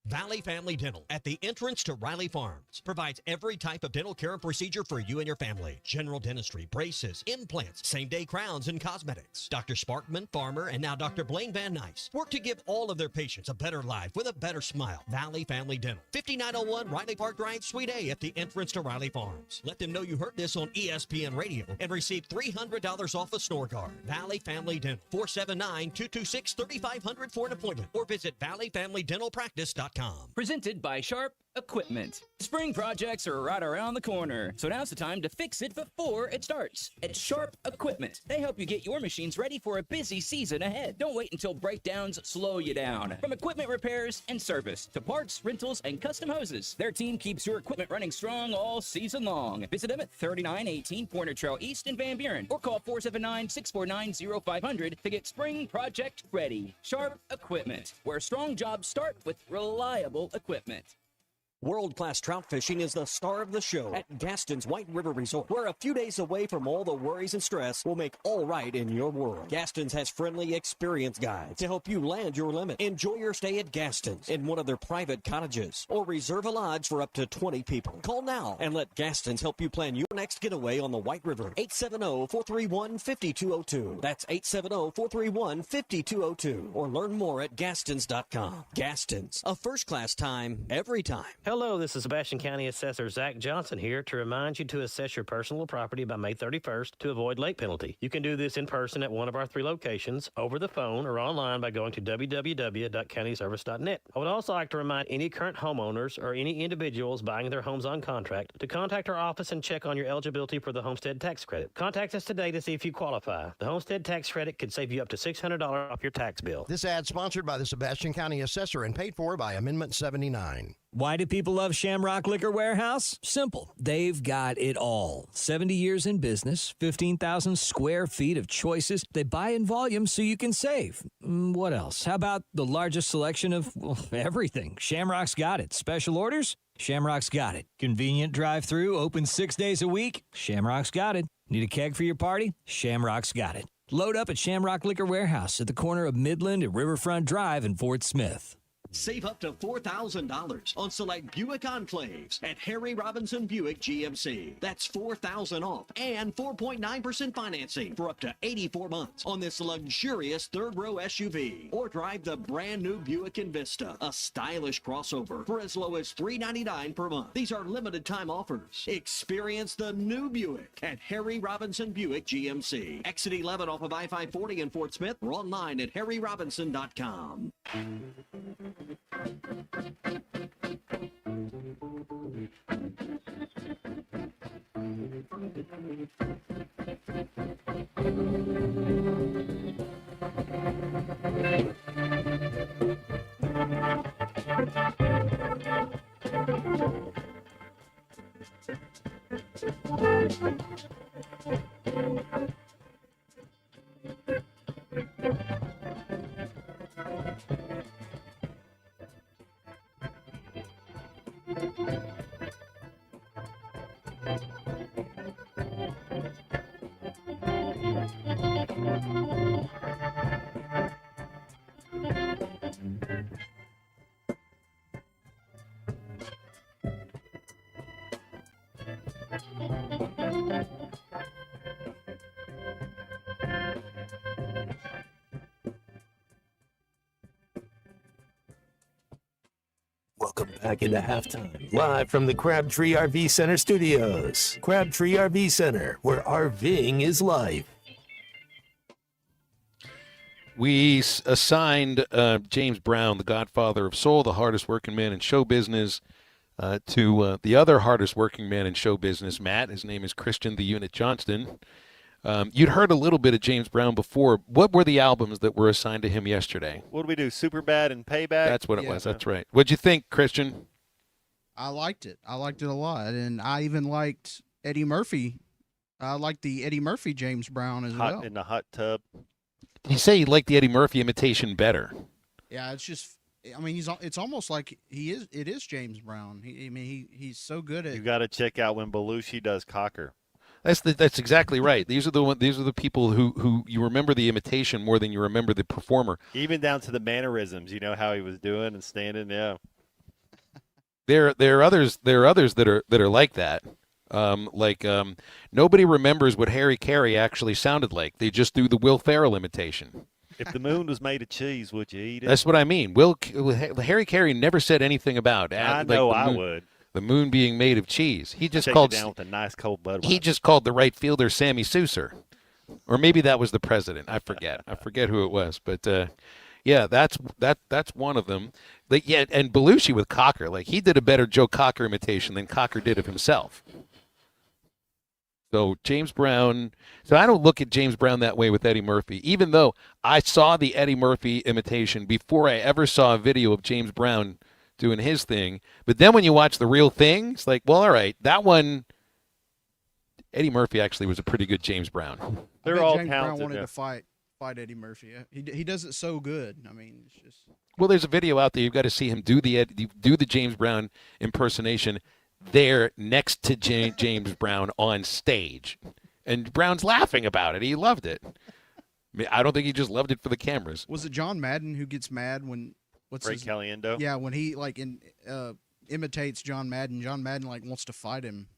Valley Family Dental at the entrance to Riley Farms provides every type of dental care and procedure for you and your family. General dentistry, braces, implants, same-day crowns, and cosmetics. Dr. Sparkman, Farmer, and now Dr. Blaine Van Nice work to give all of their patients a better life with a better smile. Valley Family Dental, 5901 Riley Park Drive, Suite A at the entrance to Riley Farms. Let them know you heard this on ESPN Radio and receive $300 off a snore guard. Valley Family Dental, 479-226-3500 for an appointment or visit valleyfamilydentalpractice.com. Presented by Sharp Equipment. Spring projects are right around the corner, so now's the time to fix it before it starts. At Sharp Equipment, they help you get your machines ready for a busy season ahead. Don't wait until breakdowns slow you down. From equipment repairs and service to parts, rentals, and custom hoses, their team keeps your equipment running strong all season long. Visit them at 3918 Pointer Trail East in Van Buren or call 479-649-0500 to get spring project ready. Sharp Equipment, where strong jobs start with reliable equipment. World-class trout fishing is the star of the show at Gaston's White River Resort, where a few days away from all the worries and stress will make all right in your world. Gaston's has friendly, experienced guides to help you land your limit. Enjoy your stay at Gaston's in one of their private cottages, or reserve a lodge for up to 20 people. Call now and let Gaston's help you plan your next getaway on the White River. 870-431-5202. That's 870-431-5202. Or learn more at Gastons.com. Gaston's, a first-class time, every time. Hello, this is Sebastian County Assessor Zach Johnson here to remind you to assess your personal property by May 31st to avoid late penalty. You can do this in person at one of our 3 locations, over the phone, or online by going to www.countyservice.net. I would also like to remind any current homeowners or any individuals buying their homes on contract to contact our office and check on your eligibility for the homestead tax credit. Contact us today to see if you qualify. The homestead tax credit could save you up to $600 off your tax bill. This ad sponsored by the Sebastian County Assessor and paid for by Amendment 79. Why do people love Shamrock Liquor Warehouse? Simple. They've got it all. 70 years in business, 15,000 square feet of choices. They buy in volume so you can save. What else? How about the largest selection of everything? Shamrock's got it. Special orders? Shamrock's got it. Convenient drive-through, open 6 days a week? Shamrock's got it. Need a keg for your party? Shamrock's got it. Load up at Shamrock Liquor Warehouse at the corner of Midland and Riverfront Drive in Fort Smith. Save up to $4,000 on select Buick Enclaves at Harry Robinson Buick GMC. That's $4,000 off and 4.9% financing for up to 84 months on this luxurious third-row SUV. Or drive the brand-new Buick Envista, a stylish crossover, for as low as $399 per month. These are limited-time offers. Experience the new Buick at Harry Robinson Buick GMC. Exit 11 off of I-540 in Fort Smith, or online at harryrobinson.com. Welcome back into halftime, live from the Crabtree RV Center studios. Crabtree RV Center, where RVing is life. We assigned James Brown, the godfather of soul, the hardest working man in show business, to the other hardest working man in show business, Matt. His name is Christian the Unit Johnston. You'd heard a little bit of James Brown before. What were the albums that were assigned to him yesterday? What did we do? Superbad and Payback? That's what it was. That's right. What'd you think, Christian? I liked it. I liked it a lot. And I even liked Eddie Murphy. I liked the Eddie Murphy James Brown as well. In the hot tub. Did you say you liked the Eddie Murphy imitation better? Yeah, it's just, I mean, it's almost like it is James Brown. He's so good at. You got to check out when Belushi does Cocker. That's exactly right. These are the people who you remember the imitation more than you remember the performer. Even down to the mannerisms, you know how he was doing and standing. Yeah. There are others that are like that. Nobody remembers what Harry Carey actually sounded like. They just do the Will Ferrell imitation. If the moon was made of cheese, would you eat it? That's what I mean. Harry Carey never said anything about. I know I would. The moon being made of cheese. He just Shake called it down with a nice cold Budweiser. He just called the right fielder Sammy Souser, or maybe that was the president. I forget who it was, but yeah, that's one of them. And Belushi with Cocker, like he did a better Joe Cocker imitation than Cocker did of himself. So James Brown. So I don't look at James Brown that way with Eddie Murphy, even though I saw the Eddie Murphy imitation before I ever saw a video of James Brown doing his thing. But then when you watch the real thing, it's like, well, all right, that one, Eddie Murphy actually was a pretty good James Brown. They're all James Brown wanted to fight Eddie Murphy. He does it so good. I mean, it's just. Well, there's a video out there. You've got to see him do the James Brown impersonation there next to James Brown on stage. And Brown's laughing about it. He loved it. I mean, I don't think he just loved it for the cameras. Was it John Madden who gets mad when Frank Caliendo? Yeah, when he imitates John Madden. John Madden wants to fight him.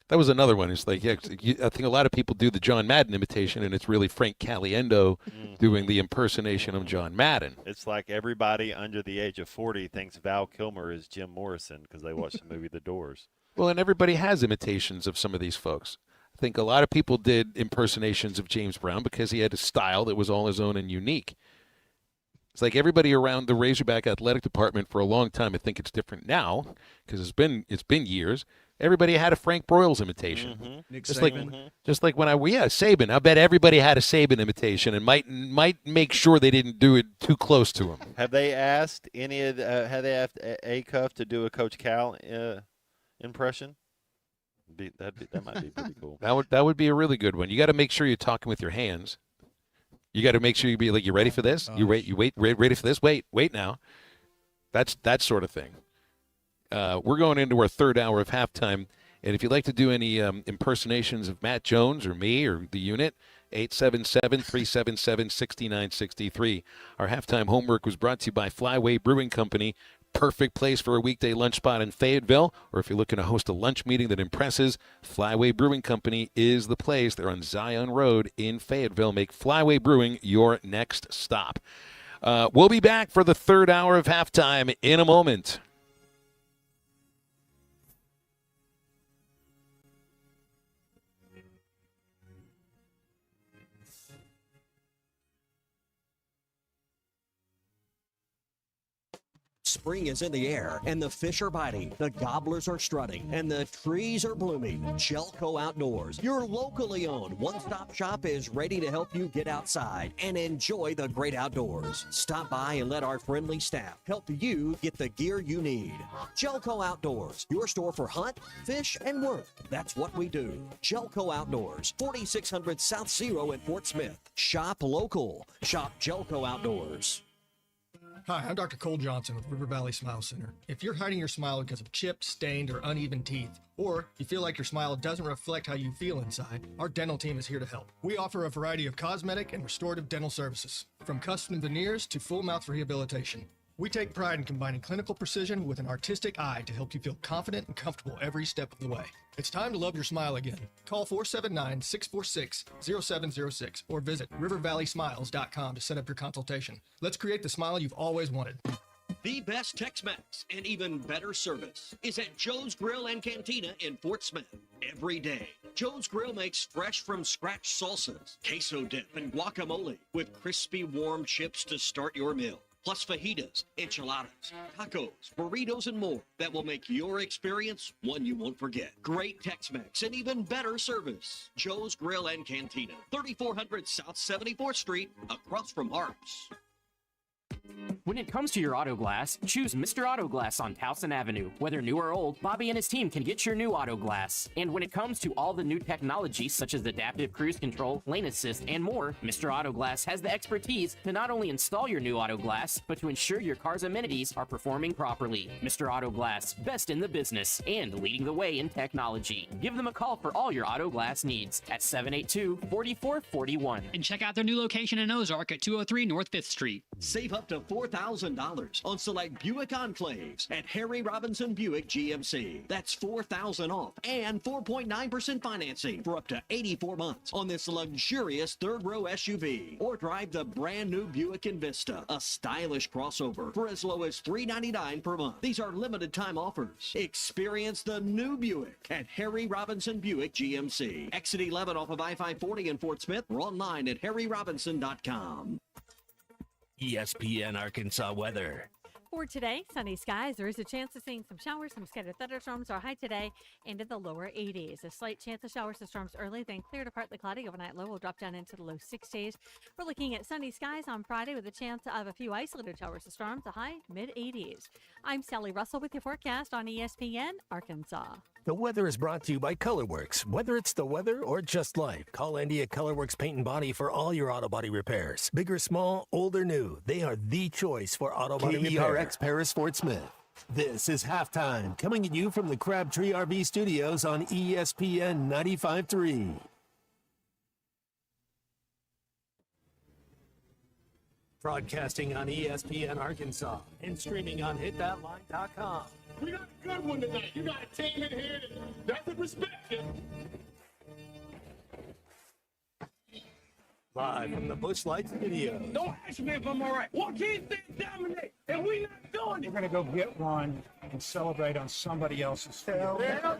That was another one. It's like, yeah, I think a lot of people do the John Madden imitation, and it's really Frank Caliendo doing the impersonation of John Madden. It's like everybody under the age of 40 thinks Val Kilmer is Jim Morrison because they watched the movie The Doors. Well, and everybody has imitations of some of these folks. I think a lot of people did impersonations of James Brown because he had a style that was all his own and unique. It's like everybody around the Razorback athletic department for a long time. I think it's different now because it's been years. Everybody had a Frank Broyles imitation. Nick just Saban. Just like when Saban. I bet everybody had a Saban imitation and might make sure they didn't do it too close to him. Have they asked have they asked Acuff to do a Coach Cal impression? That might be pretty cool. That would be a really good one. You got to make sure you're talking with your hands. You got to make sure you be like, you ready for this? You wait, ready for this? Wait now. That's that sort of thing. We're going into our third hour of halftime, and if you'd like to do any impersonations of Matt Jones or me or the unit, 877-377-6963. Our halftime homework was brought to you by Flyway Brewing Company. Perfect place for a weekday lunch spot in Fayetteville, or if you're looking to host a lunch meeting that impresses, Flyway Brewing Company is the place. They're on Zion Road in Fayetteville. Make Flyway Brewing your next stop. We'll be back for the third hour of halftime in a moment. Spring is in the air, and the fish are biting, the gobblers are strutting, and the trees are blooming. Gelco Outdoors, your locally owned one-stop shop, is ready to help you get outside and enjoy the great outdoors. Stop by and let our friendly staff help you get the gear you need. Gelco Outdoors, your store for hunt, fish, and work. That's what we do. Gelco Outdoors, 4600 South Zero in Fort Smith. Shop local. Shop Gelco Outdoors. Hi, I'm Dr. Cole Johnson with River Valley Smile Center. If you're hiding your smile because of chipped, stained, or uneven teeth, or you feel like your smile doesn't reflect how you feel inside, our dental team is here to help. We offer a variety of cosmetic and restorative dental services, from custom veneers to full mouth rehabilitation. We take pride in combining clinical precision with an artistic eye to help you feel confident and comfortable every step of the way. It's time to love your smile again. Call 479-646-0706 or visit rivervalleysmiles.com to set up your consultation. Let's create the smile you've always wanted. The best Tex-Mex and even better service is at Joe's Grill and Cantina in Fort Smith. Every day, Joe's Grill makes fresh from scratch salsas, queso dip, and guacamole with crispy warm chips to start your meal. Plus fajitas, enchiladas, tacos, burritos, and more that will make your experience one you won't forget. Great Tex-Mex and even better service. Joe's Grill and Cantina, 3400 South 74th Street, across from Harps. When it comes to your auto glass, choose Mr. Auto Glass on Towson Avenue. Whether new or old, Bobby and his team can get your new auto glass. And when it comes to all the new technology such as adaptive cruise control, lane assist, and more, Mr. Auto Glass has the expertise to not only install your new auto glass, but to ensure your car's amenities are performing properly. Mr. Auto Glass, best in the business and leading the way in technology. Give them a call for all your auto glass needs at 782-4441. And check out their new location in Ozark at 203 North 5th Street. Save up to $4,000 on select Buick Enclaves at Harry Robinson Buick GMC. That's $4,000 off and 4.9% financing for up to 84 months on this luxurious third-row SUV. Or drive the brand new Buick Envista, a stylish crossover, for as low as $399 per month. These are limited time offers. Experience the new Buick at Harry Robinson Buick GMC. Exit 11 off of I-540 in Fort Smith, or online at harryrobinson.com. ESPN Arkansas weather. For today, sunny skies. There is a chance of seeing some showers. Some scattered thunderstorms are high today into the lower 80s. A slight chance of showers and storms early, then clear to partly cloudy. Overnight low will drop down into the low 60s. We're looking at sunny skies on Friday with a chance of a few isolated showers and storms. A high mid 80s. I'm Sally Russell with your forecast on ESPN Arkansas. The weather is brought to you by ColorWorks. Whether it's the weather or just life, call Andy at ColorWorks Paint and Body for all your auto body repairs. Big or small, old or new, they are the choice for auto body repair. KERX Paris Fort Smith. This is Halftime, coming at you from the Crabtree RV Studios on ESPN 95.3. Broadcasting on ESPN Arkansas and streaming on hitthatline.com. We got a good one tonight. You got a team in here that doesn't respect you. Live from the Busch Light Studio. Don't ask me if I'm all right. Joaquin said dominate, and we not doing it. We're going to go get one and celebrate on somebody else's field. Yeah.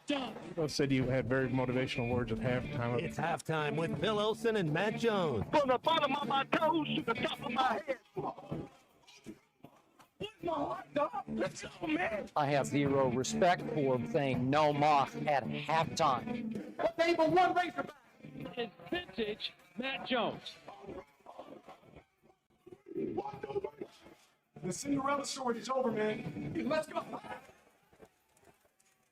People said you had very motivational words at halftime. It's Halftime with Phil Olsen and Matt Jones. From the bottom of my toes to the top of my head. What's my hot dog? Let's go, man. I have zero respect for saying no mock at halftime. What name of one Razorback? Is vintage Matt Jones. The Cinderella story is over, man. Let's go.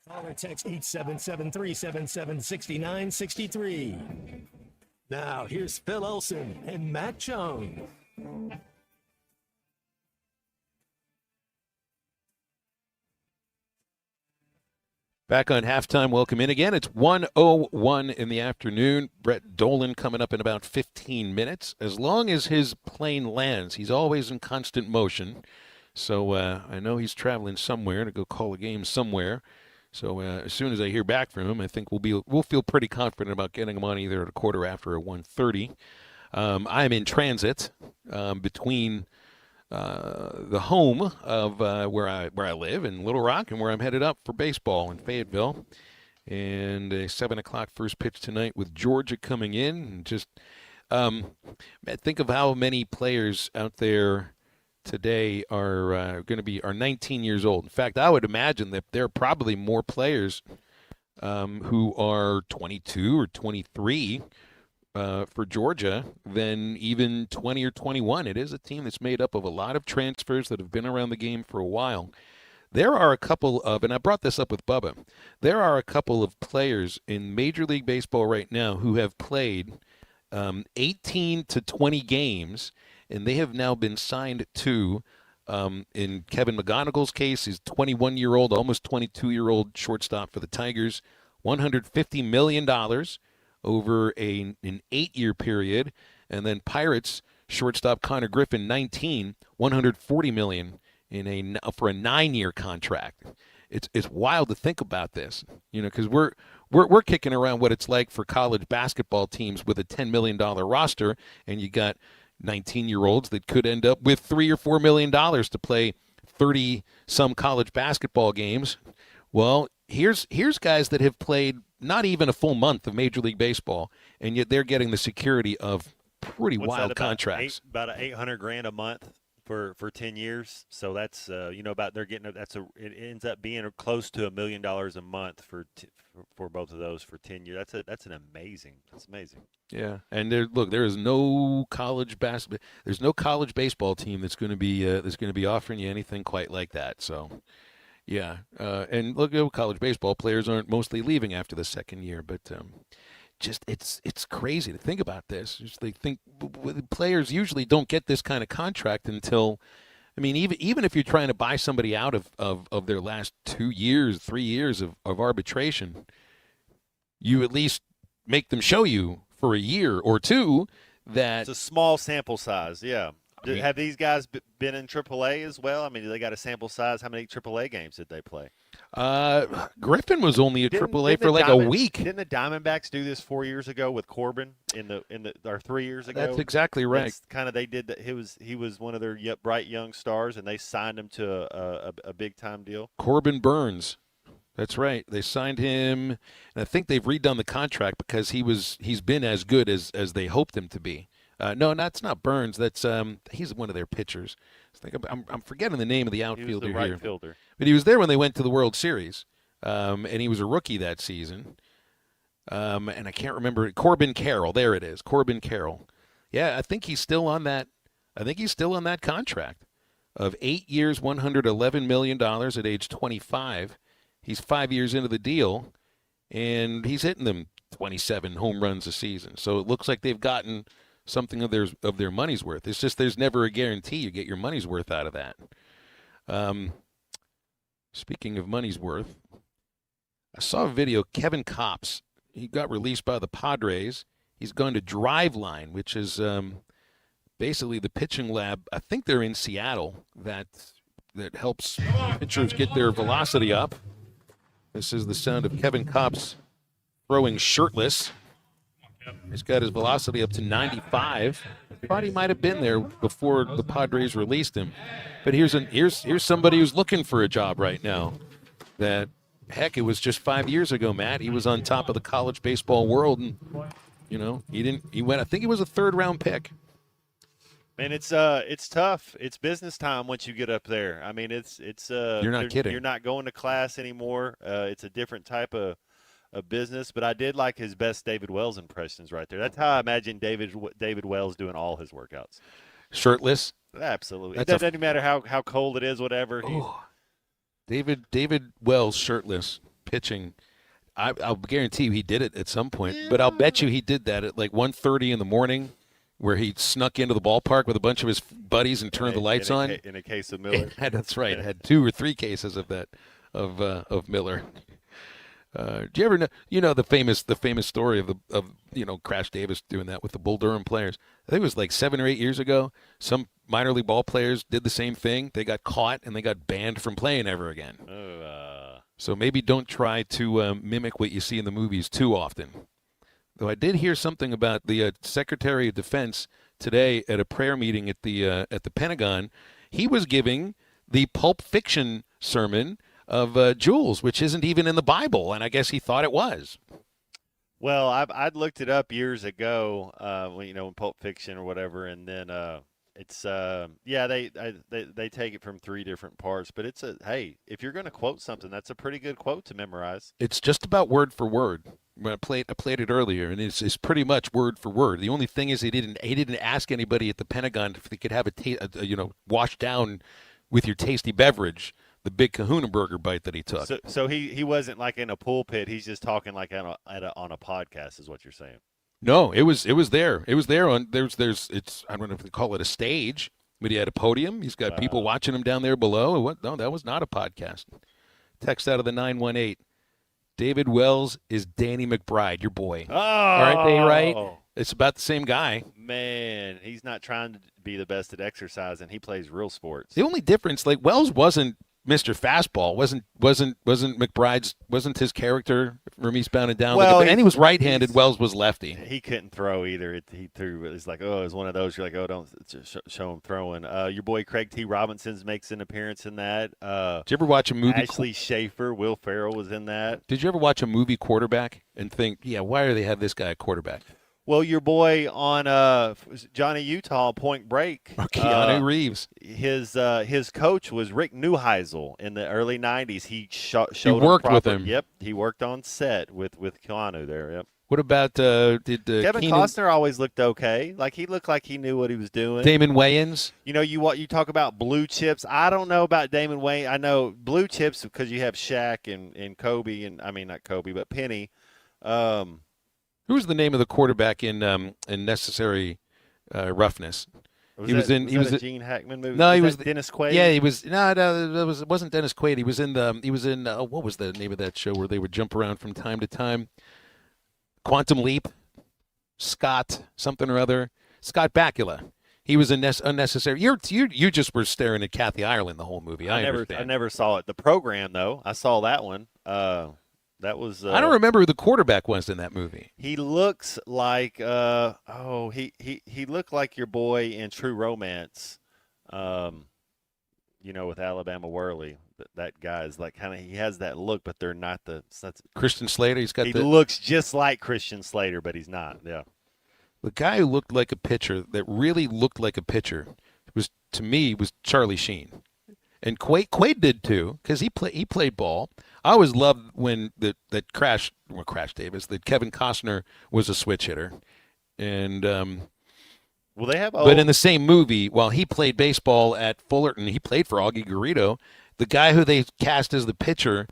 Call or text 877-377-6963. Now, here's Phil Olsen and Matt Jones. Back on Halftime. Welcome in again. It's 1:01 in the afternoon. Brett Dolan coming up in about 15 minutes. As long as his plane lands, he's always in constant motion. So I know he's traveling somewhere to go call a game somewhere. So as soon as I hear back from him, I think we'll feel pretty confident about getting him on either at a quarter after or 1:30. I'm in transit between the home of where I live in Little Rock and where I'm headed up for baseball in Fayetteville, and a 7:00 first pitch tonight with Georgia coming in. And just think of how many players out there today are going to be 19 years old. In fact, I would imagine that there are probably more players who are 22 or 23 for Georgia than even 20 or 21. It is a team that's made up of a lot of transfers that have been around the game for a while. There are a couple of, and I brought this up with Bubba, there are a couple of players in Major League Baseball right now who have played 18 to 20 games, and they have now been signed to, in Kevin McGonigal's case, his 21-year-old, almost 22-year-old shortstop for the Tigers, $150 million over an 8-year period. And then Pirates shortstop Connor Griffin, 19, $140 million for a 9-year contract. It's wild to think about this, because we're kicking around what it's like for college basketball teams with a $10 million roster, and you got 19-year-olds that could end up with $3 or $4 million to play 30-some college basketball games. Well, here's guys that have played not even a full month of Major League Baseball, and yet they're getting the security of pretty wild contracts. About $800,000 a month for 10 years. So that's about they're getting it ends up being close to $1 million a month for both of those for 10 years. That's amazing. Yeah, and there is no college basketball. There's no college baseball team that's going to be offering you anything quite like that. So, yeah, and look, college baseball players aren't mostly leaving after the second year, but just it's crazy to think about this. Just they think players usually don't get this kind of contract until, I mean, even if you're trying to buy somebody out of their last 2 years, 3 years of arbitration, you at least make them show you for a year or two that it's a small sample size. Yeah. Have these guys been in AAA as well? I mean, do they got a sample size? How many AAA games did they play? Griffin was only at AAA for like a week. Didn't the Diamondbacks do this 4 years ago with Corbin or 3 years ago? That's exactly right. It's kind of they did that. He was one of their bright young stars, and they signed him to a big time deal. Corbin Burns. That's right. They signed him, and I think they've redone the contract because he's been as good as they hoped him to be. No, that's not Burns. That's he's one of their pitchers. I'm forgetting the name of the outfielder he was the right here. Fielder. But he was there when they went to the World Series, and he was a rookie that season. And I can't remember Corbin Carroll. There it is, Corbin Carroll. Yeah, I think he's still on that. I think he's still on that contract. of 8 years, $111 million at age 25. He's 5 years into the deal, and he's hitting them 27 home runs a season. So it looks like they've gotten something of their money's worth. It's just there's never a guarantee you get your money's worth out of that. Speaking of money's worth, I saw a video. Kevin Kopps, he got released by the Padres. He's going to Driveline, which is basically the pitching lab. I think they're in Seattle that helps pitchers get their velocity up. This is the sound of Kevin Kopps throwing shirtless. He's got his velocity up to 95. Thought he might have been there before the Padres released him. But here's somebody who's looking for a job right now. That, heck, it was just 5 years ago, Matt. He was on top of the college baseball world, and he went. I think he was a third-round pick. Man, it's tough. It's business time once you get up there. I mean, it's You're not kidding. You're not going to class anymore. It's a different type of business. But I did like his best David Wells impressions right there. That's how I imagine David Wells doing all his workouts. Shirtless. Absolutely. It doesn't matter how cold it is, whatever. David Wells shirtless pitching. I'll guarantee you he did it at some point. But I'll bet you he did that at like 1:30 in the morning, where he snuck into the ballpark with a bunch of his buddies and turned the lights on. In a case of Miller. That's right. It had 2 or 3 cases of that of Miller. Do you ever know the famous story of Crash Davis doing that with the Bull Durham players? I think it was like 7 or 8 years ago. Some minor league ball players did the same thing. They got caught and they got banned from playing ever again. So maybe don't try to mimic what you see in the movies too often. Though I did hear something about the Secretary of Defense today at a prayer meeting at the Pentagon. He was giving the Pulp Fiction sermon of Jules, which isn't even in the Bible, and I guess he thought it was. Well, I'd looked it up years ago, in Pulp Fiction or whatever, and then it's they take it from 3 different parts, but it's hey, if you're going to quote something, that's a pretty good quote to memorize. It's just about word for word. I played it earlier, and it's pretty much word for word. The only thing is he didn't ask anybody at the Pentagon if they could have washed down with your tasty beverage the big Kahuna Burger bite that he took. So he wasn't like in a pulpit. He's just talking like on a podcast, is what you're saying. No, it was there. It was there on there's I don't know if they call it a stage, but he had a podium. He's got people watching him down there below. No, that was not a podcast. Text out of the 918. David Wells is Danny McBride, your boy. Oh, aren't they right? It's about the same guy. Man, he's not trying to be the best at exercising. He plays real sports. The only difference, like Wells wasn't Mr. Fastball, wasn't McBride's, wasn't his character from Eastbound and Down. Well, and he was right-handed. Wells was lefty. He couldn't throw either. He threw. It's like, oh, it's one of those. You're like, oh, don't show him throwing. Your boy Craig T. Robinson makes an appearance in that. Did you ever watch a movie? Ashley Schaefer, Will Ferrell was in that. Did you ever watch a movie Quarterback and think, yeah, why do they have this guy a quarterback? Well, your boy on Johnny Utah, Point Break. Keanu Reeves. His coach was Rick Neuheisel in the early 90s. He showed He worked with him. Yep, he worked on set with Keanu there. Yep. What about Kevin Costner always looked okay. Like he looked like he knew what he was doing. Damon Wayans. You talk about blue chips. I don't know about Damon Wayans. I know blue chips because you have Shaq and Kobe and I mean not Kobe but Penny. Who was the name of the quarterback in Necessary Roughness? He was in a Gene Hackman movie. No, he was Dennis Quaid. Yeah, he was. No, it wasn't Dennis Quaid. He was in what was the name of that show where they would jump around from time to time? Quantum Leap. Scott something or other. Scott Bakula. He was unnecessary. You just were staring at Kathy Ireland the whole movie. I never saw it. The program though, I saw that one. That was. I don't remember who the quarterback was in that movie. He looks like. He looked like your boy in True Romance. With Alabama Worley. That guy is like kind of. He has that look, but they're not the. Christian Slater. He looks just like Christian Slater, but he's not. Yeah. The guy who looked like a pitcher, that really looked like a pitcher, was Charlie Sheen. And Quaid did too, because he played ball. I always loved when Crash Davis, that Kevin Costner was a switch hitter, and Well, they have But in the same movie, while he played baseball at Fullerton, he played for Augie Garrido. The guy who they cast as the pitcher,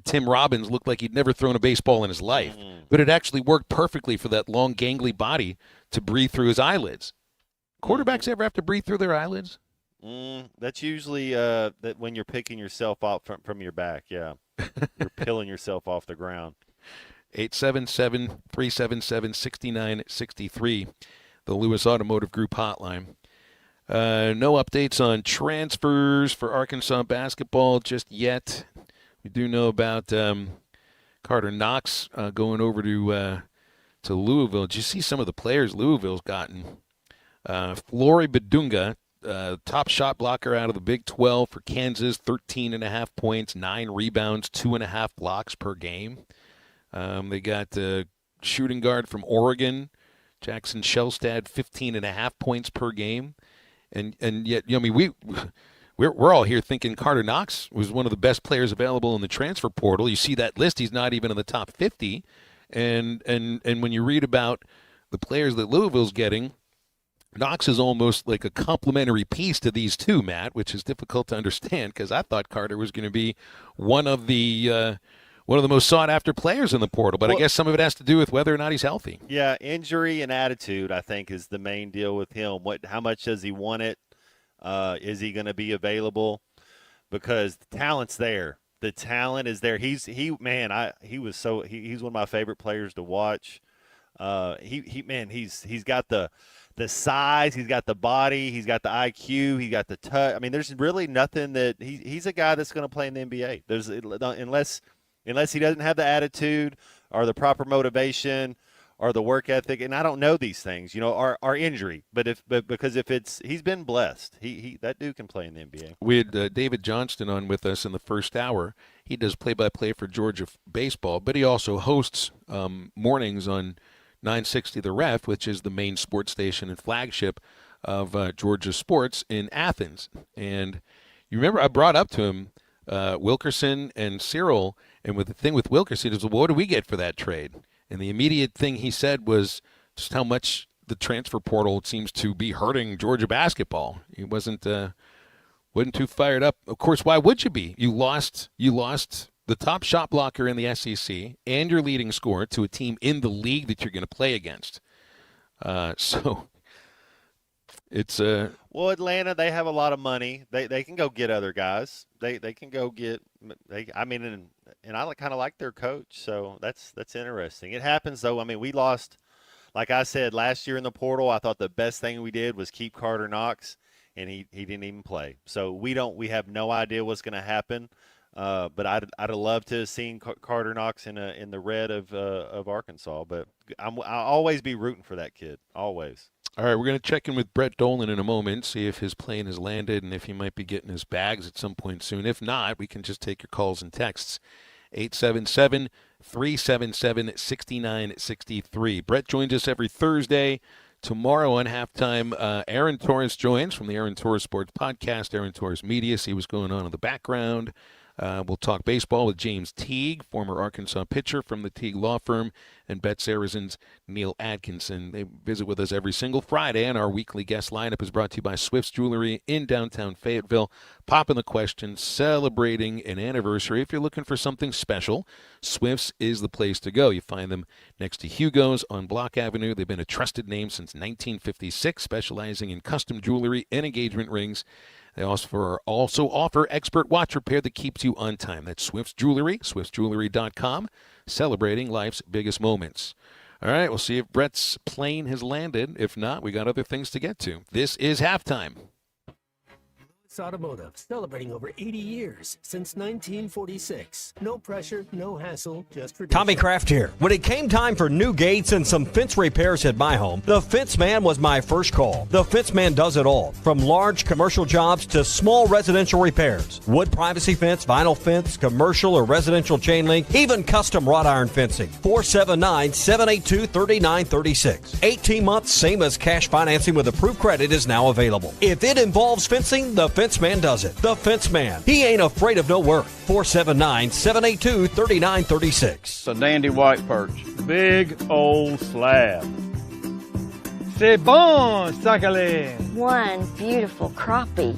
Tim Robbins, looked like he'd never thrown a baseball in his life. But it actually worked perfectly for that long, gangly body to breathe through his eyelids. Quarterbacks ever have to breathe through their eyelids? That's usually that when you're picking yourself up from your back, yeah. You're peeling yourself off the ground. 877-377-6963, the Lewis Automotive Group hotline. No updates on transfers for Arkansas basketball just yet. We do know about Carter Knox going over to Louisville. Did you see some of the players Louisville's gotten? Flory Badunga, top shot blocker out of the Big 12 for Kansas, 13.5 points, 9 rebounds, 2.5 blocks per game. They got the shooting guard from Oregon, Jackson Shellstad, 15.5 points per game. And yet, I mean, we're all here thinking Carter Knox was one of the best players available in the transfer portal. You see that list; he's not even in the top 50. And when you read about the players that Louisville's getting, Knox is almost like a complementary piece to these two, Matt, which is difficult to understand because I thought Carter was going to be one of the most sought-after players in the portal. But I guess some of it has to do with whether or not he's healthy. Yeah, injury and attitude, I think, is the main deal with him. How much does he want it? Is he going to be available? Because the talent's there. The talent is there. He's one of my favorite players to watch. He's got the size, he's got the body, he's got the IQ, he got the touch. I mean, there's really nothing that he's a guy that's going to play in the NBA. Unless he doesn't have the attitude or the proper motivation or the work ethic, and I don't know these things, our injury. But because he's been blessed. He that dude can play in the NBA. We had David Johnston on with us in the first hour. He does play-by-play for Georgia baseball, but he also hosts mornings on 960 The Ref, which is the main sports station and flagship of Georgia sports in Athens. And you remember I brought up to him Wilkerson and Cyril, and with the thing with Wilkerson is, well, what do we get for that trade? And the immediate thing he said was just how much the transfer portal seems to be hurting Georgia basketball. He wasn't too fired up. Of course, why would you be? You lost the top shot blocker in the SEC and your leading scorer to a team in the league that you're going to play against. So it's well, Atlanta, they have a lot of money. They can go get other guys. They can go get. And I kind of like their coach, so that's interesting. It happens though. I mean, we lost, like I said last year in the portal. I thought the best thing we did was keep Carter Knox, and he didn't even play. So we have no idea what's going to happen. But I'd have loved to have seen Carter Knox in the red of Arkansas. But I'll always be rooting for that kid, always. All right, we're going to check in with Brett Dolan in a moment, see if his plane has landed and if he might be getting his bags at some point soon. If not, we can just take your calls and texts. 877-377-6963. Brett joins us every Thursday. Tomorrow on halftime, Aaron Torres joins from the Aaron Torres Sports Podcast, Aaron Torres Media. See what's going on in the background. We'll talk baseball with James Teague, former Arkansas pitcher from the Teague Law Firm, and Bet Sarazen's Neil Atkinson. They visit with us every single Friday, and our weekly guest lineup is brought to you by Swift's Jewelry in downtown Fayetteville. Popping the question, celebrating an anniversary. If you're looking for something special, Swift's is the place to go. You find them next to Hugo's on Block Avenue. They've been a trusted name since 1956, specializing in custom jewelry and engagement rings. They also offer expert watch repair that keeps you on time. That's Swift's Jewelry, swiftsjewelry.com, celebrating life's biggest moments. All right, we'll see if Brett's plane has landed. If not, we got other things to get to. This is halftime. Automotive, celebrating over 80 years since 1946. No pressure, no hassle, just tradition. Tommy Kraft here. When it came time for new gates and some fence repairs at my home, the Fence Man was my first call. The Fence Man does it all, from large commercial jobs to small residential repairs. Wood privacy fence, vinyl fence, commercial or residential chain link, even custom wrought iron fencing. 479-782-3936. 18 months, same as cash financing with approved credit is now available. If it involves fencing, the Fence Man does it. The Fence Man. He ain't afraid of no work. 479-782-3936. It's a dandy white perch. Big old slab. C'est bon, sacale. One beautiful crappie.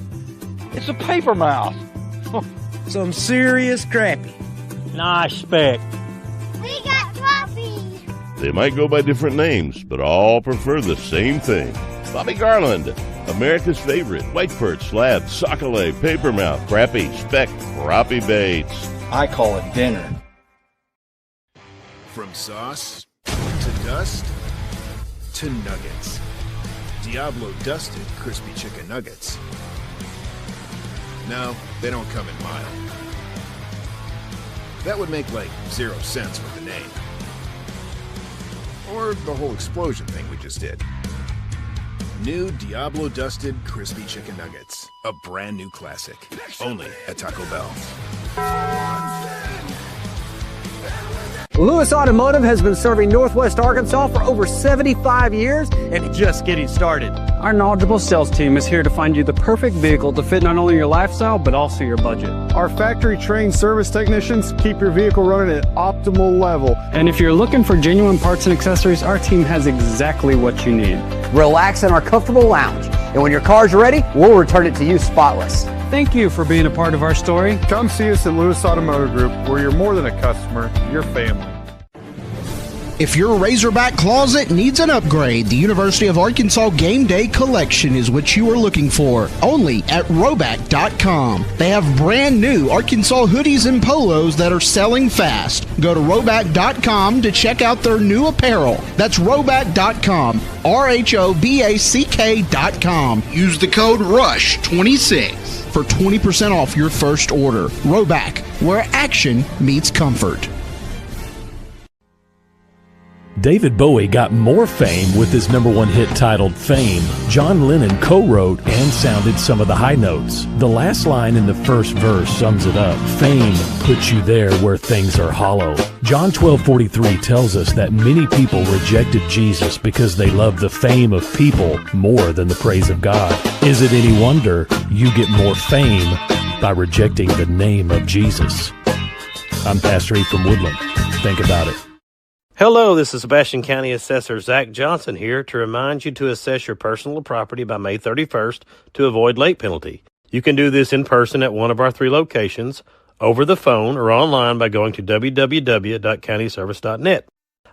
It's a paper mouth. Some serious crappie. Nice speck. We got crappie. They might go by different names, but all prefer the same thing. Bobby Garland, America's favorite white perch, slab, sockeye, papermouth, crappie, speck, crappie baits. I call it dinner. From sauce to dust to nuggets. Diablo dusted crispy chicken nuggets. No, they don't come in mild. That would make like 0 cents with the name. Or the whole explosion thing we just did. New Diablo dusted crispy chicken nuggets. A brand new classic. Only at Taco Bell. Lewis Automotive has been serving Northwest Arkansas for over 75 years and just getting started. Our knowledgeable sales team is here to find you the perfect vehicle to fit not only your lifestyle, but also your budget. Our factory-trained service technicians keep your vehicle running at optimal level. And if you're looking for genuine parts and accessories, our team has exactly what you need. Relax in our comfortable lounge, and when your car's ready, we'll return it to you spotless. Thank you for being a part of our story. Come see us at Lewis Automotive Group, where you're more than a customer, you're family. If your Razorback closet needs an upgrade, the University of Arkansas Game Day Collection is what you are looking for. Only at Roback.com. They have brand new Arkansas hoodies and polos that are selling fast. Go to Roback.com to check out their new apparel. That's Roback.com. RHOBACK.com. Use the code RUSH26 for 20% off your first order. Roback, where action meets comfort. David Bowie got more fame with his #1 hit titled Fame. John Lennon co-wrote and sounded some of the high notes. The last line in the first verse sums it up. Fame puts you there where things are hollow. John 12:43 tells us that many people rejected Jesus because they loved the fame of people more than the praise of God. Is it any wonder you get more fame by rejecting the name of Jesus? I'm Pastor E from Woodland. Think about it. Hello, this is Sebastian County Assessor Zach Johnson here to remind you to assess your personal property by May 31st to avoid late penalty. You can do this in person at one of our 3 locations, over the phone, or online by going to www.countyservice.net.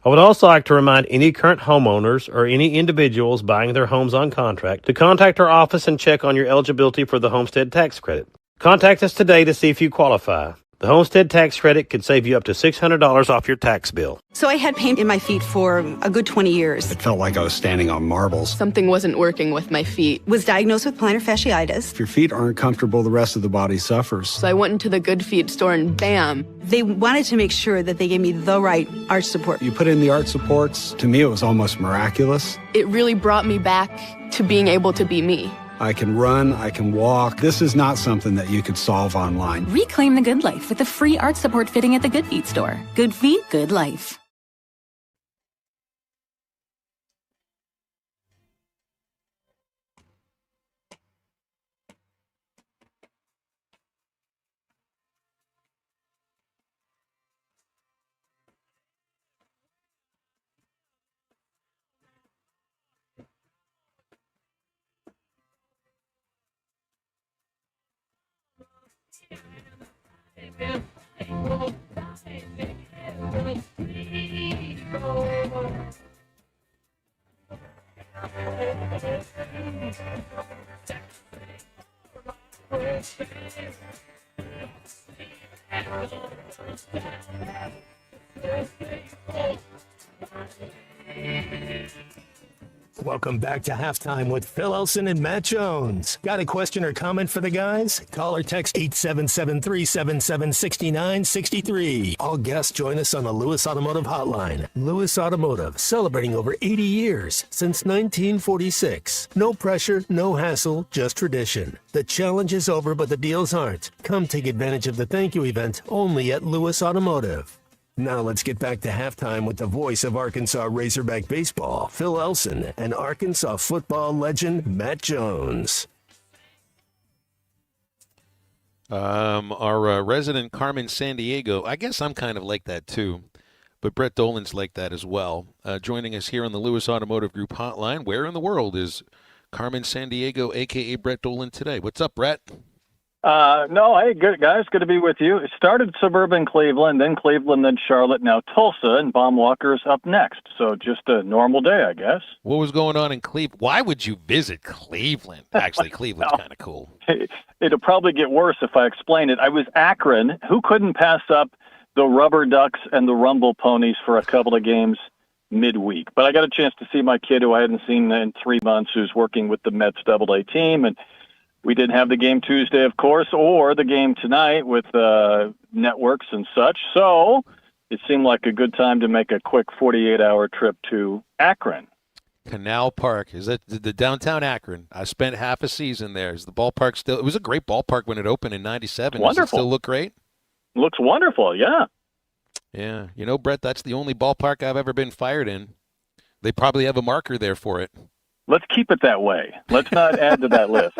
I would also like to remind any current homeowners or any individuals buying their homes on contract to contact our office and check on your eligibility for the homestead tax credit. Contact us today to see if you qualify. The homestead tax credit could save you up to $600 off your tax bill. So I had pain in my feet for a good 20 years. It felt like I was standing on marbles. Something wasn't working with my feet. Was diagnosed with plantar fasciitis. If your feet aren't comfortable, the rest of the body suffers. So I went into the Good Feet store and bam. They wanted to make sure that they gave me the right arch support. You put in the arch supports. To me, it was almost miraculous. It really brought me back to being able to be me. I can run, I can walk. This is not something that you could solve online. Reclaim the good life with a free arch support fitting at the Good Feet store. Good feet, good life. Welcome back to Halftime with Phil Elson and Matt Jones. Got a question or comment for the guys? Call or text 877-377-6963. All guests join us on the Lewis Automotive Hotline. Lewis Automotive, celebrating over 80 years since 1946. No pressure, no hassle, just tradition. The challenge is over, but the deals aren't. Come take advantage of the thank you event only at Lewis Automotive. Now let's get back to halftime with the voice of Arkansas Razorback baseball, Phil Elson, and Arkansas football legend, Matt Jones. Our resident Carmen Sandiego, I guess I'm kind of like that too. but Brett Dolan's like that as well. Joining us here on the Lewis Automotive Group hotline, where in the world is Carmen Sandiego, a.k.a. Brett Dolan, today? What's up, Brett? No, hey, good guys, good to be with you. It started suburban Cleveland, then Charlotte, now Tulsa, and Baum Walker's up next. So just a normal day, I guess. What was going on in Cleveland? Why would you visit Cleveland? Actually, Cleveland's kind of cool. It'll probably get worse if I explain it. I was Akron. Who couldn't pass up the Rubber Ducks and the Rumble Ponies for a couple of games midweek? But I got a chance to see my kid, who I hadn't seen in 3 months, who's working with the Mets AA team, and we didn't have the game Tuesday, of course, or the game tonight with networks and such. So it seemed like a good time to make a quick 48-hour trip to Akron. Canal Park. Is that the downtown Akron? I spent half a season there. Is the ballpark still? It was a great ballpark when it opened in '97. Wonderful. Does it still look great? Looks wonderful, yeah. Yeah. You know, Brett, that's the only ballpark I've ever been fired in. They probably have a marker there for it. Let's keep it that way. Let's not add to that list.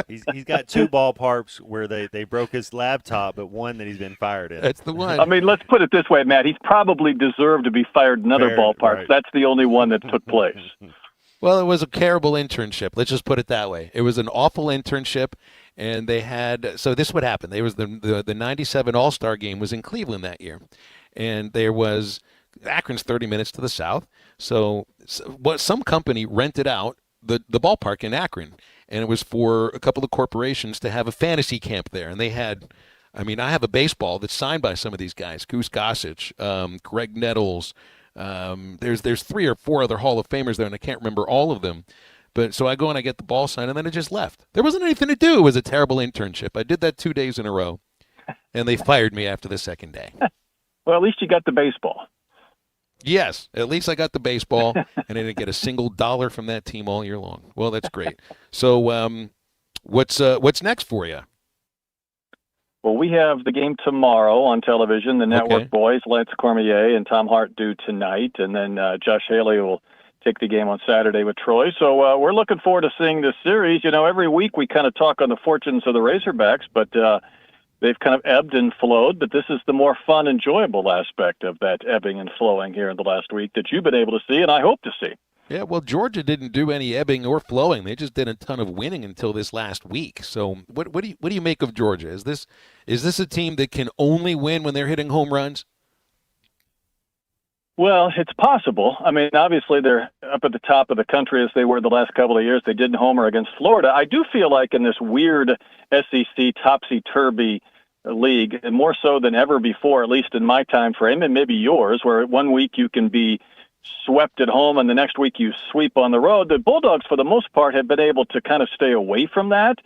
He's got 2 ballparks where they broke his laptop, but one that he's been fired in. That's the one. I mean, let's put it this way, Matt. He's probably deserved to be fired in other ballparks. Right. That's the only one that took place. Well, it was a terrible internship. Let's just put it that way. It was an awful internship, and they had – so this would happen. There was the 97 All-Star game was in Cleveland that year, and there was – Akron's 30 minutes to the south. So what some company rented out the ballpark in Akron, and it was for a couple of corporations to have a fantasy camp there. And they had, I mean, I have a baseball that's signed by some of these guys, Goose Gossage, Greg Nettles. There's 3 or 4 other Hall of Famers there, and I can't remember all of them. But so I go and I get the ball signed, and then it just left. There wasn't anything to do. It was a terrible internship. I did that 2 days in a row, and they fired me after the second day. Well, at least you got the baseball. Yes, at least I got the baseball, and I didn't get a single dollar from that team all year long. Well, that's great. So what's next for you? Well, we have the game tomorrow on television. The network boys, Lance Cormier and Tom Hart, do tonight, and then Josh Haley will take the game on Saturday with Troy. So we're looking forward to seeing this series. You know, every week we kind of talk on the fortunes of the Razorbacks, but they've kind of ebbed and flowed, but this is the more fun, enjoyable aspect of that ebbing and flowing here in the last week that you've been able to see, and I hope to see. Yeah, well, Georgia didn't do any ebbing or flowing. They just did a ton of winning until this last week. So what do you make of Georgia? Is this a team that can only win when they're hitting home runs? Well, it's possible. I mean, obviously they're up at the top of the country as they were the last couple of years. They didn't homer against Florida. I do feel like in this weird SEC topsy-turvy league, and more so than ever before, at least in my time frame, and maybe yours, where one week you can be swept at home and the next week you sweep on the road, the Bulldogs, for the most part, have been able to kind of stay away from that,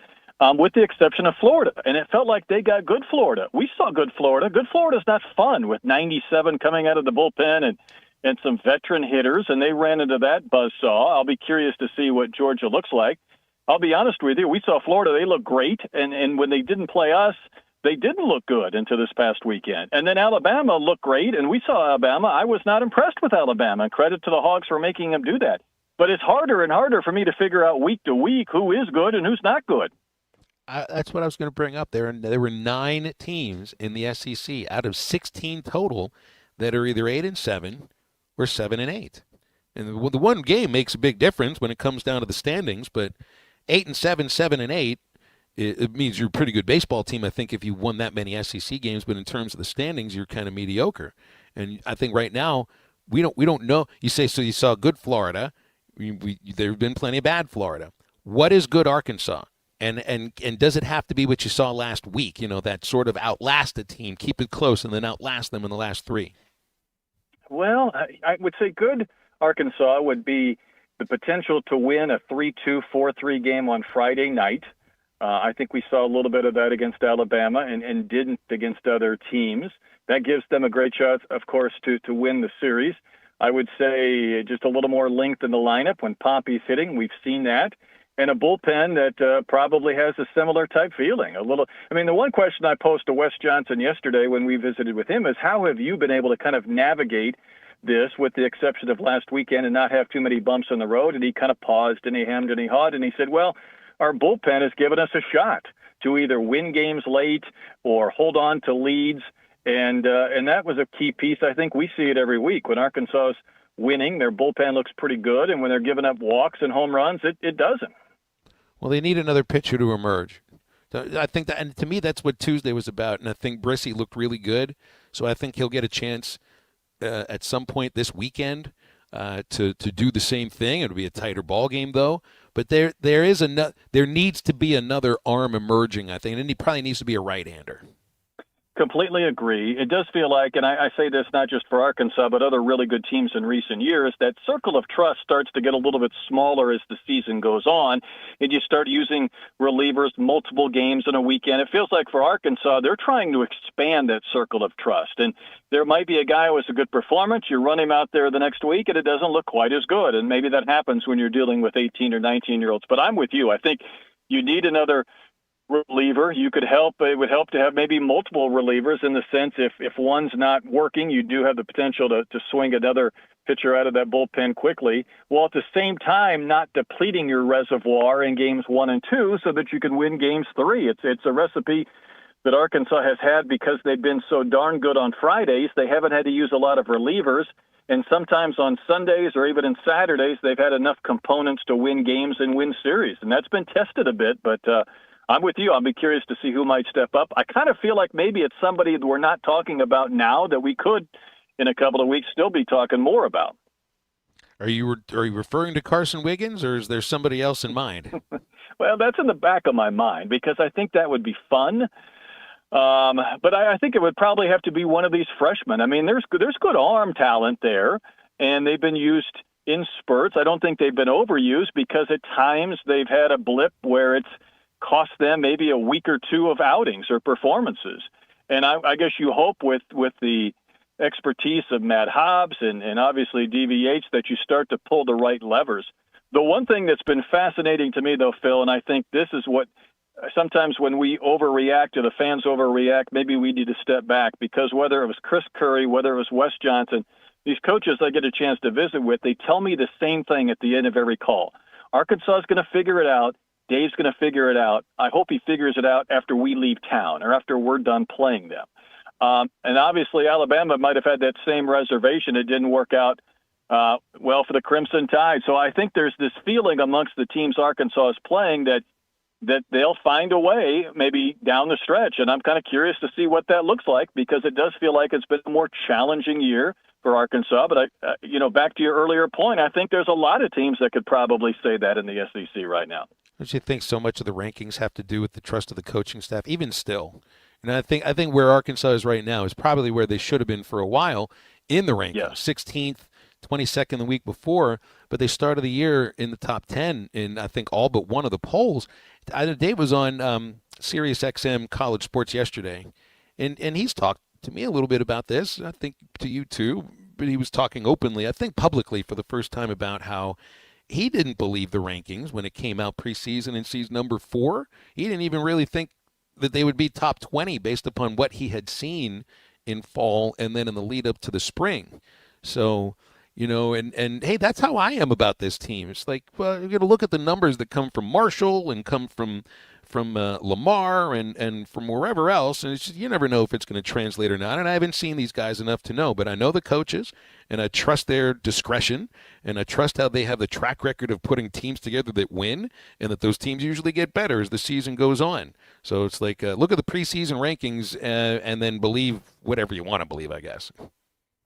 with the exception of Florida. And it felt like they got good Florida. We saw good Florida. Good Florida's not fun with 97 coming out of the bullpen and some veteran hitters, and they ran into that buzzsaw. I'll be curious to see what Georgia looks like. I'll be honest with you, we saw Florida. They looked great, and when they didn't play us, they didn't look good until this past weekend. And then Alabama looked great, and we saw Alabama. I was not impressed with Alabama, and credit to the Hogs for making them do that. But it's harder and harder for me to figure out week to week who is good and who's not good. That's what I was going to bring up there. And there were 9 teams in the SEC out of 16 total that are either 8-7 or 7-8. And the one game makes a big difference when it comes down to the standings, but 8-7, 7-8, it means you're a pretty good baseball team, I think, if you won that many SEC games. But in terms of the standings, you're kind of mediocre. And I think right now we don't know. You say so. You saw good Florida. There have been plenty of bad Florida. What is good Arkansas? And does it have to be what you saw last week? You know, that sort of outlast a team, keep it close, and then outlast them in the last 3. Well, I would say good Arkansas would be the potential to win a 3-2, 4-3 game on Friday night. I think we saw a little bit of that against Alabama and didn't against other teams. That gives them a great shot, of course, to win the series. I would say just a little more length in the lineup when Pompey's hitting. We've seen that. And a bullpen that probably has a similar type feeling. The one question I posed to Wes Johnson yesterday when we visited with him is, how have you been able to kind of navigate this with the exception of last weekend and not have too many bumps in the road? And he kind of paused and he hemmed and he hawed and he said, well, our bullpen has given us a shot to either win games late or hold on to leads. And that was a key piece. I think we see it every week. When Arkansas is winning, their bullpen looks pretty good. And when they're giving up walks and home runs, it doesn't. Well, they need another pitcher to emerge. So I think that, and to me, that's what Tuesday was about. And I think Brissy looked really good. So I think he'll get a chance at some point this weekend to do the same thing. It'll be a tighter ball game, though. But there needs to be another arm emerging, I think, and he probably needs to be a right-hander. Completely agree. It does feel like, and I say this not just for Arkansas, but other really good teams in recent years, that circle of trust starts to get a little bit smaller as the season goes on, and you start using relievers multiple games in a weekend. It feels like for Arkansas, they're trying to expand that circle of trust. And there might be a guy who has a good performance. You run him out there the next week, and it doesn't look quite as good. And maybe that happens when you're dealing with 18 or 19-year-olds. But I'm with you. I think you need another reliever. You could help. It would help to have maybe multiple relievers in the sense if one's not working, you do have the potential to swing another pitcher out of that bullpen quickly, while at the same time not depleting your reservoir in games 1 and 2 so that you can win games 3. It's a recipe that Arkansas has had because they've been so darn good on Fridays. They haven't had to use a lot of relievers, and sometimes on Sundays or even in Saturdays, they've had enough components to win games and win series, and that's been tested a bit, but I'm with you. I'll be curious to see who might step up. I kind of feel like maybe it's somebody that we're not talking about now that we could, in a couple of weeks, still be talking more about. Are you referring to Carson Wiggins, or is there somebody else in mind? Well, that's in the back of my mind because I think that would be fun. But I think it would probably have to be one of these freshmen. I mean, there's good arm talent there, and they've been used in spurts. I don't think they've been overused because at times they've had a blip where it's cost them maybe a week or two of outings or performances. And I guess you hope with the expertise of Matt Hobbs and obviously DVH that you start to pull the right levers. The one thing that's been fascinating to me, though, Phil, and I think this is what sometimes when we overreact or the fans overreact, maybe we need to step back because whether it was Chris Curry, whether it was Wes Johnson, these coaches I get a chance to visit with, they tell me the same thing at the end of every call. Arkansas is going to figure it out. Dave's going to figure it out. I hope he figures it out after we leave town or after we're done playing them. And obviously Alabama might have had that same reservation. It didn't work out well for the Crimson Tide. So I think there's this feeling amongst the teams Arkansas is playing that they'll find a way maybe down the stretch. And I'm kind of curious to see what that looks like because it does feel like it's been a more challenging year for Arkansas. But, back to your earlier point, I think there's a lot of teams that could probably say that in the SEC right now. Don't you think so much of the rankings have to do with the trust of the coaching staff, even still? And I think where Arkansas is right now is probably where they should have been for a while in the rankings. Yeah. 16th, 22nd the week before, but they started the year in the top 10 in, I think, all but one of the polls. Dave was on Sirius XM College Sports yesterday, and he's talked to me a little bit about this. I think to you too, but he was talking openly, I think publicly for the first time about how he didn't believe the rankings when it came out preseason in season number 4. He didn't even really think that they would be top 20 based upon what he had seen in fall and then in the lead up to the spring. So, and hey, that's how I am about this team. It's like, well, you're going to look at the numbers that come from Marshall and come from Lamar and from wherever else, and it's just, you never know if it's going to translate or not. And I haven't seen these guys enough to know, but I know the coaches, and I trust their discretion, and I trust how they have the track record of putting teams together that win, and that those teams usually get better as the season goes on. So it's like, look at the preseason rankings and then believe whatever you want to believe, I guess.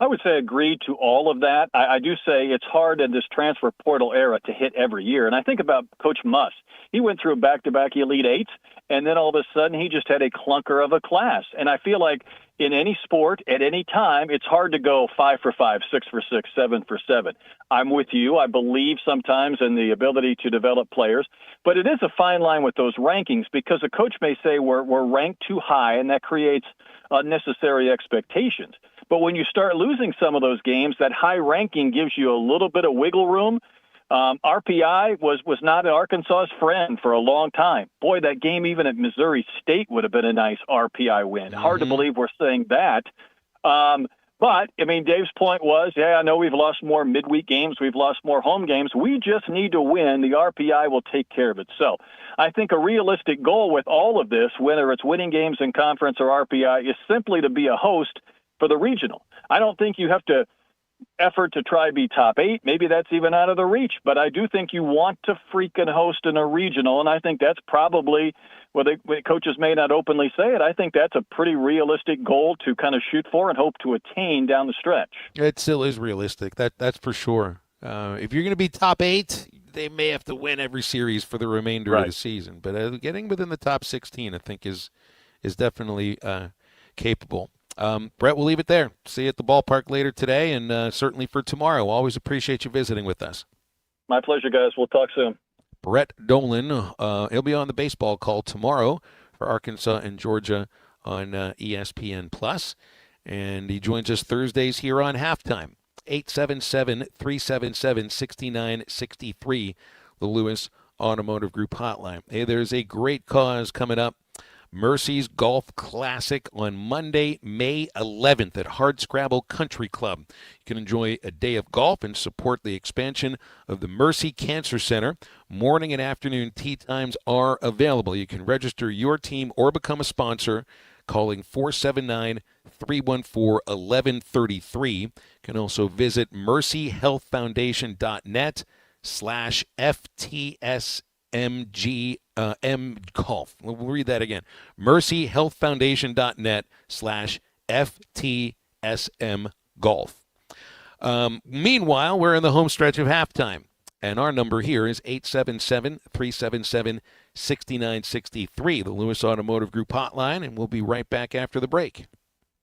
I would say agree to all of that. I do say it's hard in this transfer portal era to hit every year. And I think about Coach Muss. He went through back-to-back Elite Eights, and then all of a sudden he just had a clunker of a class. And I feel like in any sport, at any time, it's hard to go 5 for 5, 6 for 6, 7 for 7. I'm with you. I believe sometimes in the ability to develop players. But it is a fine line with those rankings because a coach may say we're ranked too high, and that creates unnecessary expectations. But when you start losing some of those games, that high ranking gives you a little bit of wiggle room. RPI was not Arkansas's friend for a long time. Boy, that game even at Missouri State would have been a nice RPI win. Mm-hmm. Hard to believe we're saying that. But, I mean, Dave's point was, yeah, I know we've lost more midweek games. We've lost more home games. We just need to win. The RPI will take care of itself. I think a realistic goal with all of this, whether it's winning games in conference or RPI, is simply to be a host for the regional. I don't think you have to effort to try be top 8. Maybe that's even out of the reach. But I do think you want to freaking host in a regional, and I think that's probably, well, coaches may not openly say it, I think that's a pretty realistic goal to kind of shoot for and hope to attain down the stretch. It still is realistic. That's for sure. If you're going to be top 8, they may have to win every series for the remainder of the season. But getting within the top 16, I think, is definitely capable. Brett, we'll leave it there. See you at the ballpark later today and certainly for tomorrow. Always appreciate you visiting with us. My pleasure, guys. We'll talk soon. Brett Dolan, he'll be on the baseball call tomorrow for Arkansas and Georgia on ESPN+. And he joins us Thursdays here on Halftime. 877-377-6963, the Lewis Automotive Group hotline. Hey, there's a great cause coming up. Mercy's Golf Classic on Monday, May 11th at Hardscrabble Country Club. You can enjoy a day of golf and support the expansion of the Mercy Cancer Center. Morning and afternoon tee times are available. You can register your team or become a sponsor calling 479-314-1133. You can also visit mercyhealthfoundation.net/FTSMG M Golf. We'll read that again. mercyhealthfoundation.net/FTSM Golf. Meanwhile, we're in the home stretch of halftime, and our number here is 877-377-6963, the Lewis Automotive Group hotline, and we'll be right back after the break.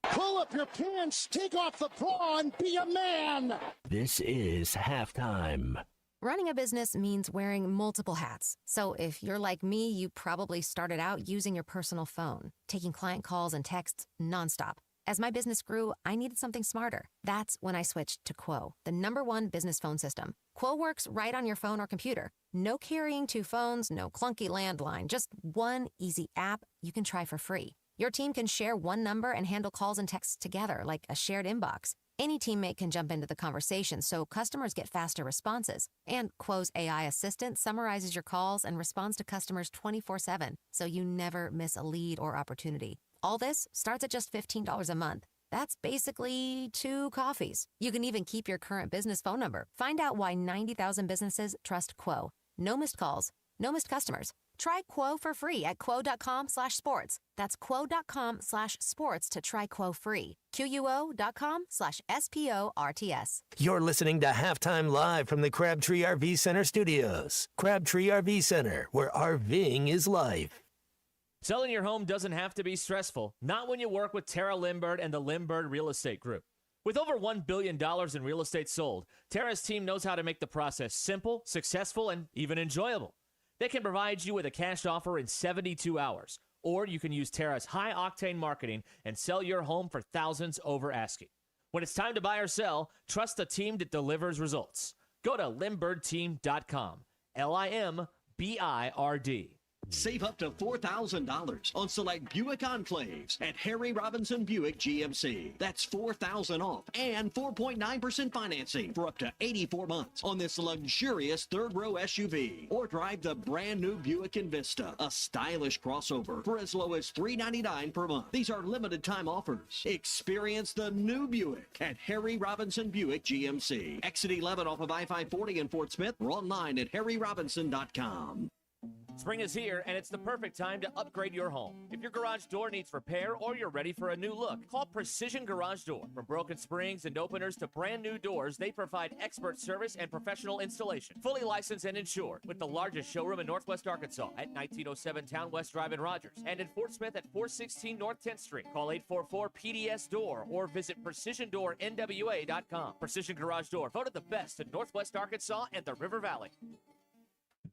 Pull up your pants, take off the bra, and be a man. This is Halftime. Running a business means wearing multiple hats. So if you're like me, you probably started out using your personal phone, taking client calls and texts nonstop. As my business grew, I needed something smarter. That's when I switched to Quo, the #1 business phone system. Quo works right on your phone or computer. No carrying 2 phones, no clunky landline, just one easy app you can try for free. Your team can share one number and handle calls and texts together like a shared inbox. Any teammate can jump into the conversation so customers get faster responses. And Quo's AI assistant summarizes your calls and responds to customers 24/7, so you never miss a lead or opportunity. All this starts at just $15 a month. That's basically 2 coffees. You can even keep your current business phone number. Find out why 90,000 businesses trust Quo. No missed calls, no missed customers. Try Quo for free at quo.com/sports. That's quo.com/sports to try Quo free. QUO.com/SPORTS. You're listening to Halftime Live from the Crabtree RV Center studios. Crabtree RV Center, where RVing is life. Selling your home doesn't have to be stressful. Not when you work with Tara Lindbergh and the Lindbergh Real Estate Group. With over $1 billion in real estate sold, Tara's team knows how to make the process simple, successful, and even enjoyable. They can provide you with a cash offer in 72 hours, or you can use Tara's high-octane marketing and sell your home for thousands over asking. When it's time to buy or sell, trust a team that delivers results. Go to LindberghTeam.com, LIMBIRD. Save up to $4,000 on select Buick Enclaves at Harry Robinson Buick GMC. That's $4,000 off and 4.9% financing for up to 84 months on this luxurious third-row SUV. Or drive the brand new Buick Envista, a stylish crossover for as low as $399 per month. These are limited time offers. Experience the new Buick at Harry Robinson Buick GMC. Exit 11 off of I-540 in Fort Smith. Or online at harryrobinson.com. Spring is here, and it's the perfect time to upgrade your home. If your garage door needs repair or you're ready for a new look, call Precision Garage Door. From broken springs and openers to brand new doors, they provide expert service and professional installation. Fully licensed and insured, with the largest showroom in Northwest Arkansas at 1907 Town West Drive in Rogers, and in Fort Smith at 416 North 10th Street. Call 844-PDS-DOOR or visit PrecisionDoorNWA.com. Precision Garage Door, voted the best in Northwest Arkansas and the River Valley.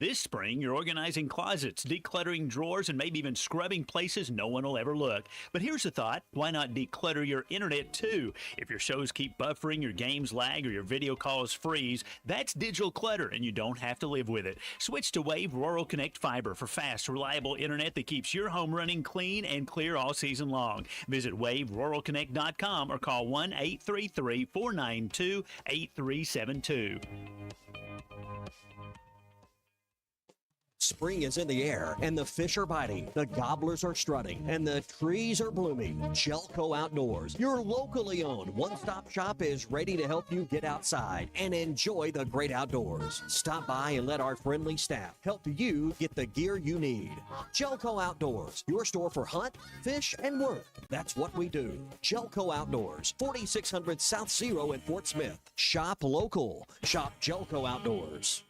This spring, you're organizing closets, decluttering drawers, and maybe even scrubbing places no one will ever look. But here's a thought. Why not declutter your internet, too? If your shows keep buffering, your games lag, or your video calls freeze, that's digital clutter, and you don't have to live with it. Switch to Wave Rural Connect Fiber for fast, reliable internet that keeps your home running clean and clear all season long. Visit waveruralconnect.com or call 1-833-492-8372. Spring is in the air, and the fish are biting, the gobblers are strutting, and the trees are blooming. Gelco Outdoors, your locally owned one-stop shop, is ready to help you get outside and enjoy the great outdoors. Stop by and let our friendly staff help you get the gear you need. Gelco Outdoors, your store for hunt, fish, and work. That's what we do. Gelco Outdoors, 4600 South Zero in Fort Smith. Shop local. Shop Gelco Outdoors.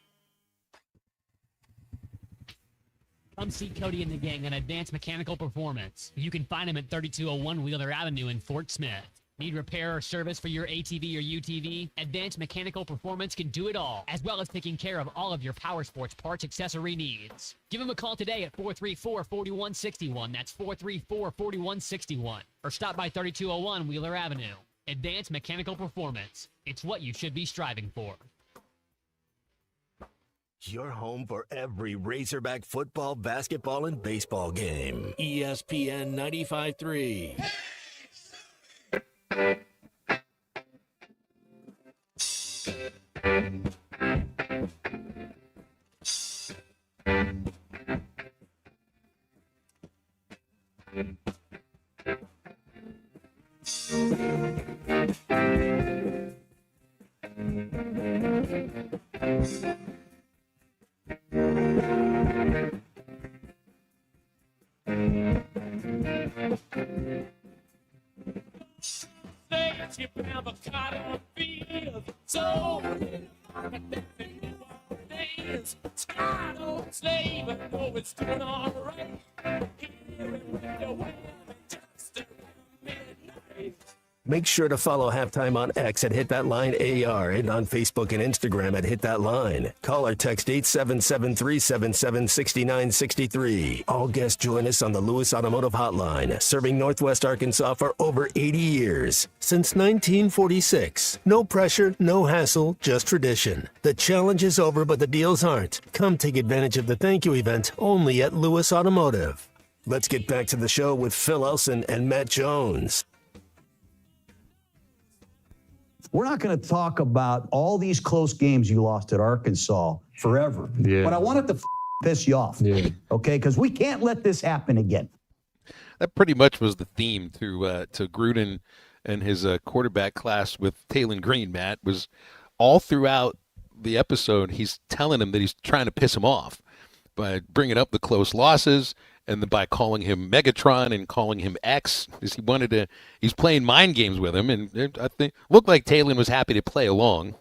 Come see Cody and the gang on Advanced Mechanical Performance. You can find them at 3201 Wheeler Avenue in Fort Smith. Need repair or service for your ATV or UTV? Advanced Mechanical Performance can do it all, as well as taking care of all of your power sports parts accessory needs. Give them a call today at 434-4161. That's 434-4161. Or stop by 3201 Wheeler Avenue. Advanced Mechanical Performance. It's what you should be striving for. Your home for every Razorback football, basketball, and baseball game. ESPN 95.3. Make sure to follow Halftime on X at Hit That Line AR and on Facebook and Instagram at Hit That Line. Call or text 877-377-6963. All guests join us on the Lewis Automotive Hotline, serving Northwest Arkansas for over 80 years. Since 1946. No pressure, no hassle, just tradition. The challenge is over, but the deals aren't. Come take advantage of the thank you event only at Lewis Automotive. Let's get back to the show with Phil Elson and Matt Jones. We're not going to talk about all these close games you lost at Arkansas forever. Yeah. But I want it to piss you off. Yeah. Okay? Because we can't let this happen again. That pretty much was the theme to Gruden and his quarterback class with Taylon Green, Matt, was all throughout the episode he's telling him that he's trying to piss him off by bringing up the close losses and then by calling him Megatron and calling him X, because he's playing mind games with him, and I think looked like Taylon was happy to play along.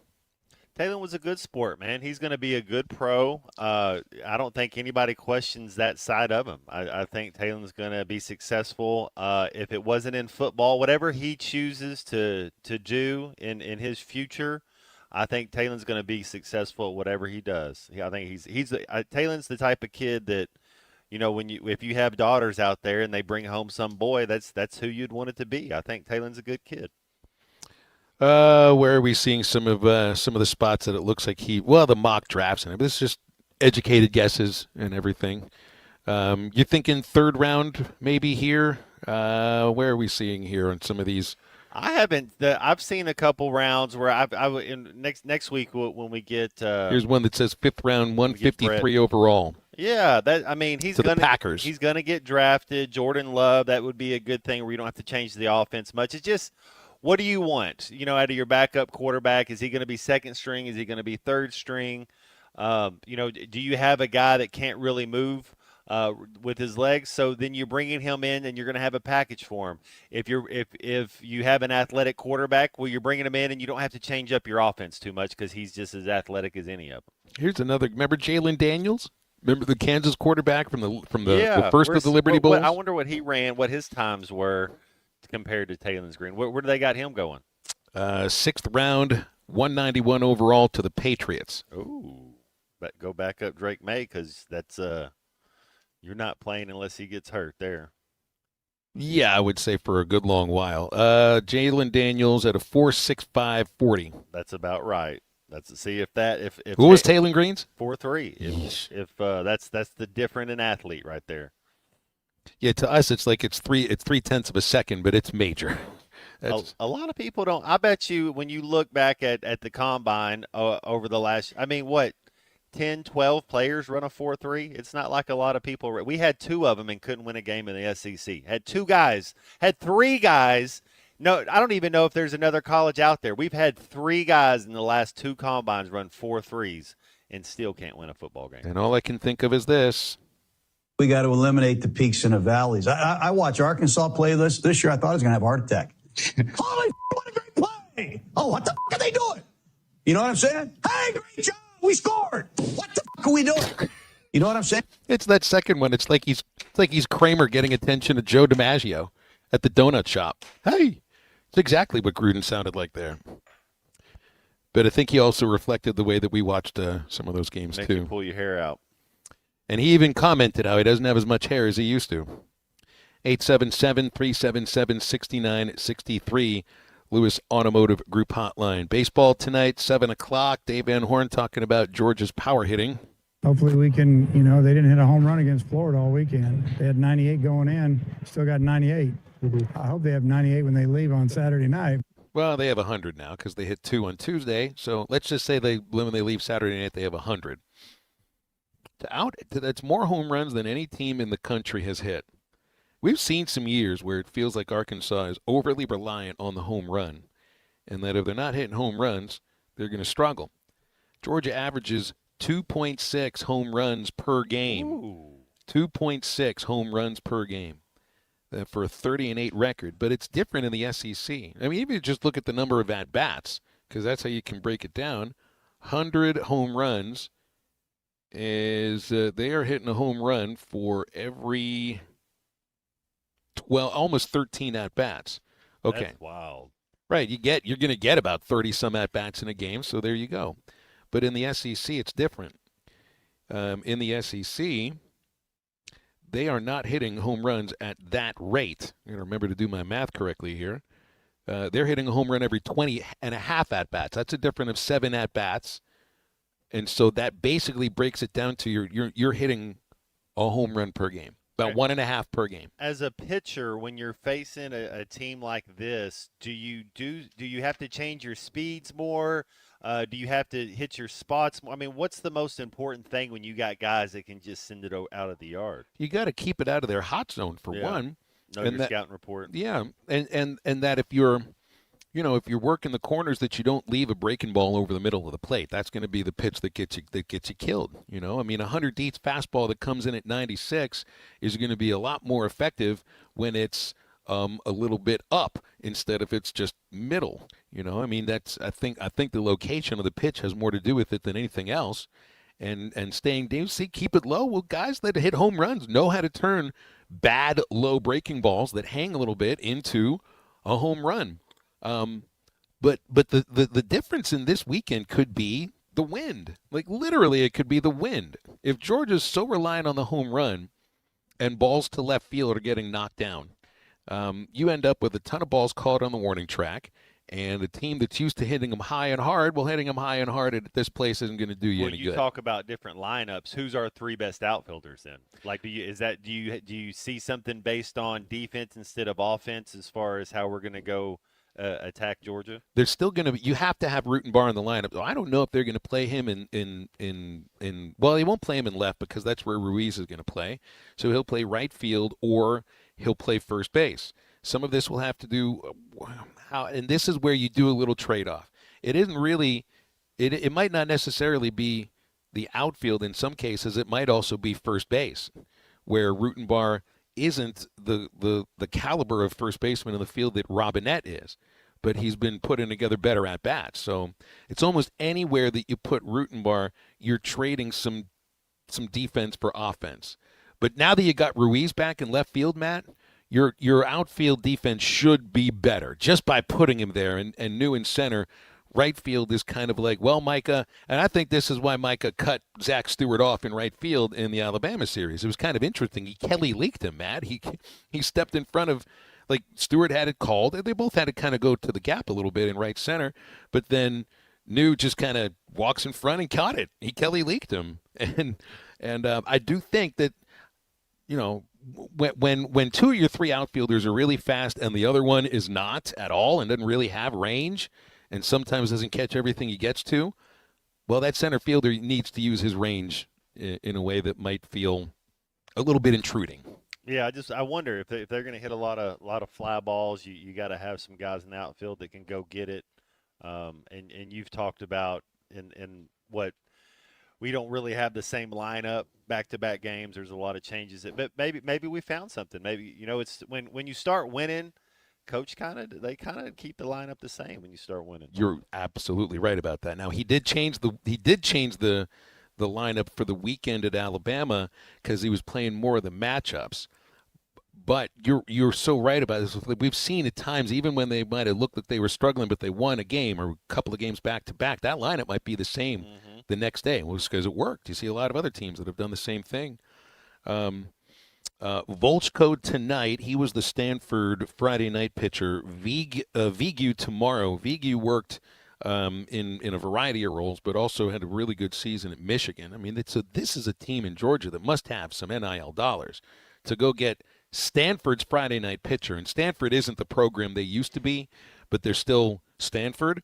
Taylon was a good sport, man. He's going to be a good pro. I don't think anybody questions that side of him. I think Taylon's going to be successful. If it wasn't in football, whatever he chooses to do in his future, I think Taylon's going to be successful at whatever he does. I think Taylon's the type of kid that, you know, if you have daughters out there and they bring home some boy, that's who you'd want it to be. I think Taylon's a good kid. Where are we seeing some of the spots that it looks like the mock drafts and this is just educated guesses and everything. You thinking third round maybe here? Where are we seeing here on some of these? I've seen a couple rounds where next week when we get. Here's one that says fifth round, 153 overall. Yeah, he's the Packers. He's gonna get drafted. Jordan Love, that would be a good thing where you don't have to change the offense much. It's just, what do you want? You know, out of your backup quarterback, is he going to be second string? Is he going to be third string? Do you have a guy that can't really move with his legs? So then you're bringing him in, and you're going to have a package for him. If you have an athletic quarterback, well, you're bringing him in, and you don't have to change up your offense too much because he's just as athletic as any of them. Here's another. Remember Jalen Daniels? Remember the Kansas quarterback from the first of the Liberty Bowls? I wonder what he ran, what his times were compared to Taylon's Green. Where do they got him going? Sixth round, 191 overall to the Patriots. Ooh. go back up Drake May, because that's you're not playing unless he gets hurt there. Yeah, I would say for a good long while. Jalen Daniels at a 4.65 40. That's about right. See if that Who was Taylor Green's? 4.3. If that's the different in athlete right there. Yeah, to us it's like it's 3/10 of a second, but it's major. A lot of people don't. I bet you when you look back at the combine over the last, 10, 12 players run a 4.3. It's not like a lot of people. We had 2 of them and couldn't win a game in the SEC. Had 3 guys. No, I don't even know if there's another college out there. We've had 3 guys in the last 2 combines run 4.3s and still can't win a football game. And all I can think of is this. We got to eliminate the peaks and the valleys. I watch Arkansas play this year. I thought I was going to have a heart attack. Holy what a great play. Oh, what the are they doing? You know what I'm saying? Hey, great job. We scored. What the are we doing? You know what I'm saying? It's that second one. It's like he's Kramer getting attention to Joe DiMaggio at the donut shop. Hey, it's exactly what Gruden sounded like there. But I think he also reflected the way that we watched some of those games Make too. you pull your hair out. And he even commented how he doesn't have as much hair as he used to. 877-377-6963, Lewis Automotive Group Hotline. Baseball tonight, 7 o'clock. Dave Van Horn talking about Georgia's power hitting. Hopefully we can, they didn't hit a home run against Florida all weekend. They had 98 going in, still got 98. I hope they have 98 when they leave on Saturday night. Well, they have 100 now because they hit 2 on Tuesday. So let's just say when they leave Saturday night, they have 100. That's more home runs than any team in the country has hit. We've seen some years where it feels like Arkansas is overly reliant on the home run, and that if they're not hitting home runs, they're going to struggle. Georgia averages 2.6 home runs per game. Ooh. 2.6 home runs per game for a 30-8 record, but it's different in the SEC. Even if you just look at the number of at-bats, because that's how you can break it down, 100 home runs is they are hitting a home run for every almost 13 at-bats. Okay. That's wild. Right, you're going to get about 30 some at-bats in a game, so there you go. But in the SEC it's different. In the SEC, they are not hitting home runs at that rate. I'm going to remember to do my math correctly here. They're hitting a home run every 20 and a half at-bats. That's a difference of 7 at-bats. And so that basically breaks it down to you're hitting a home run per game, about 1.5 per game. As a pitcher, when you're facing a team like this, do you have to change your speeds more? Do you have to hit your spots more? What's the most important thing when you got guys that can just send it out of the yard? You got to keep it out of their hot zone for one. Know your scouting report. Yeah, and that if you're working the corners, that you don't leave a breaking ball over the middle of the plate. That's going to be the pitch that gets you killed. 100 Deets fastball that comes in at 96 is going to be a lot more effective when it's a little bit up instead of it's just middle. That's I think the location of the pitch has more to do with it than anything else. And staying down, keep it low. Well, guys that hit home runs know how to turn bad low breaking balls that hang a little bit into a home run. But the difference in this weekend could be the wind. Like literally, it could be the wind. If Georgia's so reliant on the home run and balls to left field are getting knocked down, you end up with a ton of balls caught on the warning track, and a team that's used to hitting them high and hard, hitting them high and hard at this place isn't going to do you any good. You talk about different lineups. Who's our 3 best outfielders then? Like, do you see something based on defense instead of offense as far as how we're going to go attack Georgia? There's still going to be. You have to have Rutenbar in the lineup. I don't know if they're going to play him in. Well, he won't play him in left because that's where Ruiz is going to play. So he'll play right field or he'll play first base. Some of this will have to do how, and this is where you do a little trade-off. It isn't really. It might not necessarily be the outfield. In some cases, it might also be first base, where Rutenbar isn't the caliber of first baseman in the field that Robinette is, but he's been putting together better at bats. So it's almost anywhere that you put Rutenbar, you're trading some defense for offense. But now that you got Ruiz back in left field, Matt, your outfield defense should be better just by putting him there. And new in center, right field is kind of like, well, Micah, and I think this is why Micah cut Zach Stewart off in right field in the Alabama series. It was kind of interesting. Kelly leaked him, Matt. He stepped in front of, like, Stewart had it called. They both had to kind of go to the gap a little bit in right center, but then New just kind of walks in front and caught it. Kelly leaked him, and I do think that, you know, when two of your three outfielders are really fast and the other one is not at all and doesn't really have range and sometimes doesn't catch everything he gets to, well, that center fielder needs to use his range in a way that might feel a little bit intruding. Yeah, I wonder if they're going to hit a lot of fly balls. You got to have some guys in the outfield that can go get it. And you've talked about in what we don't really have the same lineup back-to-back games. There's a lot of changes. But maybe we found something. Maybe, you know, it's when you start winning, coach they kind of keep the lineup the same when you start winning. You're absolutely right about that. Now he did change the lineup for the weekend at Alabama because he was playing more of the matchups. But you're so right about this. We've seen at times, even when they might have looked like they were struggling, but they won a game or a couple of games back to back, that lineup might be the same the next day. Well, it's because it worked. You see a lot of other teams that have done the same thing. Volchko tonight. He was the Stanford Friday night pitcher. Vigu tomorrow. Vigu worked in a variety of roles, but also had a really good season at Michigan. I mean, this is a team in Georgia that must have some NIL dollars to go get Stanford's Friday night pitcher. And Stanford isn't the program they used to be, but they're still Stanford.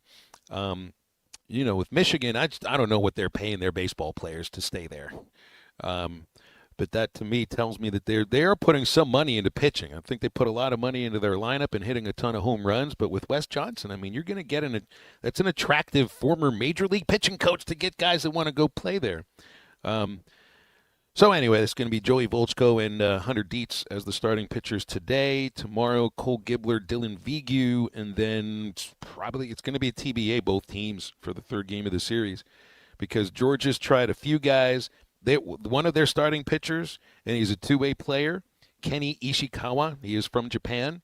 You know, with Michigan, I don't know what they're paying their baseball players to stay there. But that, to me, tells me that they are putting some money into pitching. I think they put a lot of money into their lineup and hitting a ton of home runs. But with Wes Johnson, I mean, you're going to get that's an attractive former major league pitching coach to get guys that want to go play there. So anyway, it's going to be Joey Volchko and Hunter Dietz as the starting pitchers today. Tomorrow, Cole Gibler, Dylan Vigu, and then it's going to be a TBA, both teams, for the third game of the series, because Georgia's tried a few guys. One of their starting pitchers, and he's a two-way player, Kenny Ishikawa. He is from Japan.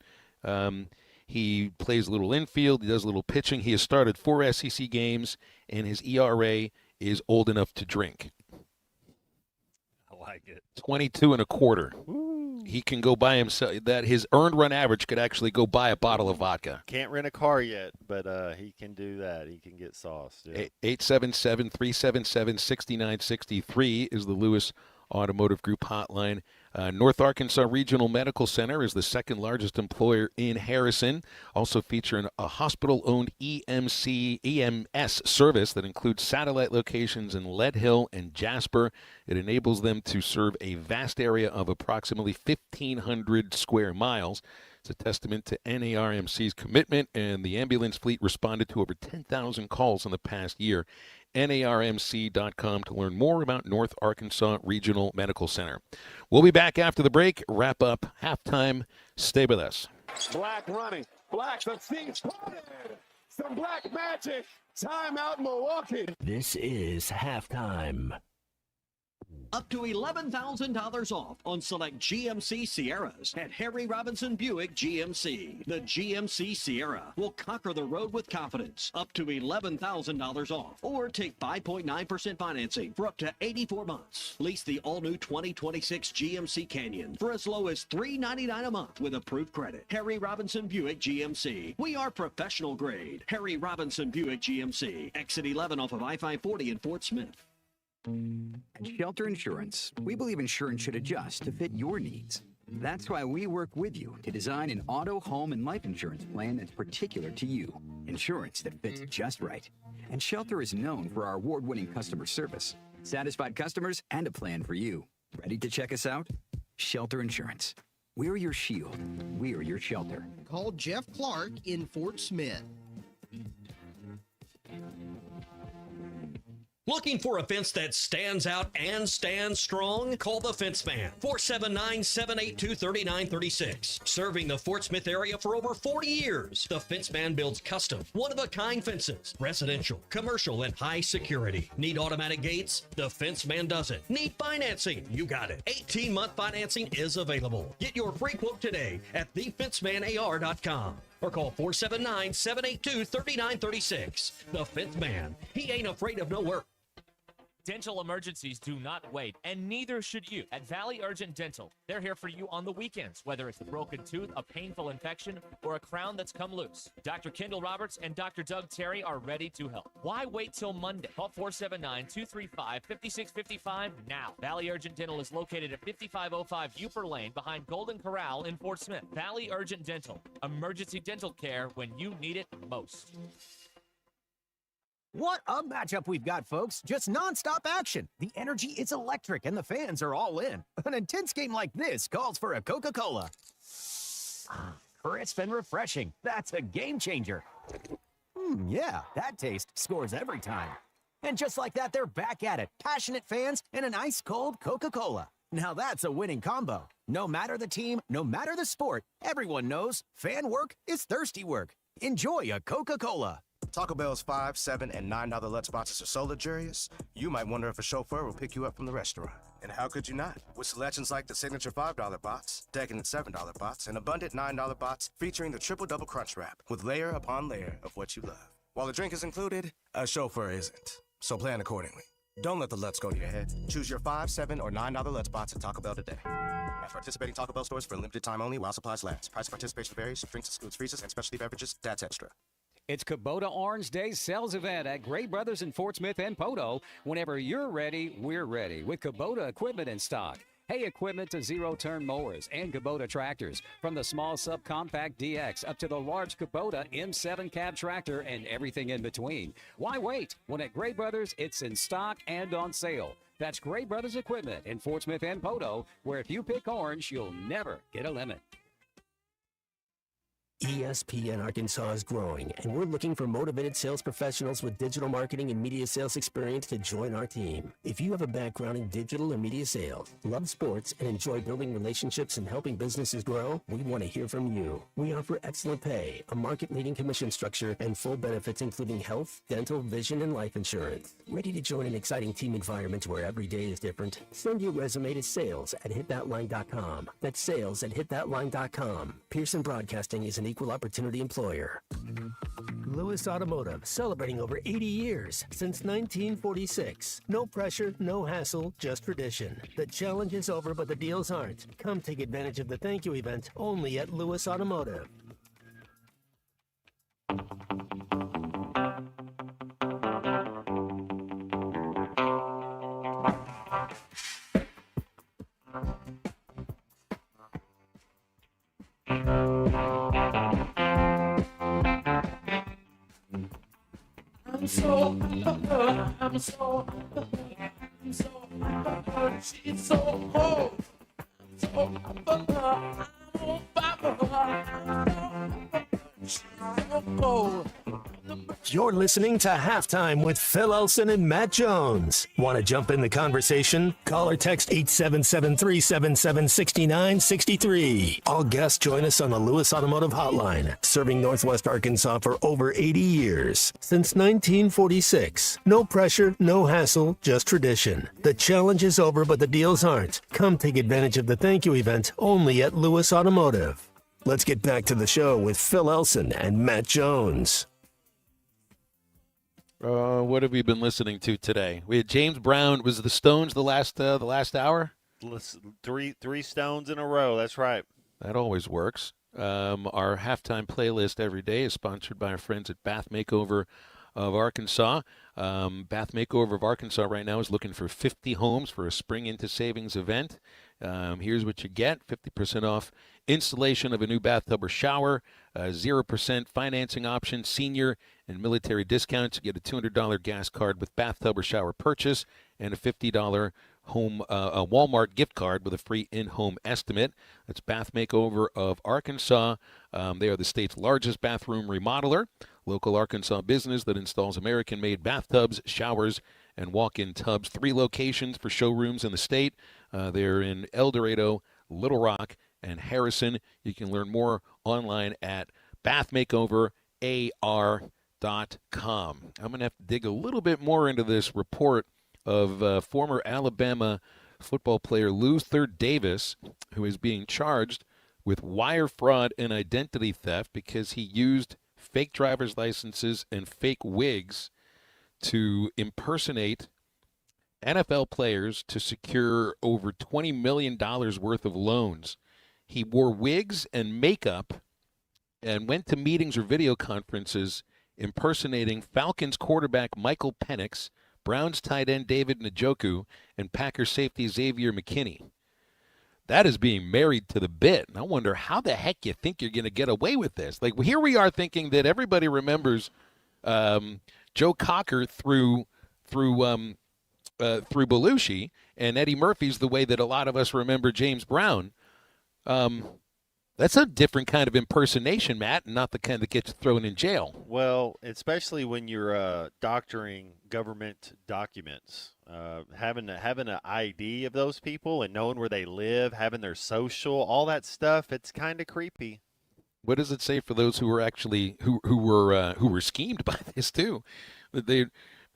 He plays a little infield. He does a little pitching. He has started 4 SEC games, and his ERA is old enough to drink. Like it. 22 1/4. He can go buy himself. That his earned run average could actually go buy a bottle of vodka. Can't rent a car yet, but he can do that. He can get sauce. Yeah. 877-377-6963 is the Lewis Automotive Group hotline. North Arkansas Regional Medical Center is the second largest employer in Harrison, also featuring a hospital-owned EMS service that includes satellite locations in Lead Hill and Jasper. It enables them to serve a vast area of approximately 1,500 square miles. It's a testament to NARMC's commitment, and the ambulance fleet responded to over 10,000 calls in the past year. NARMC.com to learn more about North Arkansas Regional Medical Center. We'll be back after the break. Wrap up halftime. Stay with us. Black running. Black, the thing started. Some black magic. Time out Milwaukee. This is halftime. Up to $11,000 off on select GMC Sierras at Harry Robinson Buick GMC. The GMC Sierra will conquer the road with confidence. Up to $11,000 off. Or take 5.9% financing for up to 84 months. Lease the all-new 2026 GMC Canyon for as low as $399 a month with approved credit. Harry Robinson Buick GMC. We are professional grade. Harry Robinson Buick GMC. Exit 11 off of I-540 in Fort Smith. At Shelter Insurance, we believe insurance should adjust to fit your needs. That's why we work with you to design an auto, home, and life insurance plan that's particular to you. Insurance that fits just right. And Shelter is known for our award-winning customer service, satisfied customers, and a plan for you. Ready to check us out? Shelter Insurance. We're your shield. We're your shelter. Call Jeff Clark in Fort Smith. Looking for a fence that stands out and stands strong? Call the Fence Man, 479-782-3936. Serving the Fort Smith area for over 40 years, the Fence Man builds custom, one-of-a-kind fences, residential, commercial, and high security. Need automatic gates? The Fence Man does it. Need financing? You got it. 18-month financing is available. Get your free quote today at thefencemanAR.com. or call 479-782-3936. The Fifth Man. He ain't afraid of no work. Dental emergencies do not wait, and neither should you. At Valley Urgent Dental, they're here for you on the weekends, whether it's a broken tooth, a painful infection, or a crown that's come loose. Dr. Kendall Roberts and Dr. Doug Terry are ready to help. Why wait till Monday? Call 479-235-5655 now. Valley Urgent Dental is located at 5505 Uper Lane behind Golden Corral in Fort Smith. Valley Urgent Dental, emergency dental care when you need it most. What a matchup we've got, folks. Just nonstop action. The energy is electric and the fans are all in. An intense game like this calls for a Coca-Cola. Crisp and refreshing. That's a game changer. Yeah, that taste scores every time. And just like that, they're back at it. Passionate fans and an ice-cold Coca-Cola. Now that's a winning combo. No matter the team, no matter the sport, everyone knows fan work is thirsty work. Enjoy a Coca-Cola. Taco Bell's $5, $7, and $9 Lutz boxes are so luxurious, you might wonder if a chauffeur will pick you up from the restaurant. And how could you not? With selections like the signature $5 box, decadent $7 box, and abundant $9 box featuring the triple double crunch wrap with layer upon layer of what you love. While the drink is included, a chauffeur isn't. So plan accordingly. Don't let the Lutz go to your head. Choose your $5, $7, or $9 Lutz box at Taco Bell today. At participating Taco Bell stores for a limited time only while supplies last. Price of participation varies. Drinks excludes freezes and specialty beverages. That's extra. It's Kubota Orange Day sales event at Gray Brothers in Fort Smith and Poto. Whenever you're ready, we're ready with Kubota equipment in stock. Hay equipment to zero-turn mowers and Kubota tractors. From the small subcompact DX up to the large Kubota M7 cab tractor and everything in between. Why wait? When at Gray Brothers, it's in stock and on sale. That's Gray Brothers Equipment in Fort Smith and Poto, where if you pick orange, you'll never get a limit. ESPN Arkansas is growing, and we're looking for motivated sales professionals with digital marketing and media sales experience to join our team. If you have a background in digital or media sales, love sports, and enjoy building relationships and helping businesses grow, we want to hear from you. We offer excellent pay, a market-leading commission structure, and full benefits including health, dental, vision, and life insurance. Ready to join an exciting team environment where every day is different? Send your resume to sales@hitthatline.com. That's sales@hitthatline.com. Pearson Broadcasting is an equal opportunity employer. Lewis Automotive, celebrating over 80 years since 1946. No pressure, no hassle, just tradition. The challenge is over, but the deals aren't. Come take advantage of the thank you event only at Lewis Automotive. I'm so she's so cold. I'm so I'm on fire. She's so cold. You're listening to Halftime with Phil Elson and Matt Jones. Want to jump in the conversation? Call or text 877-377-6963. All guests join us on the Lewis Automotive Hotline, serving Northwest Arkansas for over 80 years. Since 1946. No pressure, no hassle, just tradition. The challenge is over, but the deals aren't. Come take advantage of the thank you event only at Lewis Automotive. Let's get back to the show with Phil Elson and Matt Jones. What have we been listening to today? We had James Brown. Was the Stones the last hour? Three Stones in a row. That's right. That always works. Our halftime playlist every day is sponsored by our friends at Bath Makeover of Arkansas. Bath Makeover of Arkansas right now is looking for 50 homes for a Spring Into Savings event. Here's what you get: 50% off installation of a new bathtub or shower, 0% financing option, senior and military discounts. You get a $200 gas card with bathtub or shower purchase, and a $50 home a Walmart gift card with a free in-home estimate. That's Bath Makeover of Arkansas. They are the state's largest bathroom remodeler, local Arkansas business that installs American-made bathtubs, showers, and walk-in tubs. 3 locations for showrooms in the state. They're in El Dorado, Little Rock, and Harrison. You can learn more online at bathmakeoverar.com. I'm going to have to dig a little bit more into this report of former Alabama football player Luther Davis, who is being charged with wire fraud and identity theft because he used fake driver's licenses and fake wigs to impersonate NFL players to secure over $20 million worth of loans. He wore wigs and makeup and went to meetings or video conferences impersonating Falcons quarterback Michael Penix, Browns tight end David Njoku, and Packers safety Xavier McKinney. That is being married to the bit. And I wonder how the heck you think you're going to get away with this. Like, here we are thinking that everybody remembers Joe Cocker through Belushi, and Eddie Murphy's the way that a lot of us remember James Brown. That's a different kind of impersonation, Matt, and not the kind that gets thrown in jail. Well, especially when you're doctoring government documents, having an ID of those people and knowing where they live, having their social, all that stuff, it's kind of creepy. What does it say for those who were actually who were schemed by this too? That they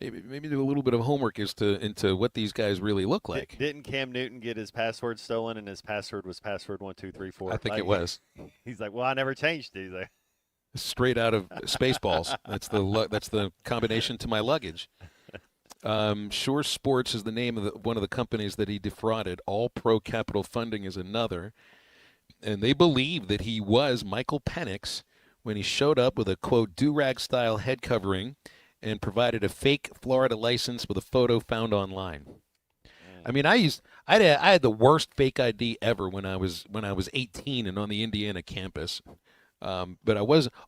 maybe do a little bit of homework into what these guys really look like. Didn't Cam Newton get his password stolen and his password was password 1234? I think it was. He's like, well, I never changed it. He's like, straight out of Spaceballs. That's the combination to my luggage. Shore Sports is the name of one of the companies that he defrauded. All Pro Capital Funding is another. And they believe that he was Michael Penix when he showed up with a, quote, do-rag-style head covering and provided a fake Florida license with a photo found online. I mean, I had the worst fake ID ever when I was 18 and on the Indiana campus. But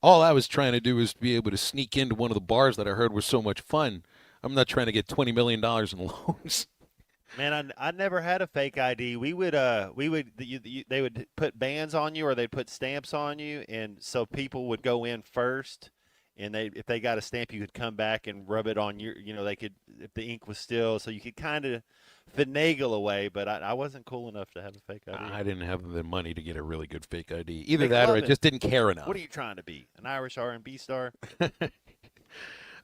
all I was trying to do was be able to sneak into one of the bars that I heard was so much fun. I'm not trying to get $20 million in loans. Man, I never had a fake ID. They would put bands on you or they'd put stamps on you, and so people would go in first, and if they got a stamp, you could come back and rub it on they could, if the ink was still, so you could kind of finagle away, but I wasn't cool enough to have a fake ID. I didn't have the money to get a really good fake ID. Either that or I just didn't care enough. What are you trying to be, an Irish R&B star?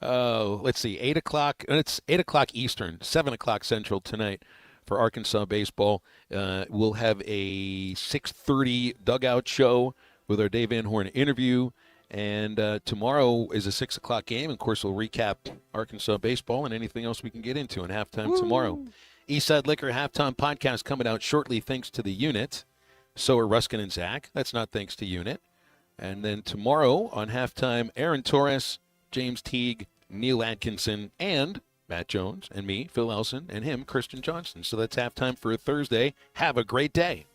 Let's see, 8 o'clock. It's 8 o'clock Eastern, 7 o'clock Central tonight for Arkansas baseball. We'll have a 6:30 dugout show with our Dave Van Horn interview. And tomorrow is a 6 o'clock game. Of course, we'll recap Arkansas baseball and anything else we can get into in halftime tomorrow. Eastside Liquor halftime podcast coming out shortly thanks to the unit. So are Ruskin and Zach. That's not thanks to unit. And then tomorrow on halftime, Aaron Torres, James Teague, Neil Atkinson, and Matt Jones, and me, Phil Elson, and him, Christian Johnson. So that's halftime for a Thursday. Have a great day.